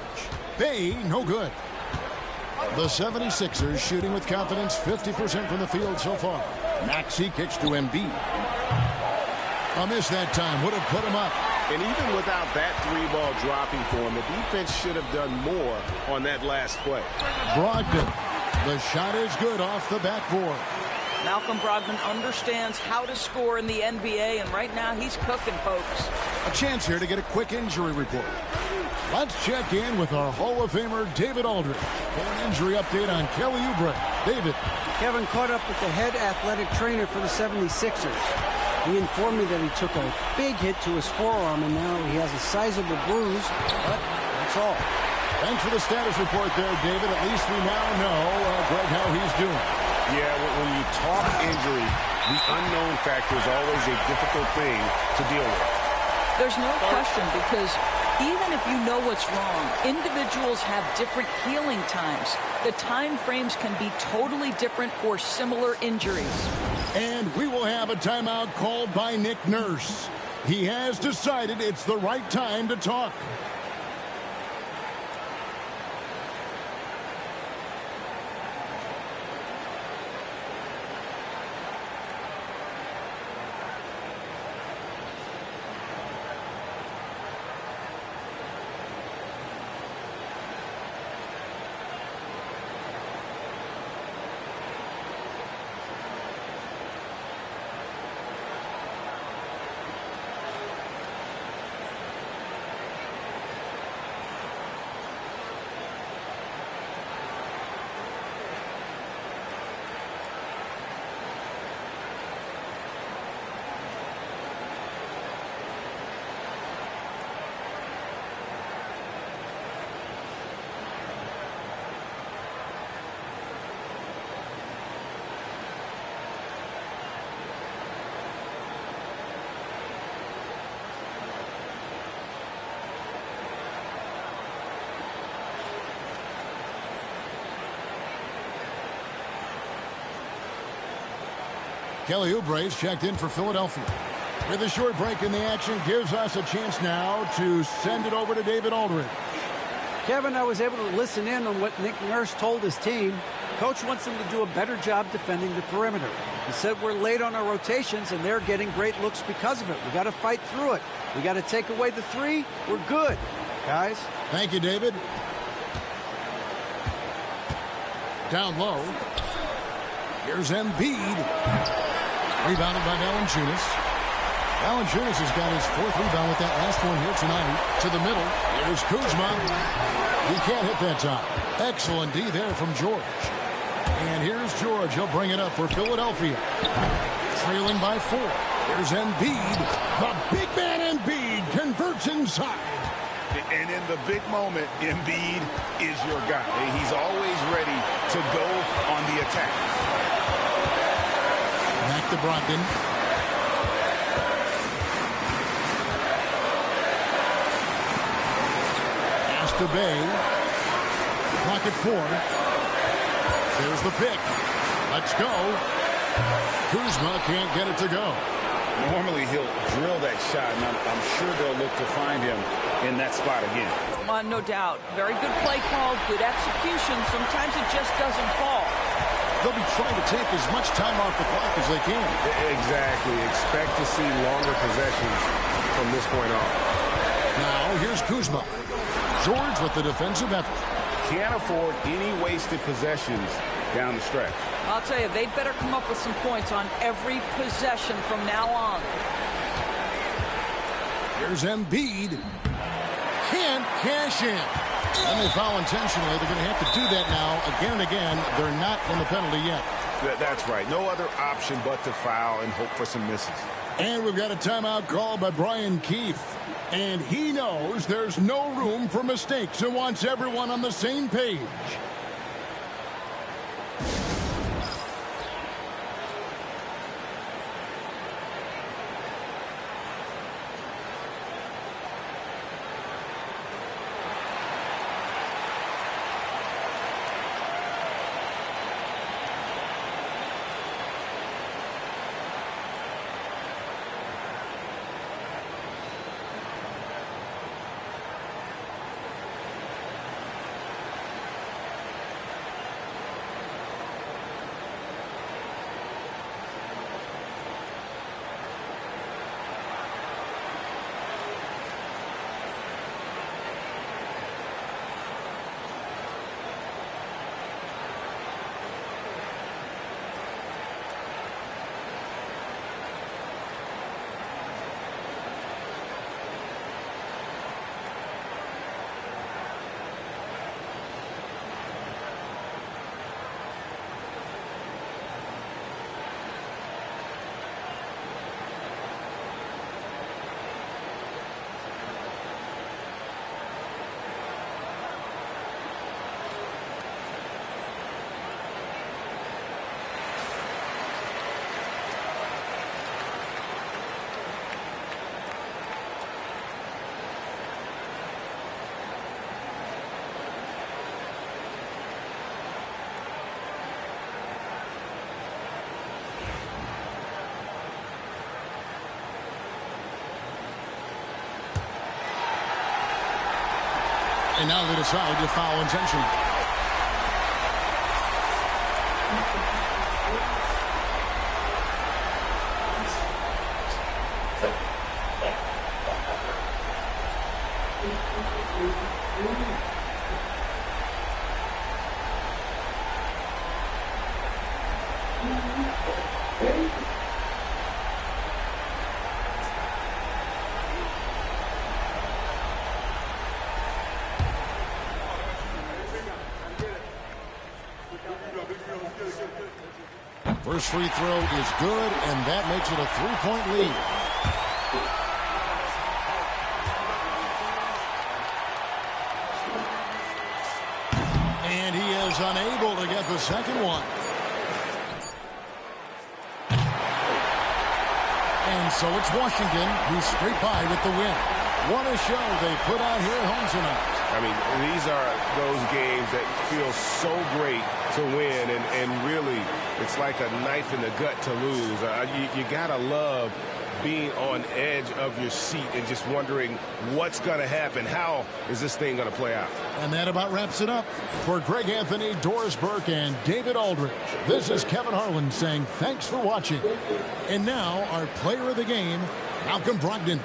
Bey, no good. The 76ers shooting with confidence, 50% from the field so far. Maxey kicks to Embiid. A miss that time. Would have put him up. And even without that three-ball dropping for him, the defense should have done more on that last play. Brogdon. The shot is good off the backboard. Malcolm Brogdon understands how to score in the NBA, and right now he's cooking, folks. A chance here to get a quick injury report. Let's check in with our Hall of Famer, David Aldridge, for an injury update on Kelly Oubre. David. Kevin caught up with the head athletic trainer for the 76ers. He informed me that he took a big hit to his forearm, and now he has a sizable bruise, but that's all. Thanks for the status report there, David. At least we now know, Greg, how he's doing. Yeah, when you talk injury, the unknown factor is always a difficult thing to deal with. There's no question, because even if you know what's wrong, individuals have different healing times. The time frames can be totally different for similar injuries. And we will have a timeout called by Nick Nurse. He has decided it's the right time to talk. Kelly Oubre's checked in for Philadelphia. With a short break in the action, gives us a chance now to send it over to David Aldridge. Kevin, I was able to listen in on what Nick Nurse told his team. Coach wants them to do a better job defending the perimeter. He said we're late on our rotations, and they're getting great looks because of it. We got to fight through it. We got to take away the three. We're good, guys. Thank you, David. Down low. Here's Embiid. Rebounded by Valanciunas. Valanciunas has got his fourth rebound with that last one here tonight. To the middle. Here's Kuzma. He can't hit that time. Excellent D there from George. And here's George. He'll bring it up for Philadelphia. Trailing by 4. Here's Embiid. The big man Embiid converts inside. And in the big moment, Embiid is your guy. He's always ready to go on the attack. Back to Brogdon. Pass to Bey. Clock at 4. There's the pick. Let's go. Kuzma can't get it to go. Normally he'll drill that shot, and I'm sure they'll look to find him in that spot again. No doubt. Very good play call, good execution. Sometimes it just doesn't fall. They'll be trying to take as much time off the clock as they can. Exactly. Expect to see longer possessions from this point on. Now, here's Kuzma. George with the defensive effort. Can't afford any wasted possessions down the stretch. I'll tell you, they'd better come up with some points on every possession from now on. Here's Embiid. Can't cash in. And they foul intentionally. They're going to have to do that now again and again. They're not in the penalty yet. That's right. No other option but to foul and hope for some misses. And we've got a timeout called by Brian Keefe. And he knows there's no room for mistakes and wants everyone on the same page. And now they decide to foul intentionally. First free throw is good, and that makes it a 3-point lead. And he is unable to get the second one. And so it's Washington who's straight by with the win. What a show they put out here at home tonight. I mean, these are those games that feel so great to win, and really, it's like a knife in the gut to lose. You gotta love being on edge of your seat and just wondering what's gonna happen. How is this thing gonna play out? And that about wraps it up. For Greg Anthony, Doris Burke, and David Aldridge, this is Kevin Harlan saying thanks for watching. And now, our player of the game, Malcolm Brogdon.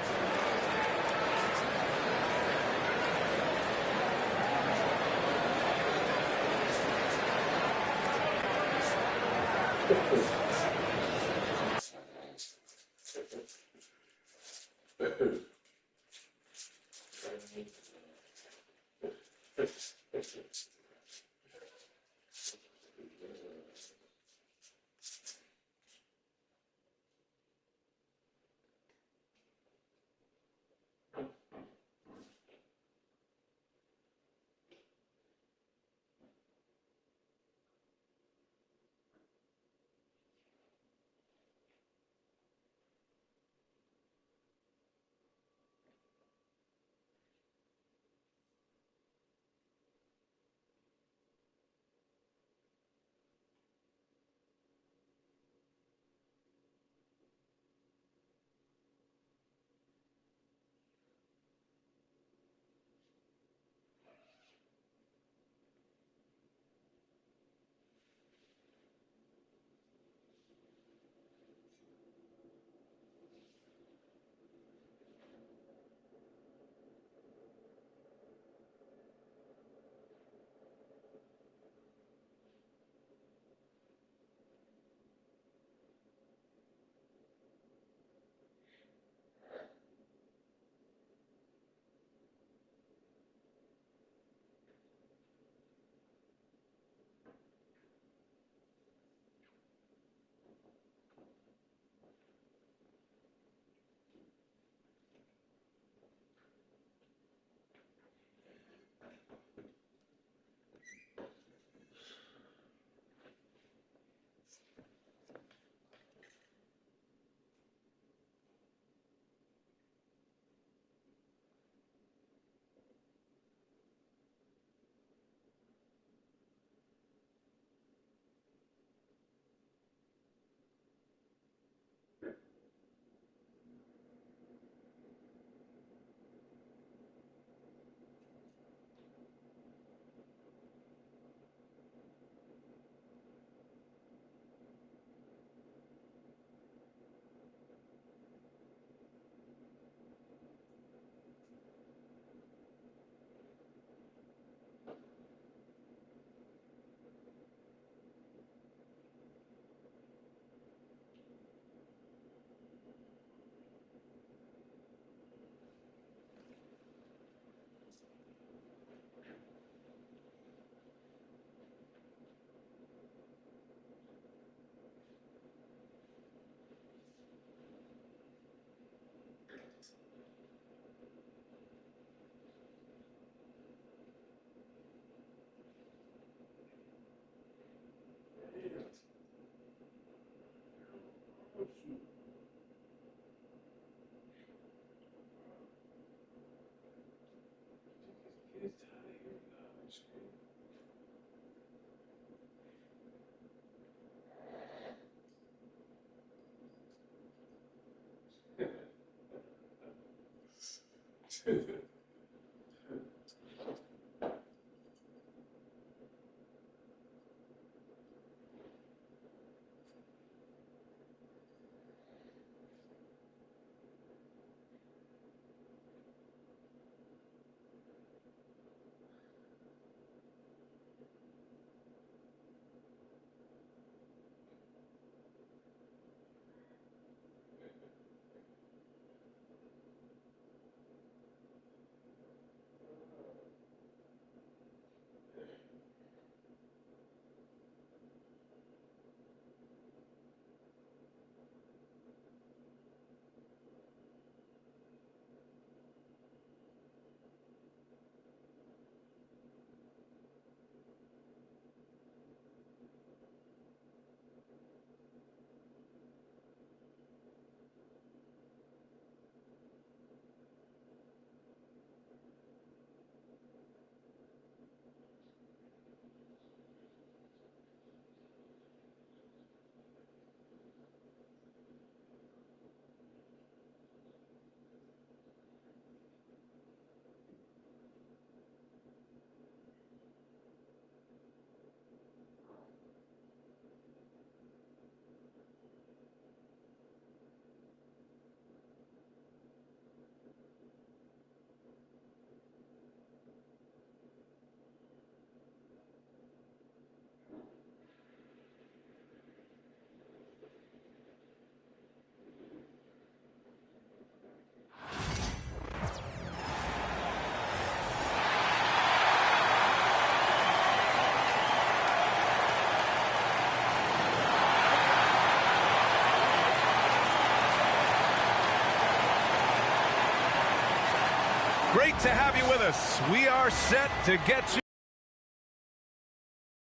Great to have you with us. We are set to get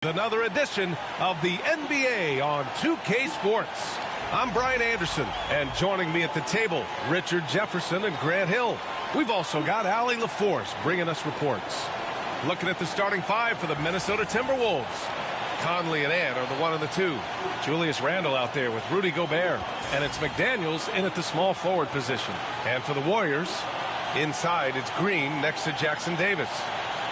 you another edition of the NBA on 2K Sports. I'm Brian Anderson, and joining me at the table, Richard Jefferson and Grant Hill. We've also got Allie LaForce bringing us reports. Looking at the starting five for the Minnesota Timberwolves. Conley and Ant are the 1 and the 2. Julius Randle out there with Rudy Gobert. And it's McDaniels in at the small forward position. And for the Warriors, inside it's Green next to Jackson Davis.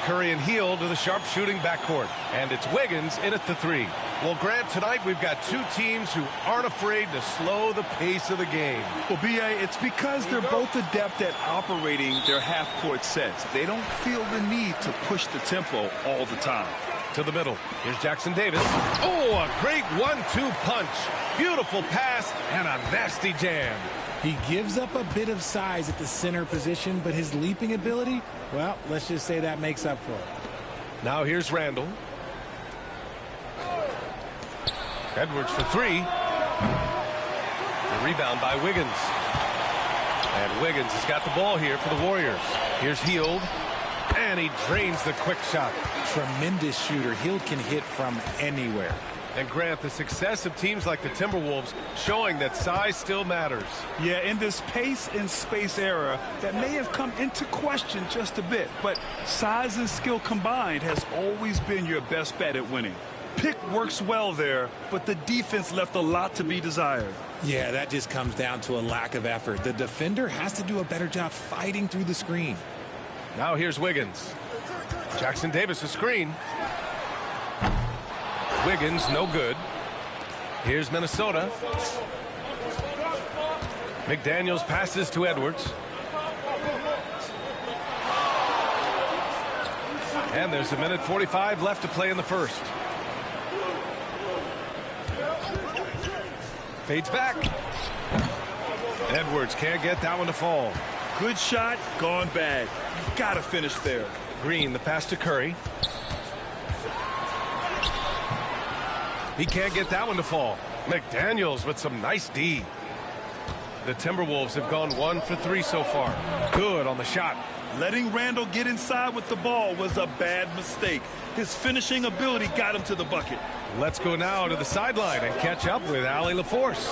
Curry and Hield to the sharpshooting backcourt. And it's Wiggins in at the 3. Well, Grant, tonight we've got two teams who aren't afraid to slow the pace of the game. Well, B.A., it's because they're both adept at operating their half-court sets. They don't feel the need to push the tempo all the time. To the middle. Here's Jackson Davis. Oh, a great 1-2 punch. Beautiful pass and a nasty jam. He gives up a bit of size at the center position, but his leaping ability, well, let's just say that makes up for it. Now here's Randle. Edwards for 3. The rebound by Wiggins. And Wiggins has got the ball here for the Warriors. Here's Hield. And he drains the quick shot. Tremendous shooter. Hield can hit from anywhere. And Grant, the success of teams like the Timberwolves showing that size still matters. Yeah, in this pace and space era, that may have come into question just a bit. But size and skill combined has always been your best bet at winning. Pick works well there, but the defense left a lot to be desired. Yeah, that just comes down to a lack of effort. The defender has to do a better job fighting through the screen. Now here's Wiggins. Jackson Davis a screen. Wiggins no good. Here's Minnesota. McDaniels passes to Edwards. And there's a minute 45 left to play in the first. Fades back. Edwards can't get that one to fall. Good shot, gone bad. You gotta finish there. Green, the pass to Curry. He can't get that one to fall. McDaniels with some nice D. The Timberwolves have gone 1 for 3 so far. Good on the shot. Letting Randle get inside with the ball was a bad mistake. His finishing ability got him to the bucket. Let's go now to the sideline and catch up with Allie LaForce.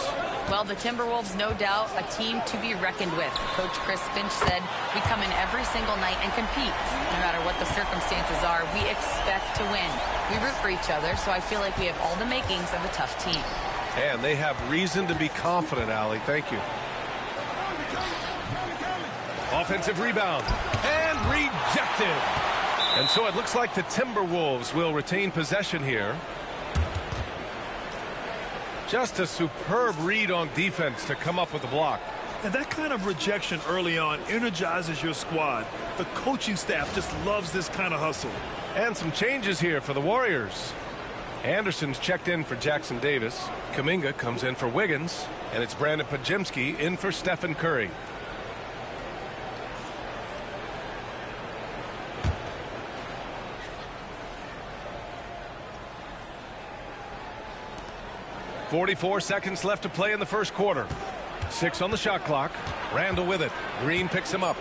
Well, the Timberwolves, no doubt, a team to be reckoned with. Coach Chris Finch said, we come in every single night and compete. No matter what the circumstances are, we expect to win. We root for each other, so I feel like we have all the makings of a tough team. And they have reason to be confident, Allie. Thank you. Offensive rebound. And rejected. And so it looks like the Timberwolves will retain possession here. Just a superb read on defense to come up with the block. And that kind of rejection early on energizes your squad. The coaching staff just loves this kind of hustle. And some changes here for the Warriors. Anderson's checked in for Jackson Davis. Kuminga comes in for Wiggins. And it's Brandon Podziemski in for Stephen Curry. .44 seconds left to play in the first quarter. 6 on the shot clock. Randle with it. Green picks him up.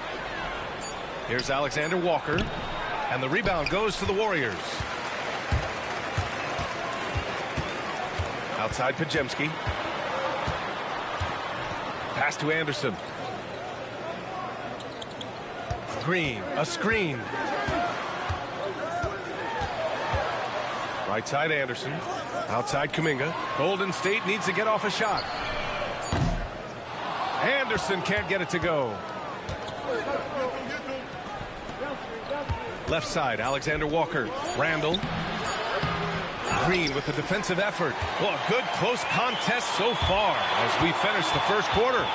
Here's Alexander Walker. And the rebound goes to the Warriors. Outside Podziemski. Pass to Anderson. Green, a screen. Right side Anderson. Outside Kuminga. Golden State needs to get off a shot. Anderson can't get it to go. Left side, Alexander Walker. Randle. Green with the defensive effort. Well, a good close contest so far as we finish the first quarter.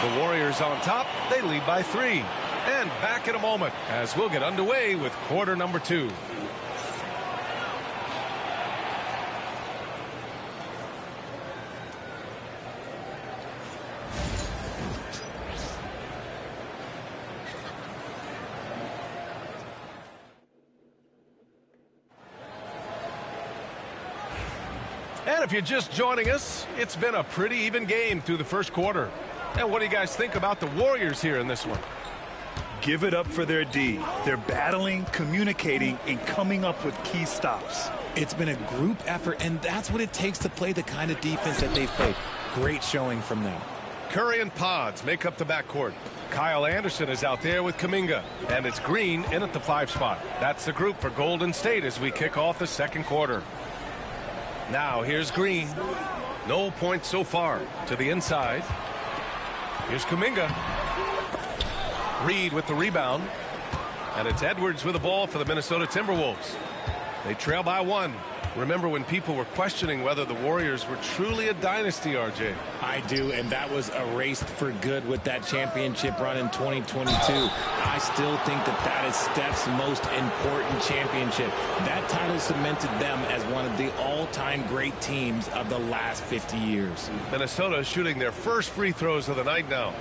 The Warriors on top. They lead by 3. And back in a moment as we'll get underway with quarter number 2. And if you're just joining us, it's been a pretty even game through the first quarter. And what do you guys think about the Warriors here in this one? give it up for their D. They're battling, communicating, and coming up with key stops. It's been a group effort, and that's what it takes to play the kind of defense that they've played. Great showing from them. Curry and Pods make up the backcourt. Kyle Anderson is out there with Kuminga, and it's Green in at the 5 spot. That's the group for Golden State as we kick off the second quarter. Now here's Green. No points so far. To the inside. Here's Kuminga. Reed with the rebound. And it's Edwards with the ball for the Minnesota Timberwolves. They trail by 1. Remember when people were questioning whether the Warriors were truly a dynasty, RJ? I do, and that was erased for good with that championship run in 2022. I still think that is Steph's most important championship. That title cemented them as one of the all-time great teams of the last 50 years. Minnesota shooting their first free throws of the night now.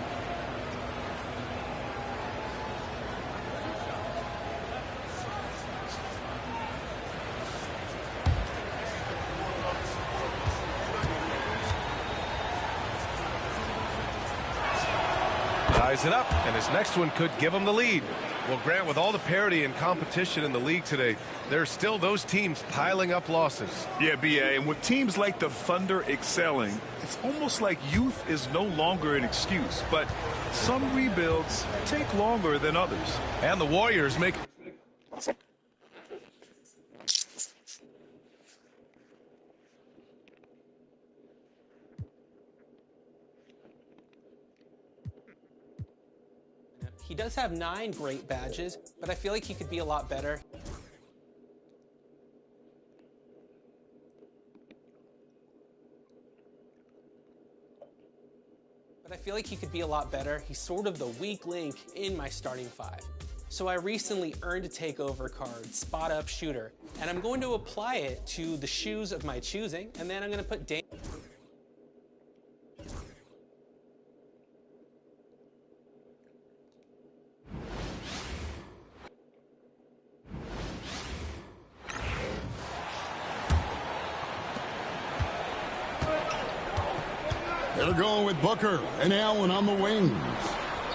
Ties it up, and his next one could give him the lead. Well, Grant, with all the parity and competition in the league today, there's still those teams piling up losses. Yeah, B.A., and with teams like the Thunder excelling, it's almost like youth is no longer an excuse. But some rebuilds take longer than others. And the Warriors make... He does have 9 great badges, but I feel like he could be a lot better. He's sort of the weak link in my starting 5. So I recently earned a takeover card, Spot Up Shooter, and I'm going to apply it to the shoes of my choosing, and then I'm going to put Dame. They're going with Booker and Allen on the wings.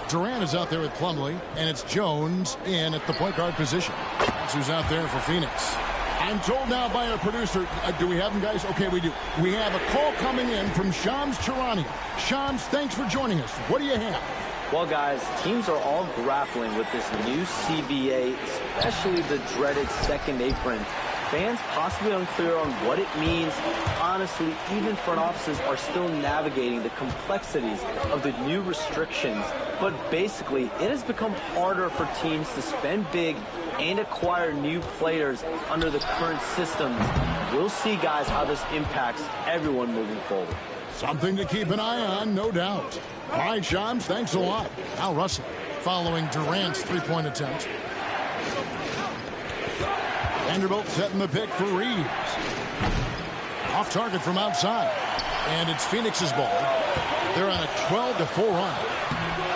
Durant is out there with Plumlee, and it's Jones in at the point guard position. That's who's out there for Phoenix. I'm told now by our producer, do we have them, guys? Okay, we do. We have a call coming in from Shams Charania. Shams, thanks for joining us. What do you have? Well, guys, teams are all grappling with this new CBA, especially the dreaded second apron. Fans possibly unclear on what it means. Honestly, even front offices are still navigating the complexities of the new restrictions. But basically, it has become harder for teams to spend big and acquire new players under the current systems. We'll see, guys, how this impacts everyone moving forward. Something to keep an eye on, no doubt. All right, Shams, thanks a lot. Al Russell following Durant's three-point attempt. Vanderbilt setting the pick for Reeves. Off target from outside. And it's Phoenix's ball. They're on a 12-4 run.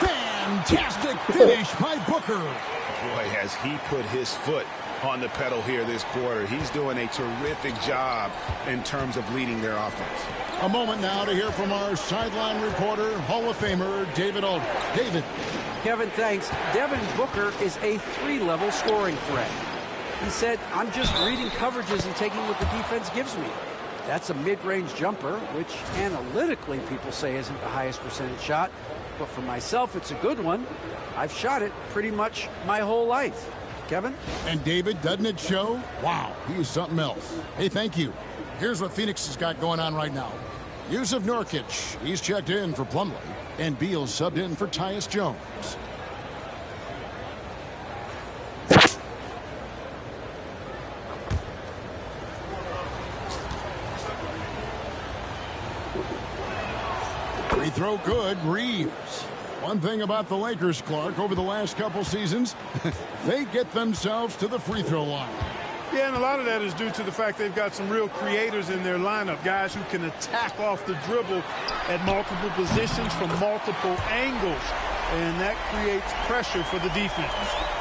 Fantastic finish by Booker. Boy, has he put his foot on the pedal here this quarter. He's doing a terrific job in terms of leading their offense. A moment now to hear from our sideline reporter, Hall of Famer David Aldridge. David. Kevin, thanks. Devin Booker is a 3-level scoring threat. He said, I'm just reading coverages and taking what the defense gives me. That's a mid-range jumper, which analytically people say isn't the highest percentage shot. But for myself, it's a good one. I've shot it pretty much my whole life. Kevin? And David, doesn't it show? Wow, he is something else. Hey, thank you. Here's what Phoenix has got going on right now. Jusuf Nurkic, he's checked in for Plumlee. And Beal subbed in for Tyus Jones. Free throw good, Reeves. One thing about the Lakers, Clark, over the last couple seasons, they get themselves to the free throw line. Yeah, and a lot of that is due to the fact they've got some real creators in their lineup, guys who can attack off the dribble at multiple positions from multiple angles, and that creates pressure for the defense.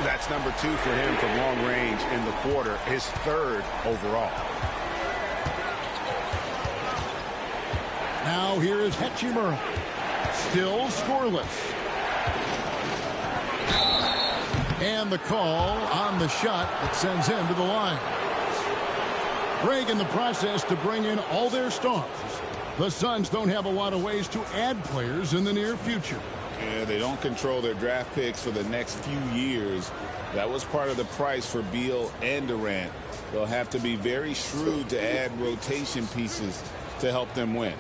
That's number 2 for him from long range in the quarter, his 3rd overall. Now here is Hachimura. Still scoreless. And the call on the shot that sends him to the line. Greg, in the process to bring in all their stars, the Suns don't have a lot of ways to add players in the near future. Yeah, they don't control their draft picks for the next few years. That was part of the price for Beal and Durant. They'll have to be very shrewd to add rotation pieces to help them win.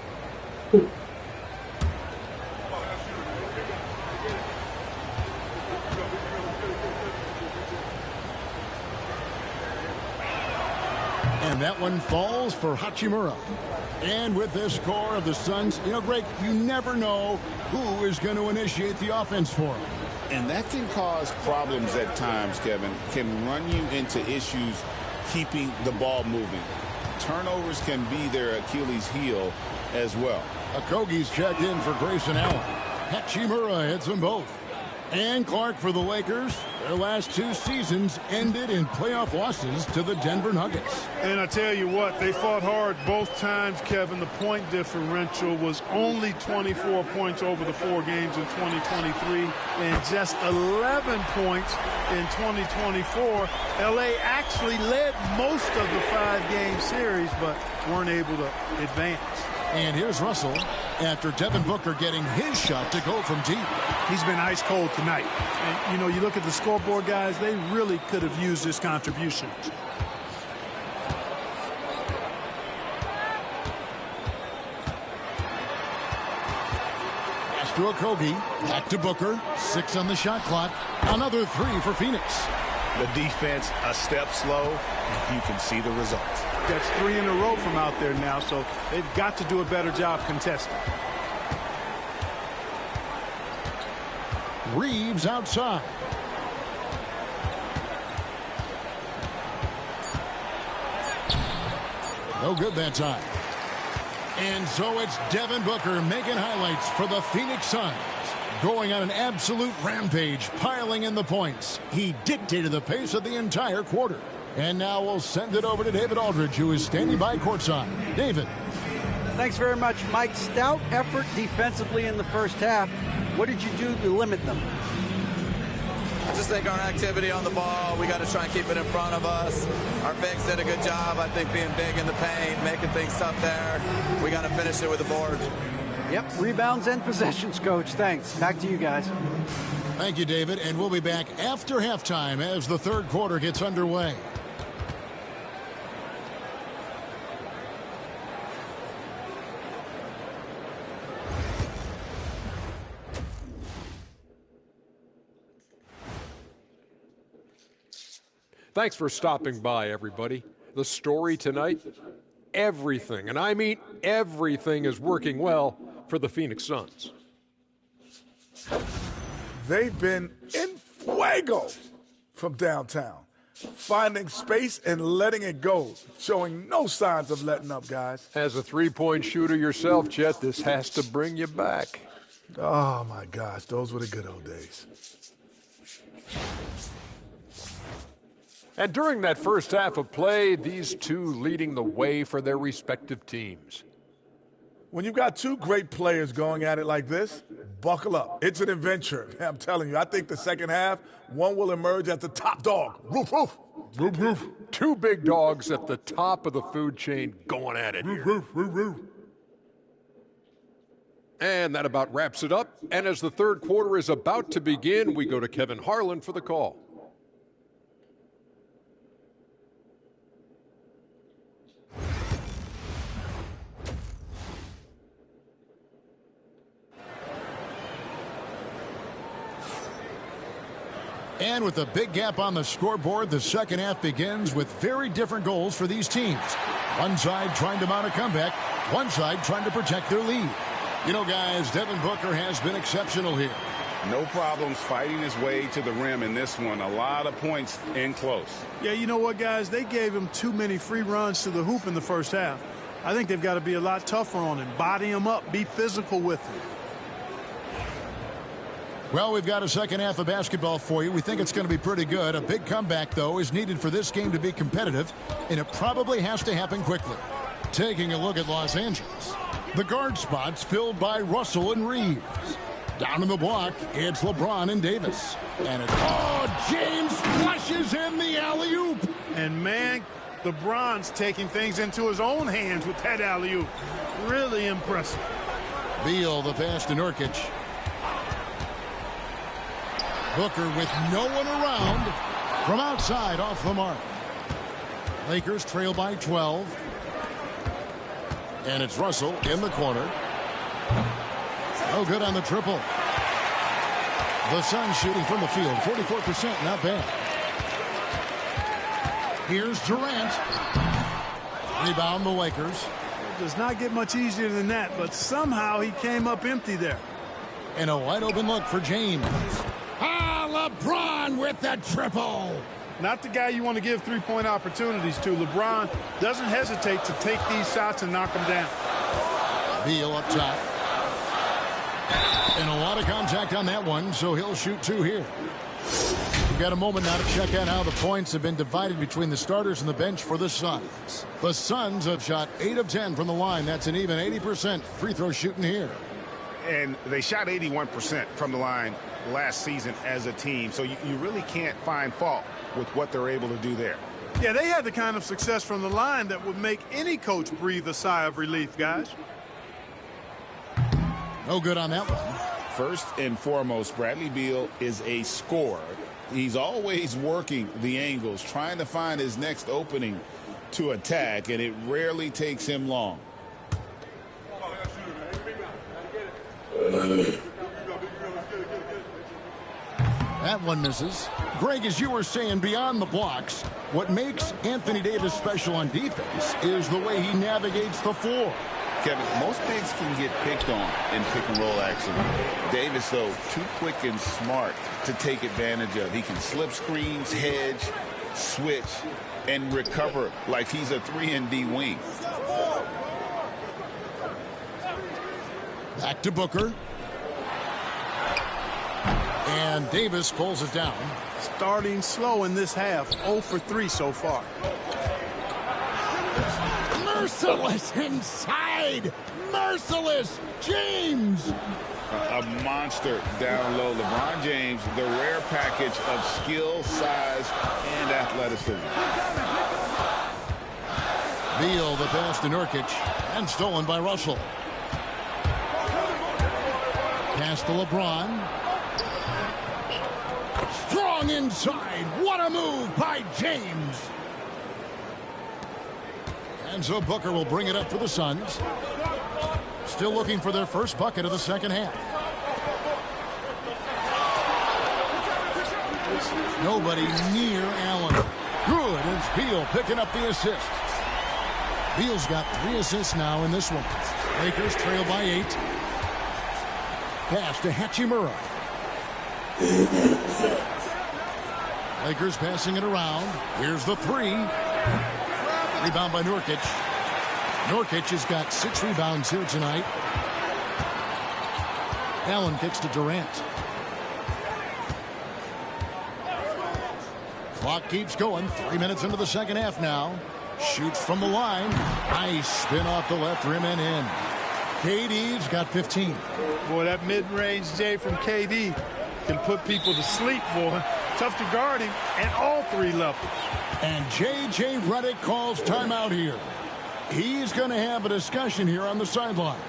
And that one falls for Hachimura. And with this score of the Suns, Greg, you never know who is going to initiate the offense for them. And that can cause problems at times, Kevin. Can run you into issues keeping the ball moving. Turnovers can be their Achilles heel as well. Okogie's checked in for Grayson Allen. Hachimura hits them both. And Clark for the Lakers. Their last 2 seasons ended in playoff losses to the Denver Nuggets. And I tell you what, they fought hard both times, Kevin. The point differential was only 24 points over the 4 games in 2023 and just 11 points in 2024. LA actually led most of the 5-game series, but weren't able to advance. And here's Russell after Devin Booker getting his shot to go from deep. He's been ice cold tonight. And, you look at the scoreboard, guys, they really could have used his contribution. Pass to Okogie. Back to Booker. 6 on the shot clock. Another 3 for Phoenix. The defense a step slow, and you can see the results. That's 3 in a row from out there now, so they've got to do a better job contesting. Reeves outside. No good that time. And so it's Devin Booker making highlights for the Phoenix Suns. Going on an absolute rampage, piling in the points. He dictated the pace of the entire quarter. And now we'll send it over to David Aldridge, who is standing by courtside. David. Thanks very much, Mike. Stout effort defensively in the first half. What did you do to limit them? I just think our activity on the ball, we got to try and keep it in front of us. Our bigs did a good job, I think, being big in the paint, making things tough there. We got to finish it with the board. Yep, rebounds and possessions, Coach. Thanks. Back to you guys. Thank you, David. And we'll be back after halftime as the third quarter gets underway. Thanks for stopping by, everybody. The story tonight, everything, and I mean everything, is working well for the Phoenix Suns. They've been in fuego from downtown, finding space and letting it go, showing no signs of letting up, guys. As a three-point shooter yourself, Chet, this has to bring you back. Oh, my gosh, those were the good old days. And during that first half of play, these two leading the way for their respective teams. When you've got two great players going at it like this, buckle up. It's an adventure. I'm telling you, I think the second half, one will emerge as the top dog. Roof, roof. Roof, roof. Two big dogs at the top of the food chain going at it here. Roof, roof, roof. And that about wraps it up. And as the third quarter is about to begin, we go to Kevin Harlan for the call. And with a big gap on the scoreboard, the second half begins with very different goals for these teams. One side trying to mount a comeback, one side trying to protect their lead. You know, guys, Devin Booker has been exceptional here. No problems fighting his way to the rim in this one. A lot of points in close. Yeah, you know what, guys? They gave him too many free runs to the hoop in the first half. I think they've got to be a lot tougher on him. Body him up. Be physical with him. Well, we've got a second half of basketball for you. We think it's going to be pretty good. A big comeback, though, is needed for this game to be competitive, and it probably has to happen quickly. Taking a look at Los Angeles. The guard spots filled by Russell and Reeves. Down in the block, it's LeBron and Davis. And it's, James flushes in the alley-oop. And, man, LeBron's taking things into his own hands with that alley-oop. Really impressive. Beal, the pass to Nurkic. Booker with no one around from outside off the mark. Lakers trail by 12. And it's Russell in the corner. No good on the triple. The Suns shooting from the field, 44%, not bad. Here's Durant. Rebound the Lakers. It does not get much easier than that, but somehow he came up empty there. And a wide open look for James. LeBron with the triple. Not the guy you want to give three-point opportunities to. LeBron doesn't hesitate to take these shots and knock them down. Beal up top. And a lot of contact on that one, so he'll shoot 2 here. We've got a moment now to check out how the points have been divided between the starters and the bench for the Suns. The Suns have shot 8 of 10 from the line. That's an even 80% free throw shooting here. And they shot 81% from the line last season as a team, so you really can't find fault with what they're able to do there. Yeah, they had the kind of success from the line that would make any coach breathe a sigh of relief, guys. No good on that one. First and foremost, Bradley Beal is a scorer. He's always working the angles, trying to find his next opening to attack, and it rarely takes him long. That one misses. Greg, as you were saying, beyond the blocks, what makes Anthony Davis special on defense is the way he navigates the floor. Kevin, most bigs can get picked on in pick-and-roll action. Davis, though, too quick and smart to take advantage of. He can slip screens, hedge, switch, and recover like he's a 3-and-D wing. Back to Booker. And Davis pulls it down. Starting slow in this half, 0 for 3 so far. Merciless inside. Merciless James. A monster down low. LeBron James, the rare package of skill, size, and athleticism. Beal, the pass to Nurkic, and stolen by Russell. Pass to LeBron. Strong inside. What a move by James. And so Booker will bring it up for the Suns. Still looking for their first bucket of the second half. Nobody near Allen. Good. It's Beal picking up the assist. Beal's got 3 assists now in this one. Lakers trail by 8. Pass to Hachimura. Lakers passing it around. Here's the 3. Rebound by Nurkic. Nurkic has got 6 rebounds here tonight. Allen kicks to Durant. Clock keeps going. 3 minutes into the second half now. Shoots from the line. Nice spin off the left rim and in. KD's got 15. Boy, that mid-range J from KD can put people to sleep, boy. Tough to guard him at all 3 levels. And J.J. Redick calls timeout here. He's going to have a discussion here on the sideline.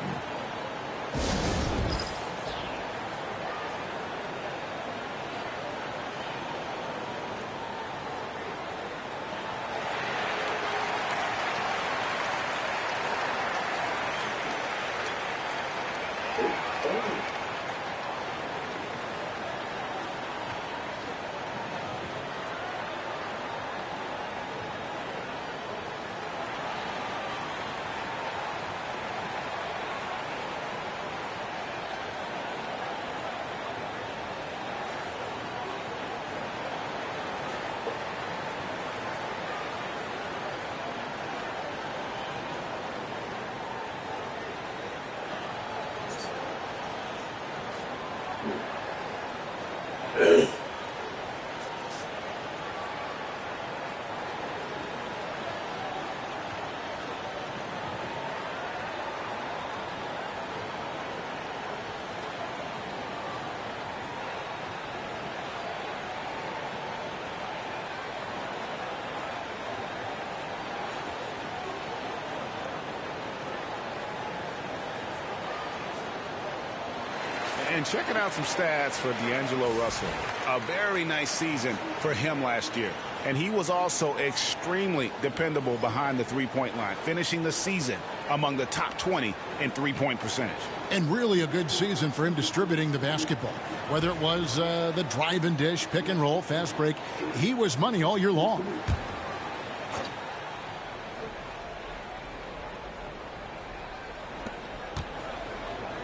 And checking out some stats for D'Angelo Russell. A very nice season for him last year. And he was also extremely dependable behind the three-point line, finishing the season among the top 20 in three-point percentage. And really a good season for him distributing the basketball. Whether it was the drive and dish, pick and roll, fast break, he was money all year long.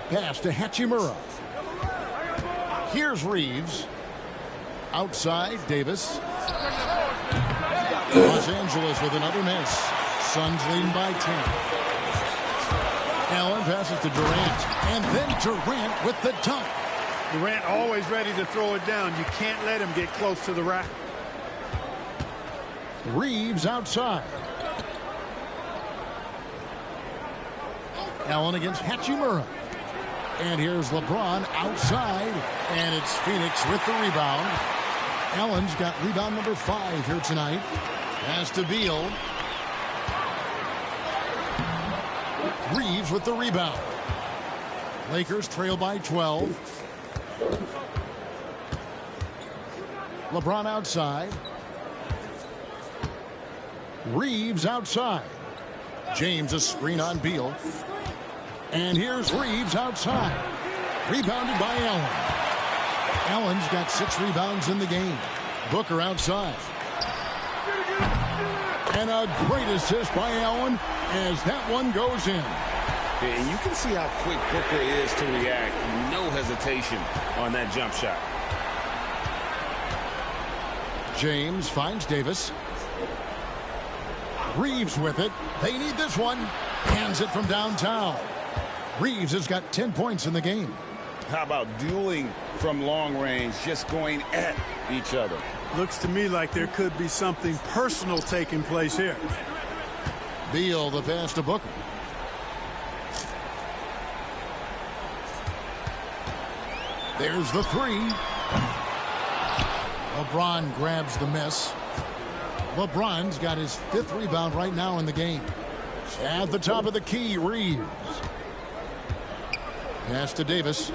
Pass to Hachimura. Here's Reeves. Outside, Davis. Los Angeles with another miss. Suns leading by 10. Allen passes to Durant. And then Durant with the dunk. Durant always ready to throw it down. You can't let him get close to the rack. Reeves outside. Allen against Hachimura. And here's LeBron outside. And it's Phoenix with the rebound. Allen's got rebound number 5 here tonight. Pass to Beal. Reeves with the rebound. Lakers trail by 12. LeBron outside. Reeves outside. James a screen on Beal. And here's Reeves outside. Rebounded by Allen. Allen's got 6 rebounds in the game. Booker outside. And a great assist by Allen as that one goes in. And you can see how quick Booker is to react. No hesitation on that jump shot. James finds Davis. Reeves with it. They need this one. Hands it from downtown. Reeves has got 10 points in the game. How about dueling from long range, just going at each other? Looks to me like there could be something personal taking place here. Beal the pass to Booker. There's the 3. LeBron grabs the miss. LeBron's got his 5th rebound right now in the game. At the top of the key, Reeves. Pass to Davis.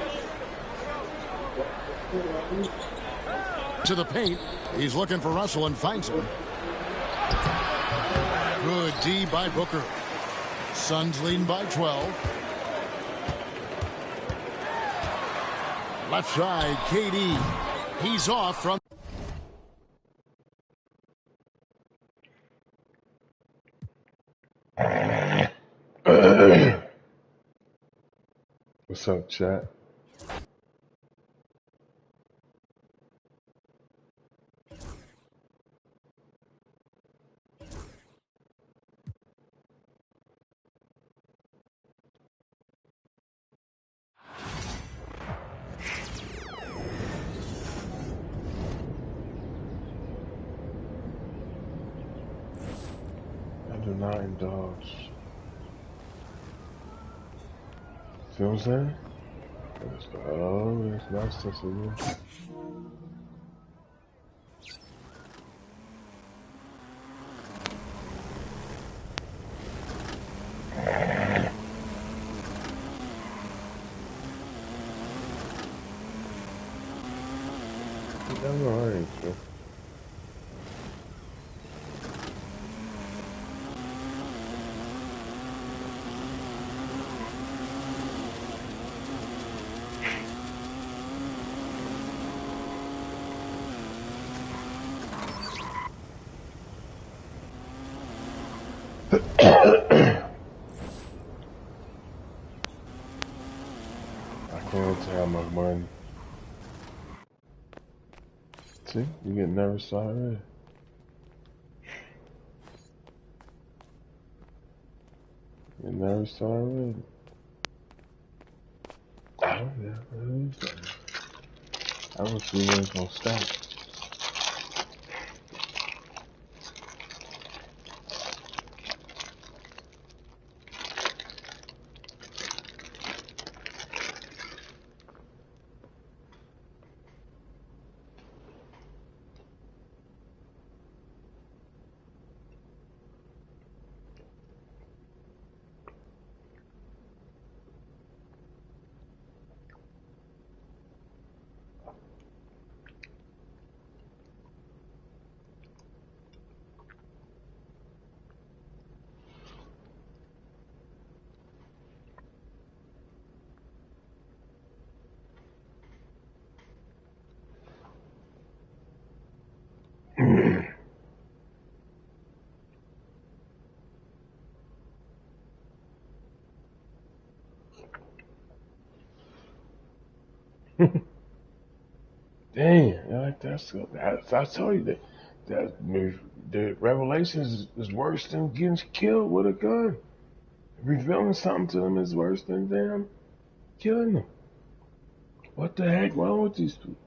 To the paint. He's looking for Russell and finds him. Good D by Booker. Suns leading by 12. Left side, KD. He's off from... What's up, chat? I do not indulge. See what I'm saying? Oh, it's not sensible. I'm alright, so. I can't tell my money. See, you get nervous already. Get nervous already. Oh yeah, I was see where it's gonna stop. Damn, like that's I told you that the revelations is worse than getting killed with a gun. Revealing something to them is worse than damn killing them. What the heck wrong with these people?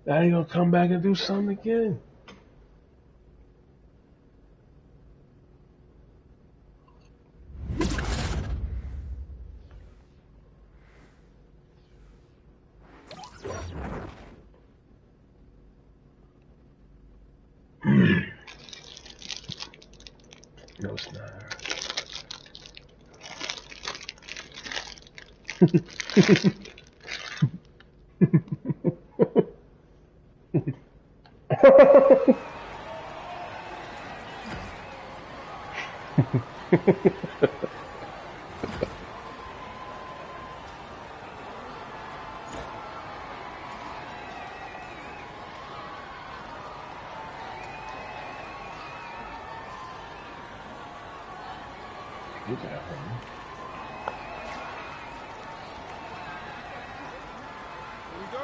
Now you gonna come back and do something again. No, it's not. Get that from me. Here we go.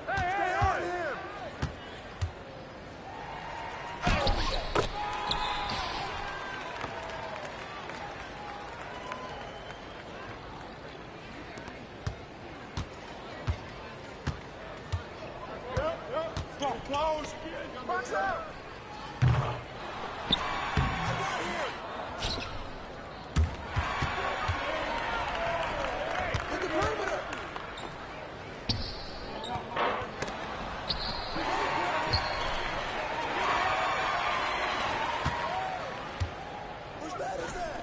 Stay on him. Stop close. Box out. Hit the perimeter. Whose bad is that?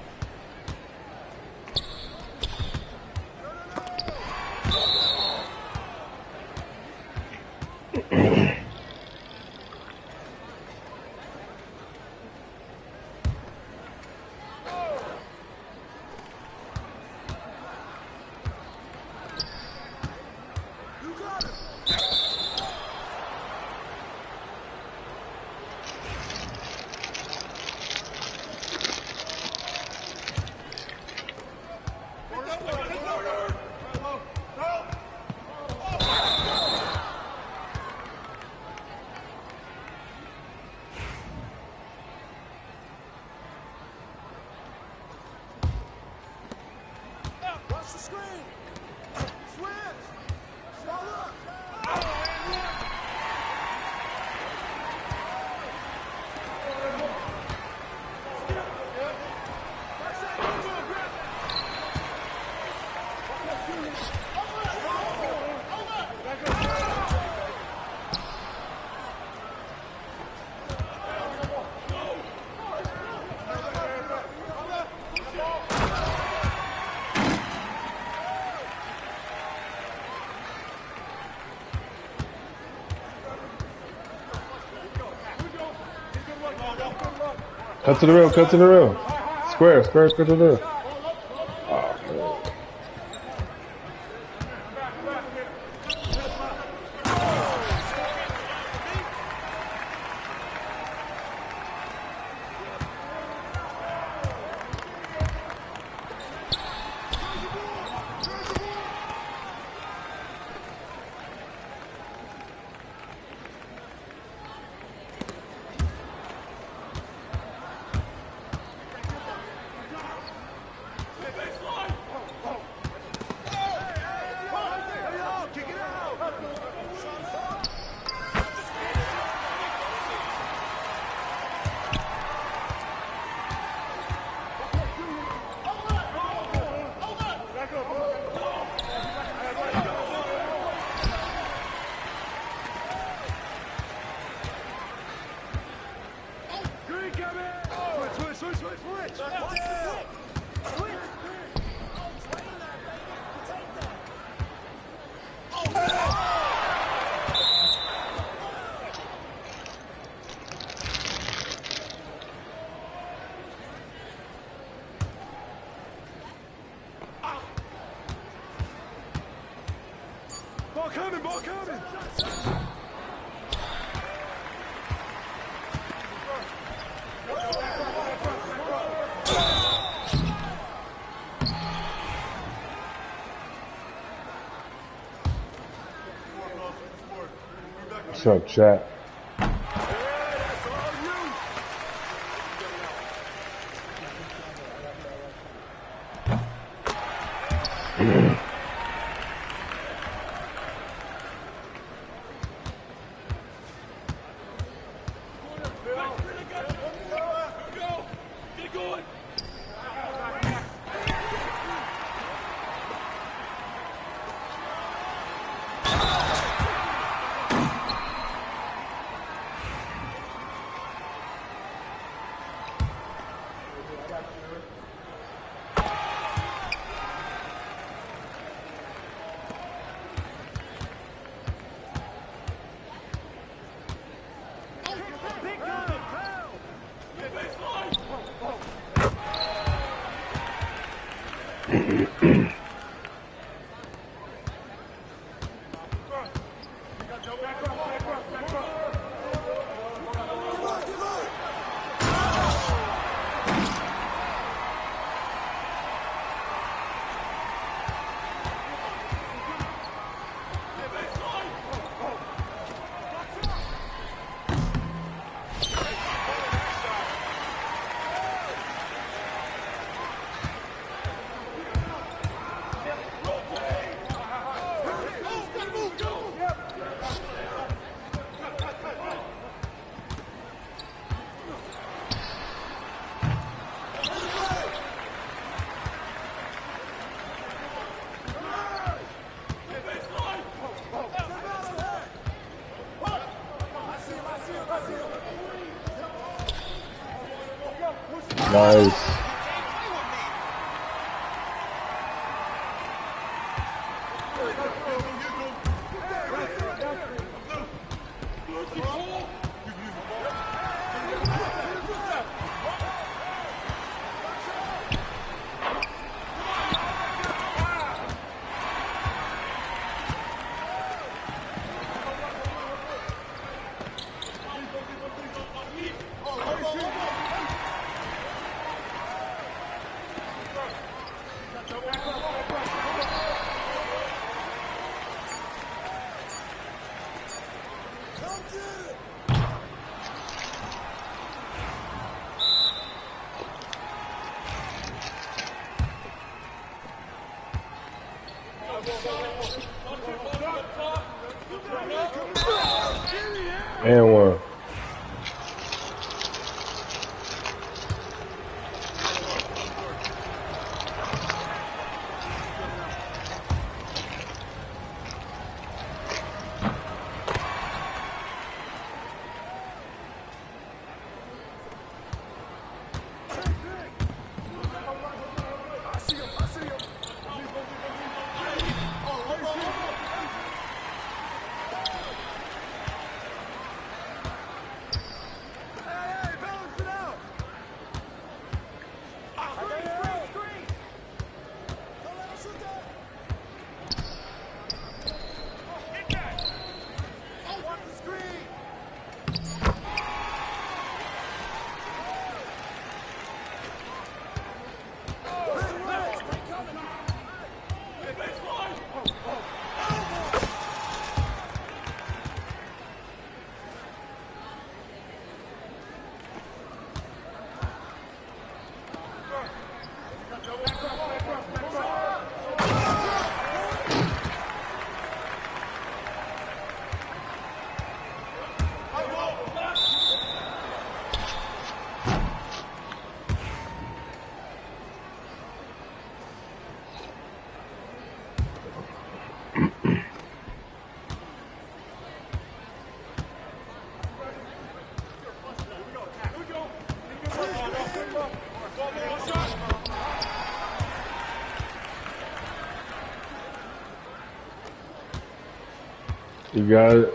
You got it. Watch the screen. Switch. Stall up. Cut to the rail, cut to the rail. Square, square, cut to the rail. Oh, man. Ball coming, ball coming. What's up, chat? Nice. And one. You got it.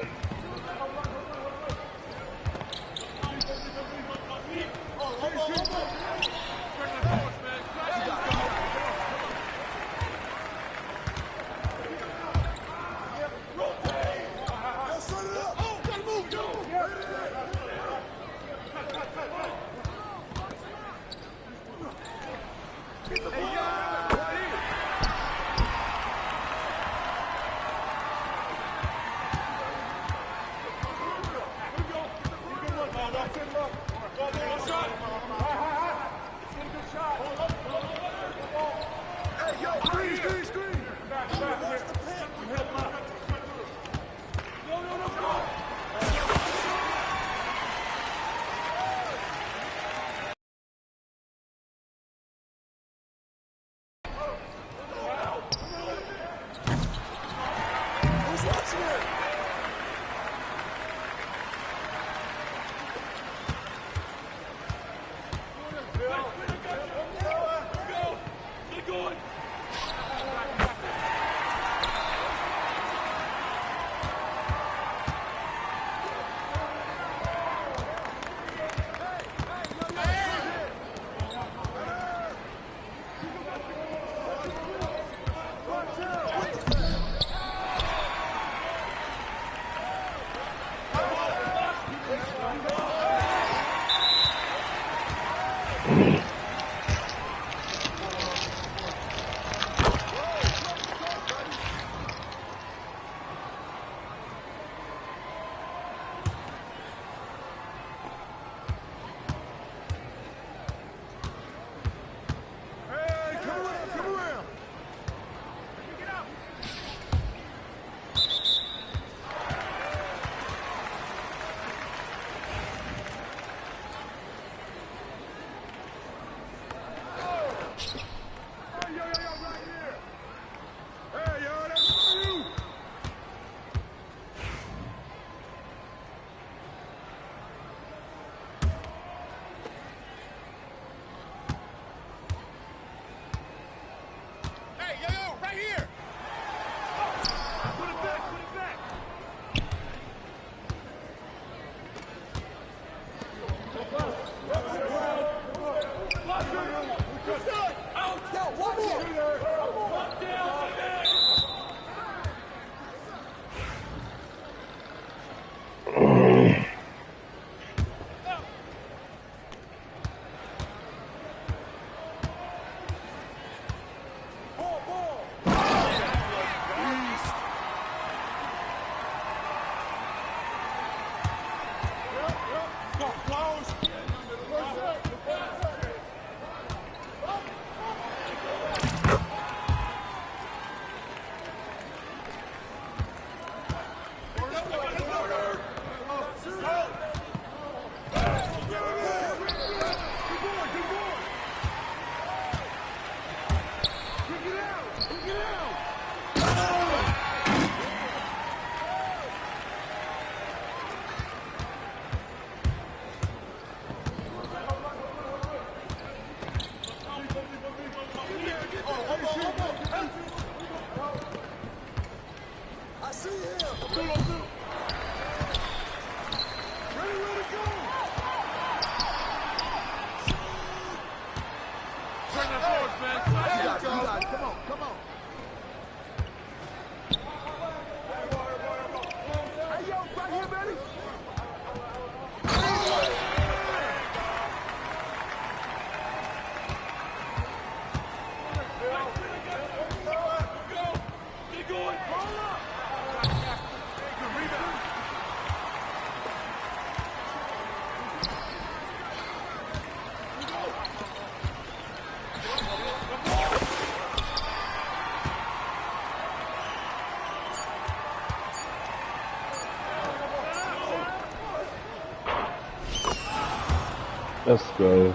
Let's go.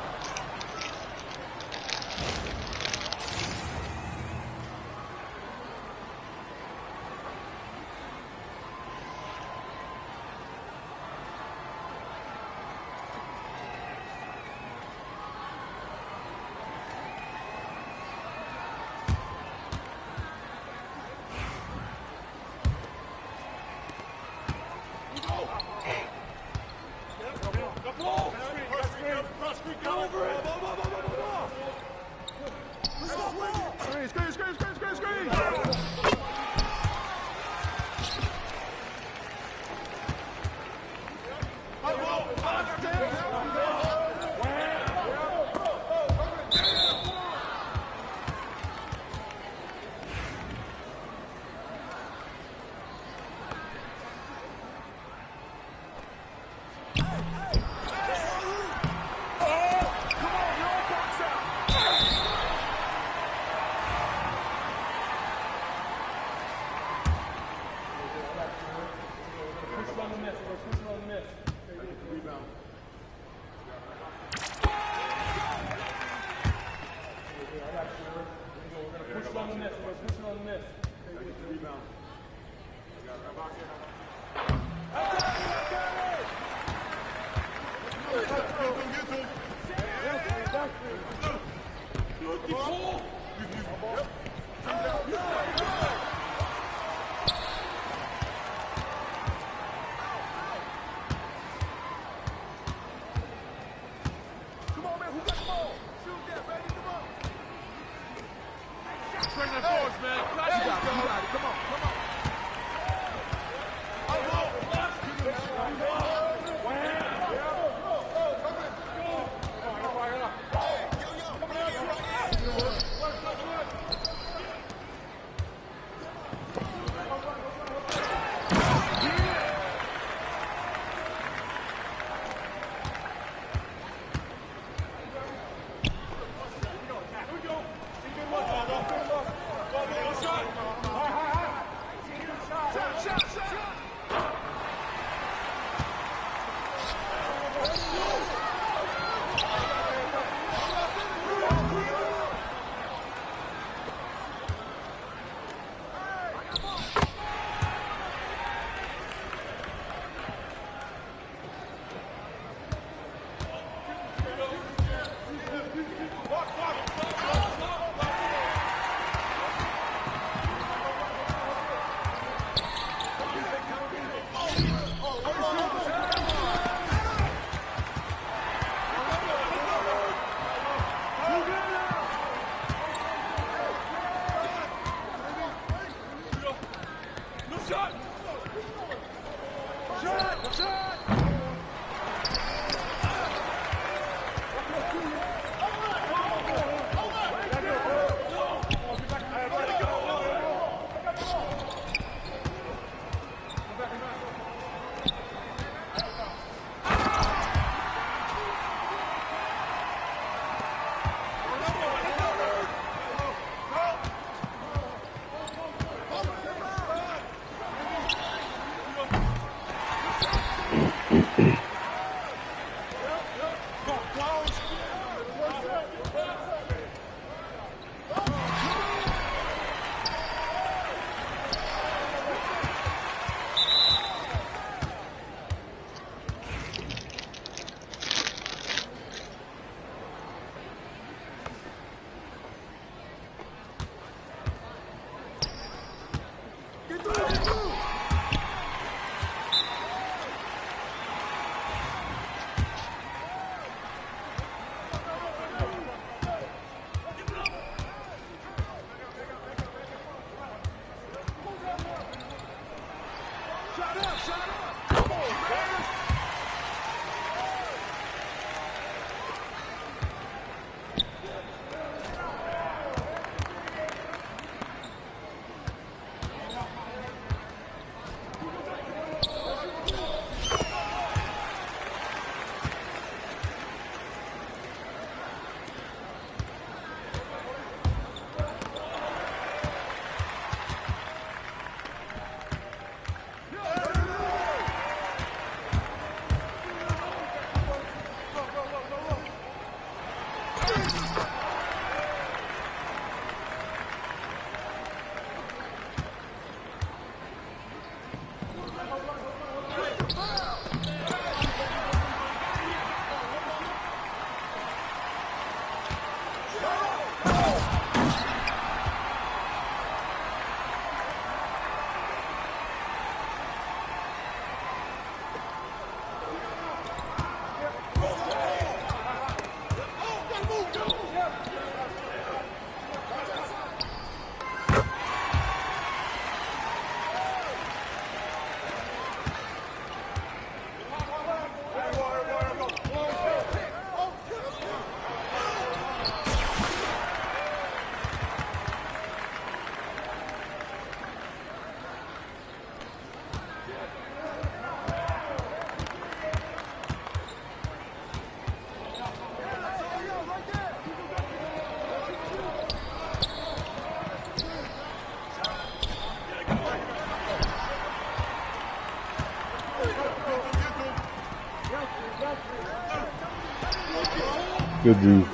Good dude.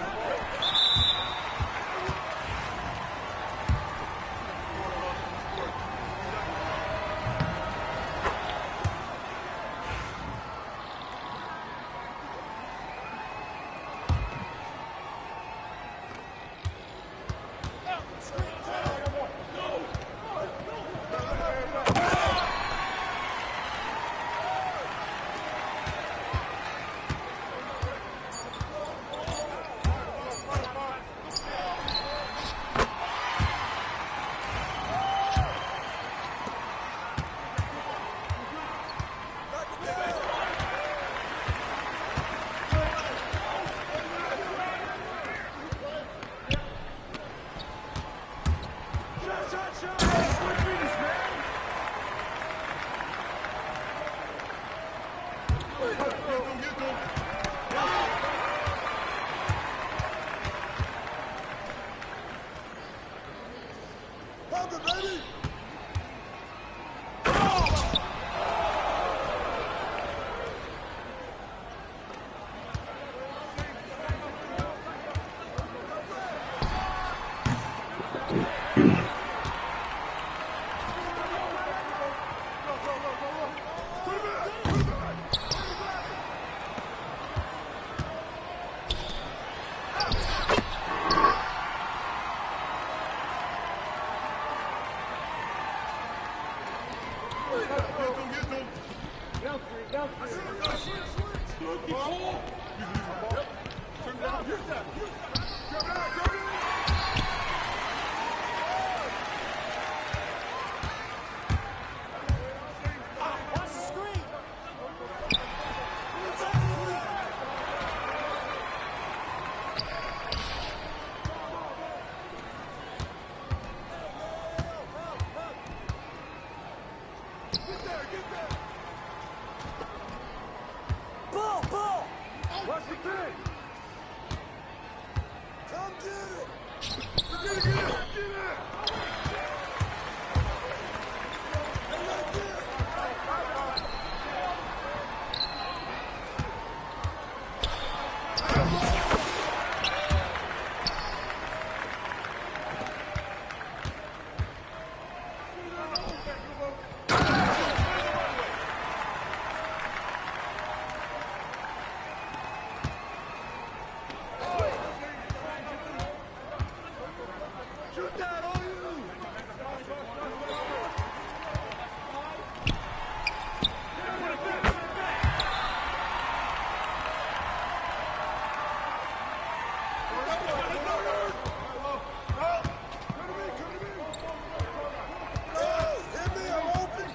Hit me, I'm open.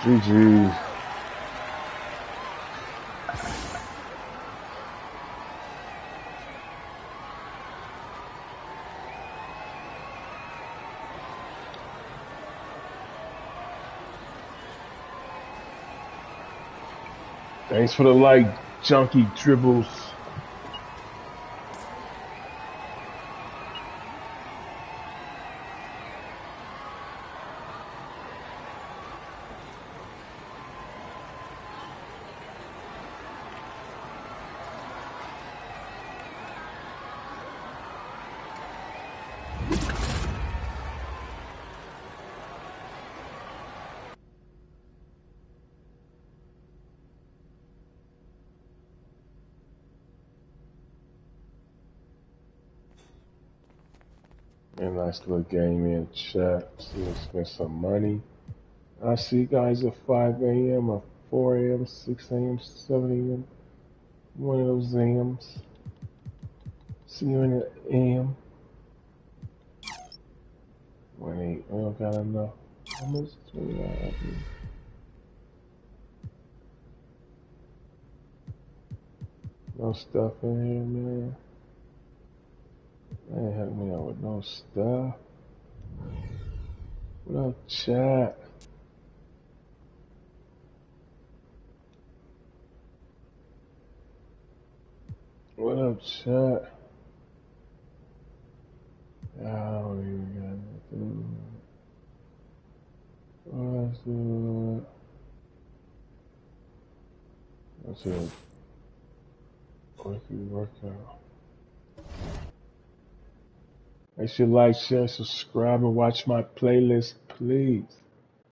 GG. Thanks for the like, junkie dribbles. A nice little game in chat. See, we spend some money. I see you guys at 5 a.m. or 4 a.m., 6 a.m., 7 a.m. One of those a.m.s. See you in the a.m. 1 8. I don't got enough. How much is $20? No stuff in here, man. They ain't helping me out with no stuff. What up, chat? What up, chat? I don't even got nothing. Let's do it. That's it. Weekly workout. Make sure you like, share, subscribe, and watch my playlist, please.